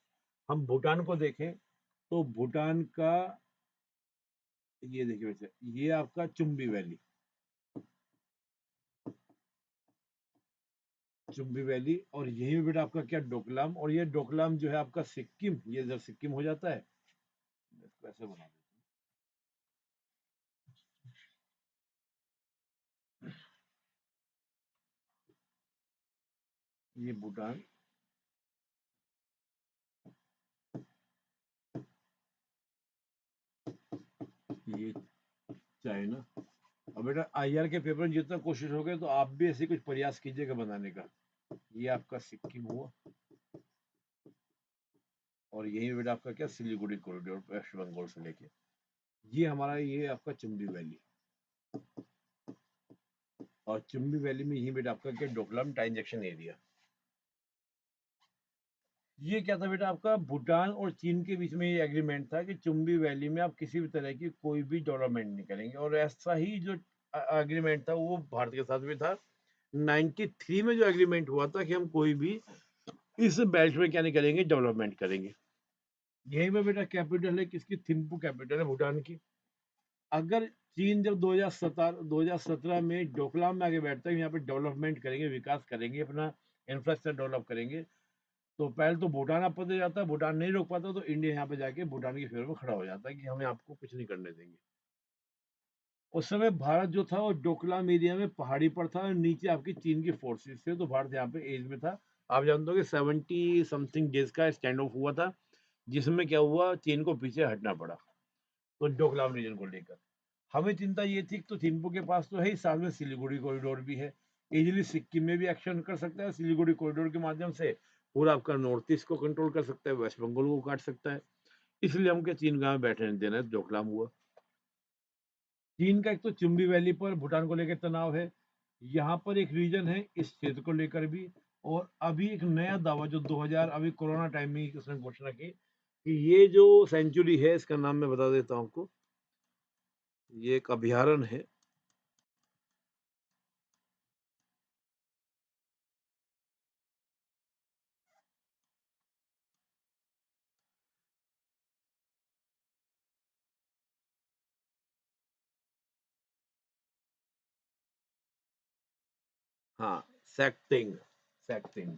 हम भूटान को देखें तो भूटान का ये देखिए वैसे ये आपका चुम्बी वैली, चुम्बी वैली और यहीं पे बेटा आपका क्या डोकलाम और ये डोकलाम जो है आपका सिक्किम, ये इधर सिक्किम हो जाता है। मैं इसको ऐसे बना देता हूँ। ये भूटान, ये चाइना। अब बेटा आईआर के पेपर में जितना कोशिश हो गए तो आप भी ऐसे कुछ प्रयास कीजिएगा बनाने का। ये आपका सिक्किम हुआ और यही बेटा आपका क्या सिलीगुड़ी कॉरिडोर वेस्ट बंगाल से लेके ये हमारा ये आपका चुम्बी वैली और चुम्बी वैली में यही बेटा आपका क्या डोकलाम ट्रांजेक्शन एरिया। ये क्या था बेटा आपका भूटान और चीन के बीच में ये एग्रीमेंट था कि चुम्बी वैली में आप किसी भी तरह की कोई भी डेवलपमेंट नहीं करेंगे और ऐसा ही जो एग्रीमेंट था वो भारत के साथ भी था। 93 में जो एग्रीमेंट हुआ था कि हम कोई भी इस बेल्ट में क्या नहीं करेंगे डेवलपमेंट करेंगे। यही में बेटा कैपिटल है किसकी थिम्पू कैपिटल है भूटान की। अगर चीन जब 2017 में डोकलाम में आके बैठता है, यहाँ पे डेवलपमेंट करेंगे, विकास करेंगे, अपना इंफ्रास्ट्रक्चर डेवलप करेंगे, तो पहले तो भूटान आपत्ति हो जाता है, भूटान नहीं रोक पाता, तो इंडिया यहाँ पे जाके भूटान के फेवर में खड़ा हो जाता है कि हमें आपको कुछ नहीं करने देंगे। उस समय भारत जो था वो डोकलाम एरिया में पहाड़ी पर था, और नीचे आपकी चीन की फोर्सेस थे, तो भारत यहाँ पे एज में था। आप जानते हो कि 70 समथिंग डेज का स्टैंड ऑफ हुआ था, जिसमें क्या हुआ, चीन को पीछे हटना पड़ा, तो डोकलाम रीजन को लेकर हमें चिंता ये थी, तो थिम्पू के पास तो है ही, साथ में सिलीगुड़ी कॉरिडोर भी है, इजीली सिक्किम में भी एक्शन कर सकता है, सिलीगुड़ी कॉरिडोर के माध्यम से पूरा आपका नॉर्थ ईस्ट को कंट्रोल कर सकता है, वेस्ट बंगाल को काट सकता है। इसलिए हम क्या चीन गांव में बैठे नहीं देना है, डोकलाम हुआ। चीन का एक तो चुम्बी वैली पर भूटान को लेकर तनाव है, यहाँ पर एक रीजन है इस क्षेत्र को लेकर भी, और अभी एक नया दावा जो 2000 अभी कोरोना टाइम में ही उसने घोषणा की कि ये जो सेंचुरी है, इसका नाम मैं बता देता हूँ आपको, ये एक अभयारण्य है। हाँ, सैक्टिंग, सैक्टिंग,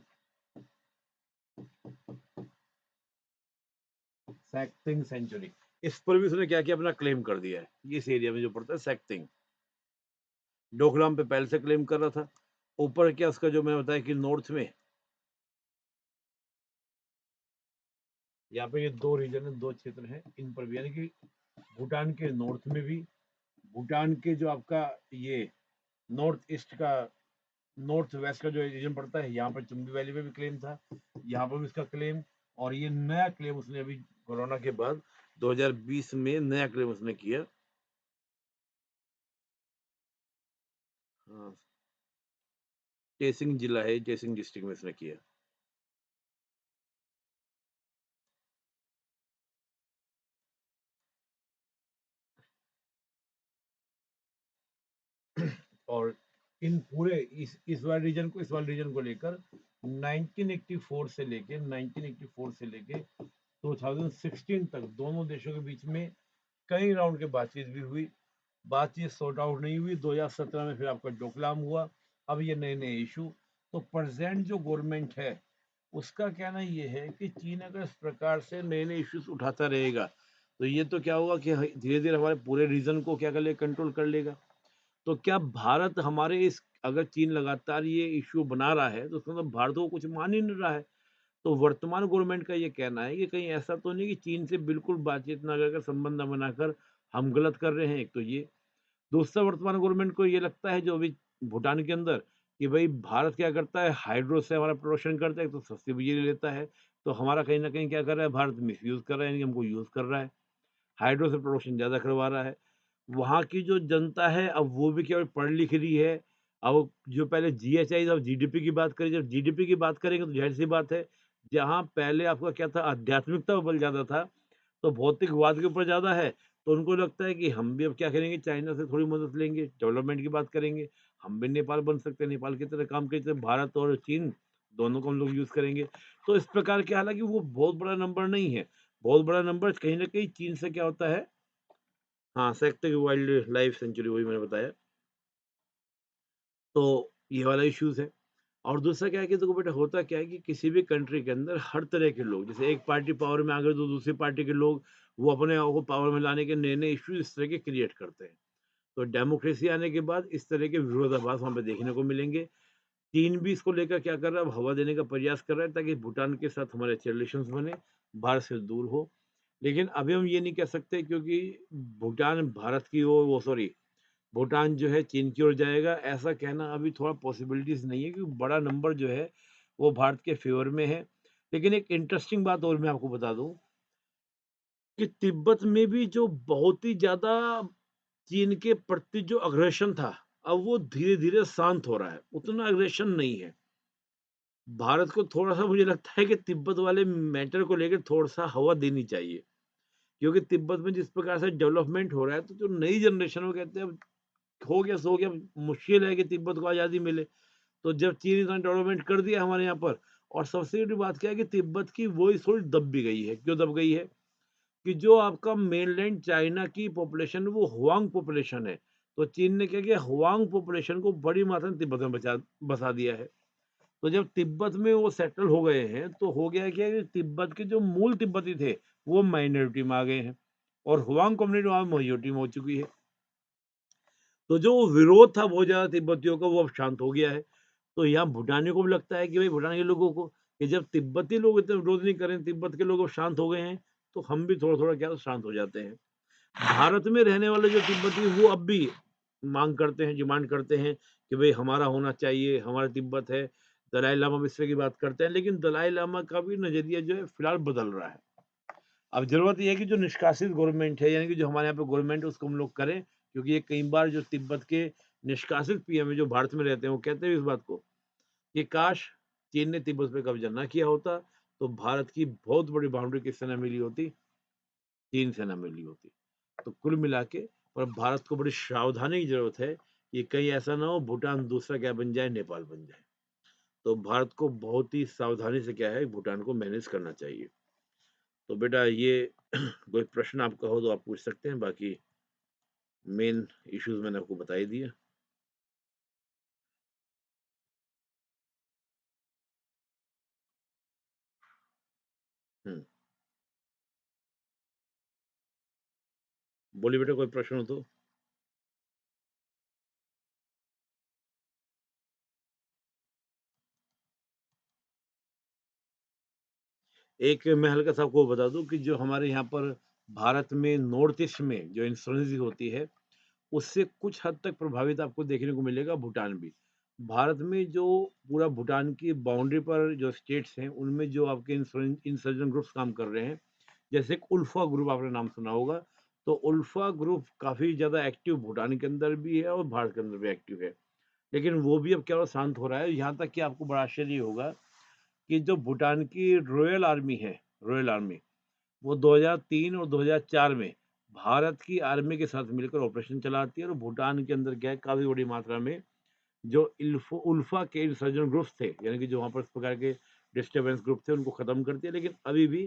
सैक्टिंग सेंचुरी, इस पर भी उसने क्या किया, अपना क्लेम कर दिया है, इस एरिया में जो पड़ता है सैक्टिंग। डोकलाम पे पहले से क्लेम कर रहा था, ऊपर क्या उसका जो मैंने बताया कि नॉर्थ में, यहाँ पे ये दो रीजन है, दो क्षेत्र हैं, इन पर भी, यानी कि भूटान के नॉर्थ में भी, भूटान के जो आपका ये नॉर्थ ईस्ट का, नॉर्थ वेस्ट का जो रीजन पड़ता है, यहाँ पर चुम्बी वैली में भी क्लेम था, यहाँ पर भी उसका क्लेम, और ये नया क्लेम उसने अभी कोरोना के बाद 2020 में नया क्लेम उसने किया। हाँ, चेसिंग जिला है, चेसिंग डिस्ट्रिक्ट में इसने किया। और इन पूरे इस वाले रीजन को लेकर 1984 से लेके 1984 से लेके 2016 तक दोनों देशों के बीच में कई राउंड की बातचीत भी हुई, बातचीत सॉर्ट आउट नहीं हुई। 2017 में फिर आपका डोकलाम हुआ, अब ये नए नए इशू। तो प्रेजेंट जो गवर्नमेंट है उसका कहना ये है कि चीन अगर इस प्रकार से नए नए इश्यूज उठाता रहेगा, तो ये तो क्या होगा कि धीरे धीरे हमारे पूरे रीजन को क्या कर ले, कंट्रोल कर लेगा। तो क्या भारत हमारे इस, अगर चीन लगातार ये इश्यू बना रहा है, तो उसका मतलब भारत को कुछ मान ही नहीं रहा है। तो वर्तमान गवर्नमेंट का ये कहना है कि कहीं ऐसा तो नहीं कि चीन से बिल्कुल बातचीत ना कर, संबंध न बनाकर हम गलत कर रहे हैं, एक तो ये। दूसरा, वर्तमान गवर्नमेंट को ये लगता है जो अभी भूटान के अंदर, कि भाई भारत क्या करता है, हाइड्रो से हमारा प्रोडक्शन करता है, तो सस्ती बिजली लेता है, तो हमारा कहीं न कहीं क्या कर रहा है, भारत मिसयूज़ कर रहा है, यानी कि हमको यूज़ कर रहा है। हाइड्रो से प्रोडक्शन ज़्यादा करवा रहा है। वहाँ की जो जनता है, अब वो भी केवल पढ़ लिख रही है। अब जो पहले जीएचआई, अब जीडीपी की बात करें, जब जीडीपी की बात करेंगे तो ज़ाहिर-सी बात है, जहाँ पहले आपका क्या था, आध्यात्मिकता पर बल ज़्यादा था, तो भौतिकवाद के ऊपर ज़्यादा है। तो उनको लगता है कि हम भी अब क्या करेंगे, चाइना से थोड़ी मदद लेंगे, डेवलपमेंट की बात करेंगे। हम भी नेपाल बन सकते हैं, नेपाल की तरह काम करते हैं, भारत और चीन दोनों को हम लोग यूज़ करेंगे। तो इस प्रकार के, हालाँकि वो बहुत बड़ा नंबर नहीं है। बहुत बड़ा नंबर कहीं न कहीं चीन से क्या होता है, हाँ, सेक्टर वाइल्ड लाइफ सेंचुरी, वही मैंने बताया। तो ये वाला इश्यूज़ है। और दूसरा क्या है कि देखो बेटा, होता क्या है कि किसी भी कंट्री के अंदर हर तरह के लोग, जैसे एक पार्टी पावर में आ गई तो दूसरी पार्टी के लोग वो अपने आप को पावर में लाने के नए-नए इश्यूज़ इस तरह के क्रिएट करते हैं। तो डेमोक्रेसी आने के बाद इस तरह के विरोधाभास वहाँ पे देखने को मिलेंगे। चीन भी इसको लेकर क्या कर रहा है, अब हवा देने का प्रयास कर रहा है ताकि भूटान के साथ हमारे अच्छे रिलेशंस बने, भारत से दूर हो। लेकिन अभी हम ये नहीं कह सकते, क्योंकि भूटान भारत की ओर, वो सॉरी, भूटान जो है चीन की ओर जाएगा, ऐसा कहना अभी थोड़ा पॉसिबिलिटीज़ नहीं है, क्योंकि बड़ा नंबर जो है वो भारत के फ़ेवर में है। लेकिन एक इंटरेस्टिंग बात और मैं आपको बता दूँ कि तिब्बत में भी जो बहुत ही ज़्यादा चीन के प्रति जो अग्रेशन था, अब वो धीरे-धीरे शांत हो रहा है, उतना अग्रेशन नहीं है। भारत को थोड़ा-सा मुझे लगता है कि तिब्बत वाले मैटर को लेके थोड़ा-सा हवा देनी चाहिए, क्योंकि तिब्बत में जिस प्रकार से डेवलपमेंट हो रहा है, तो जो नई जनरेशन, वो कहते हैं अब हो गया सो गया, मुश्किल है कि तिब्बत को आज़ादी मिले। तो जब चीन इतना डेवलपमेंट कर दिया हमारे यहाँ पर, और सबसे बड़ी बात क्या है कि तिब्बत की वॉइस थोड़ी दब भी गई है। क्यों दब गई है? कि जो आपका मेनलैंड चाइना की पॉपुलेशन है वो हुआंग पॉपुलेशन है। तो चीन ने क्या किया, हुआंग पॉपुलेशन को बड़ी मात्रा में तिब्बत में बसा दिया है। तो जब तिब्बत में वो सेटल हो गए हैं तो हो गया क्या कि तिब्बत के जो मूल तिब्बती थे वो माइनॉरिटी में आ गए हैं और हुआंग कम्युनिटी वहाँ मेजॉरिटी में हो चुकी है। तो जो विरोध था बहुत ज़्यादा तिब्बतियों का वो अब शांत हो गया है। तो यहाँ भूटानियों को भी लगता है कि भाई भूटान के लोगों को कि जब तिब्बती लोग इतना विरोध नहीं करें, तिब्बत के लोग अब शांत हो गए हैं, तो हम भी थोड़ा-थोड़ा क्या शांत हो जाते हैं। भारत में रहने वाले जो तिब्बती वो अब भी माँग करते हैं, डिमांड करते हैं कि भई हमारा होना चाहिए, हमारा तिब्बत है। दलाई लामा भी इस तरह की बात करते हैं, लेकिन दलाई लामा का भी नज़रिया जो है फिलहाल बदल रहा है। अब ज़रूरत ये है कि जो निष्कासित गवर्नमेंट है, यानी कि जो हमारे यहाँ पे गवर्नमेंट है उसको हम लोग करें, क्योंकि ये कई बार जो तिब्बत के निष्कासित पीएम है जो भारत में रहते हैं, वो कहते हैं इस बात को कि काश चीन ने तिब्बत पे कब्ज़ा ना किया होता, तो भारत की बहुत बड़ी बाउंड्री किससे ना मिली होती, चीन से ना मिली होती। तो कुल मिला के और भारत को बड़ी सावधानी की ज़रूरत है कि कहीं ऐसा ना हो भूटान दूसरा क्या बन जाए, नेपाल बन जाए। तो भारत को बहुत ही सावधानी से क्या है भूटान को मैनेज करना चाहिए। तो बेटा ये कोई प्रश्न आपका हो तो आप पूछ सकते हैं, बाकी मेन इश्यूज़ मैंने आपको बता ही दिए। हुँ, बोलिए बेटा कोई प्रश्न हो तो? एक मैं हल्का-सा आपको बता दूँ कि जो हमारे यहाँ पर भारत में नॉर्थ ईस्ट में जो इंसर्जेंसी होती है, उससे कुछ हद तक प्रभावित आपको देखने को मिलेगा भूटान भी। भारत में जो पूरा भूटान की बाउंड्री पर जो स्टेट्स हैं, उनमें जो आपके इंसर्जेंट ग्रुप्स काम कर रहे हैं, जैसे एक उल्फा ग्रुप आपने नाम सुना होगा, तो उल्फा ग्रुप काफ़ी ज़्यादा एक्टिव भूटान के अंदर भी है और भारत के अंदर भी एक्टिव है। लेकिन वो भी अब क्या हो शांत हो रहा है, यहाँ तक कि आपको बड़ा आश्चर्य होगा कि जो भूटान की रॉयल आर्मी है, रॉयल आर्मी, वो 2003 और 2004 में भारत की आर्मी के साथ मिलकर ऑपरेशन चलाती है और भूटान के अंदर क्या है काफ़ी बड़ी मात्रा में जो उल्फा के इंसर्जेंट ग्रुप्स थे, यानी कि जो वहाँ पर इस प्रकार के डिस्टर्बेंस ग्रुप थे, उनको ख़त्म करती है, लेकिन अभी भी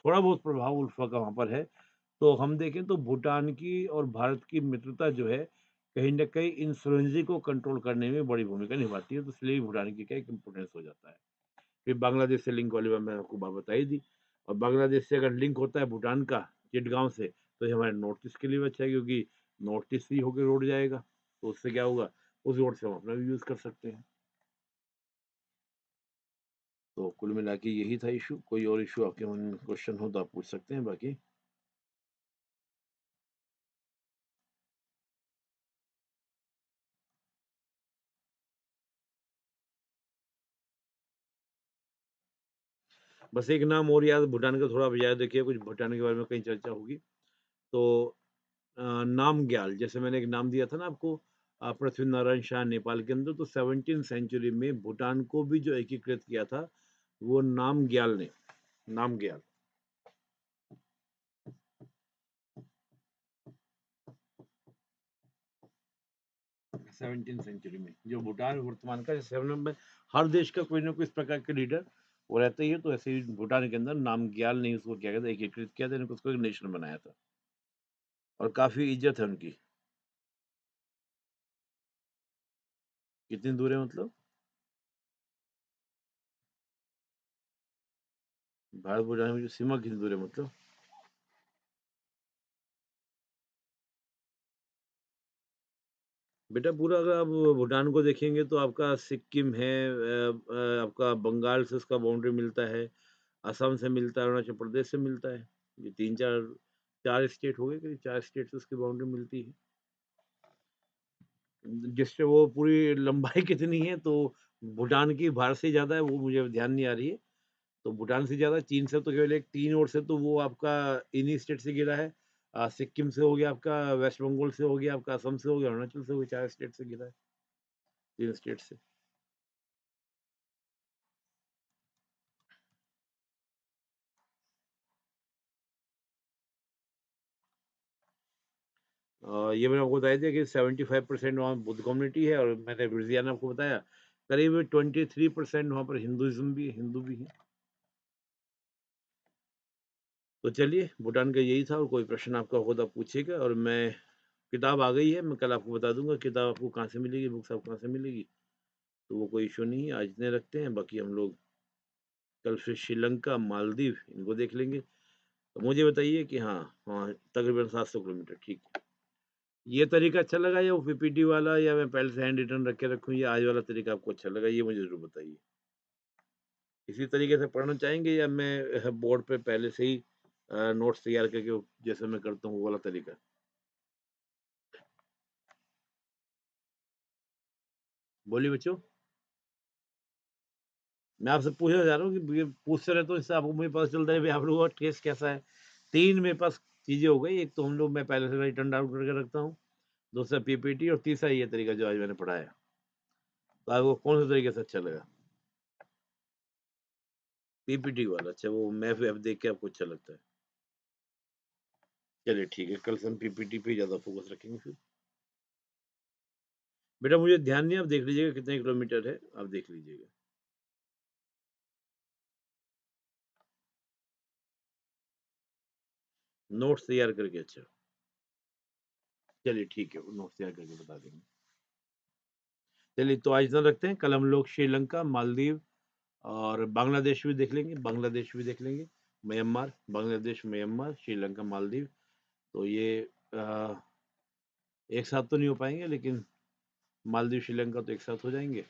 थोड़ा बहुत प्रभाव उल्फा का वहाँ पर है। तो हम देखें तो भूटान की और भारत की मित्रता जो है, कहीं न कहीं इंसर्जेंसी को कंट्रोल करने में बड़ी भूमिका निभाती है, तो इसलिए भूटान की क्या एक इम्पोर्टेंस हो जाता है। फिर बांग्लादेश से लिंक वाली बात मैंने आपको बात बता ही दी, और बांग्लादेश से अगर लिंक होता है भूटान का चिटगाँव से, तो ये हमारे नॉर्थ ईस्ट के लिए भी अच्छा है, क्योंकि नॉर्थ ईस्ट ही होके रोड जाएगा, तो उससे क्या होगा, उस रोड से हम अपना भी यूज़ कर सकते हैं। तो कुल मिला के यही था इश्यू, कोई और इश्यू आपके मन में क्वेश्चन हो तो आप पूछ सकते हैं, बाकी बस एक नाम और याद भूटान का थोड़ा आप याद रखिए, कुछ भूटान के बारे में कहीं चर्चा होगी, तो नामग्याल, जैसे मैंने एक नाम दिया था ना आपको, पृथ्वी नारायण शाह नेपाल के अंदर, तो 17th सेंचुरी में भूटान को भी जो एकीकृत किया था, वो नामग्याल ने, नामग्याल। 17th सेंचुरी में जो भूटान वर्तमान का सेवन में हर देश का कोई ना कोई इस प्रकार के लीडर वो रहते ही है, तो ऐसे ही भूटान के अंदर नामग्याल ने उसको क्या कहते हैं एकीकृत किया था, इनको उसको एक नेशन बनाया था और काफी इज्जत है उनकी। कितनी दूर है मतलब? भारत भूटान में जो सीमा कितनी दूर है मतलब? बेटा पूरा अगर आप भूटान को देखेंगे तो आपका सिक्किम है, आपका बंगाल से उसका बाउंड्री मिलता है, असम से मिलता है, अरुणाचल प्रदेश से मिलता है। ये तीन चार चार स्टेट हो गए, करीब चार स्टेट से उसकी बाउंड्री मिलती है, जिससे वो पूरी लंबाई कितनी है तो भूटान की भारत से ज़्यादा है, वो मुझे अब ध्यान नहीं आ रही है। तो भूटान से ज़्यादा, चीन से तो केवल एक 3 ओर से तो वो आपका इन्हीं स्टेट से घिरा है। सिक्किम से हो गया आपका, वेस्ट बंगाल से हो गया आपका, असम से हो गया, अरुणाचल से हो गया, 4 स्टेट से घिरा है, 3 स्टेट से। ये मैंने आपको बताया था कि 75% वहाँ बुद्ध कम्युनिटी है और मैंने लुधियाना आपको बताया, करीब 23% वहाँ पर हिंदुइज़्म भी है, हिंदू भी हैं। तो चलिए, भूटान का यही था और कोई प्रश्न आपका हो तो आप पूछिएगा और मैं किताब आ गई है, मैं कल आपको बता दूँगा किताब आपको कहाँ से मिलेगी, बुक्स आपको कहाँ से मिलेगी, तो वो कोई इश्यू नहीं है, आज इतने रखते हैं, बाकी हम लोग कल फिर श्रीलंका, मालदीव इनको देख लेंगे। तो मुझे बताइए कि हाँ, हाँ, तकरीबन 700 किलोमीटर ठीक है। ये तरीका अच्छा लगा या वो पीपीटी वाला या मैं पहले से हैंड रिटन रख के रखूँ या आज वाला तरीका आपको अच्छा लगा, ये मुझे ज़रूर बताइए। इसी तरीके से पढ़ना चाहेंगे या मैं बोर्ड पे पहले से ही नोट्स तैयार करके जैसे मैं करता हूँ वो वाला तरीका? बोलिए बच्चों। मैं आपसे पूछना चाह रहा हूँ कि ये पूछते रहता हूँ इससे आपको मुझे पता चलता है कि आप लोगों का टेस्ट कैसा है। 3 मेरे पास चीज़ें हो गई, एक तो हम लोग मैं पहले से रिटन डाउन करके रखता हूँ, दूसरा पीपीटी और तीसरा ये तरीका जो आज मैंने पढ़ाया। तो आपको कौन-सा तरीके से अच्छा लगा? पीपीटी वाला, अच्छा वो मैप वैप देख के आपको अच्छा लगता है। चलिए ठीक है, कल से हम पीपीटी पे ज़्यादा फ़ोकस रखेंगे फिर। बेटा मुझे ध्यान नहीं है, आप देख लीजिएगा कितने किलोमीटर है, आप देख लीजिएगा। नोट्स तैयार करके अच्छा। चलिए ठीक है, वो नोट्स तैयार करके बता देंगे। चलिए तो आज इतना रखते हैं, कल हम लोग श्रीलंका, मालदीव और बांग्लादेश भी देख लेंगे, बांग्लादेश भी देख लेंगे। Myanmar, Bangladesh, Myanmar, Sri Lanka, Maldives. तो ये अ, एक साथ तो नहीं हो पाएँगे लेकिन मालदीव, श्रीलंका तो एक साथ हो जाएँगे।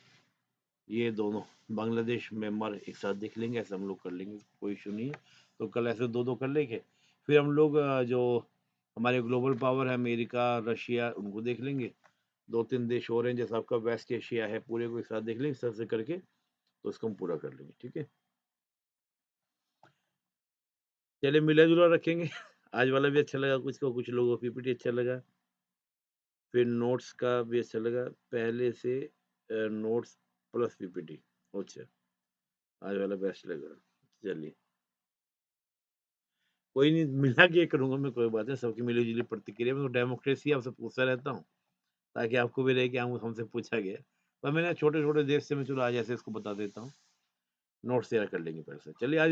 ये दोनों बांग्लादेश, म्यांमार एक साथ देख लेंगे, ऐसा हम लोग कर लेंगे, कोई इश्यू नहीं है। तो कल ऐसे 2-2 कर लेंगे। फिर हम लोग जो हमारे ग्लोबल पावर है अमेरिका, रशिया उनको देख लेंगे। 2-3 देश और हैं जैसे आपका वेस्ट एशिया है, पूरे को एक साथ देख लेंगे इस तरह से करके, तो इसको हम पूरा कर लेंगे, ठीक है? चलिए मिला-जुला रखेंगे। आज वाला भी अच्छा लगा कुछ को, कुछ लोगों को पीपीटी अच्छा लगा। फिर नोट्स का भी अच्छा लगा, पहले से नोट्स प्लस पीपीटी। अच्छा, आज वाला बेस्ट लगा। चलिए, कोई नहीं मिला के करूँगा मैं, कोई बात नहीं, सबकी मिली-जुली प्रतिक्रिया में तो डेमोक्रेसी आपसे पूछता रहता हूँ, ताकि आपको भी रहे कि हाँ, हमसे पूछा गया। पर मैंने छोटे-छोटे देश से मैं चलो आज ऐसे इसको बता देता हूँ, नोट्स तैयार कर लेंगे पहले से। चलिए आज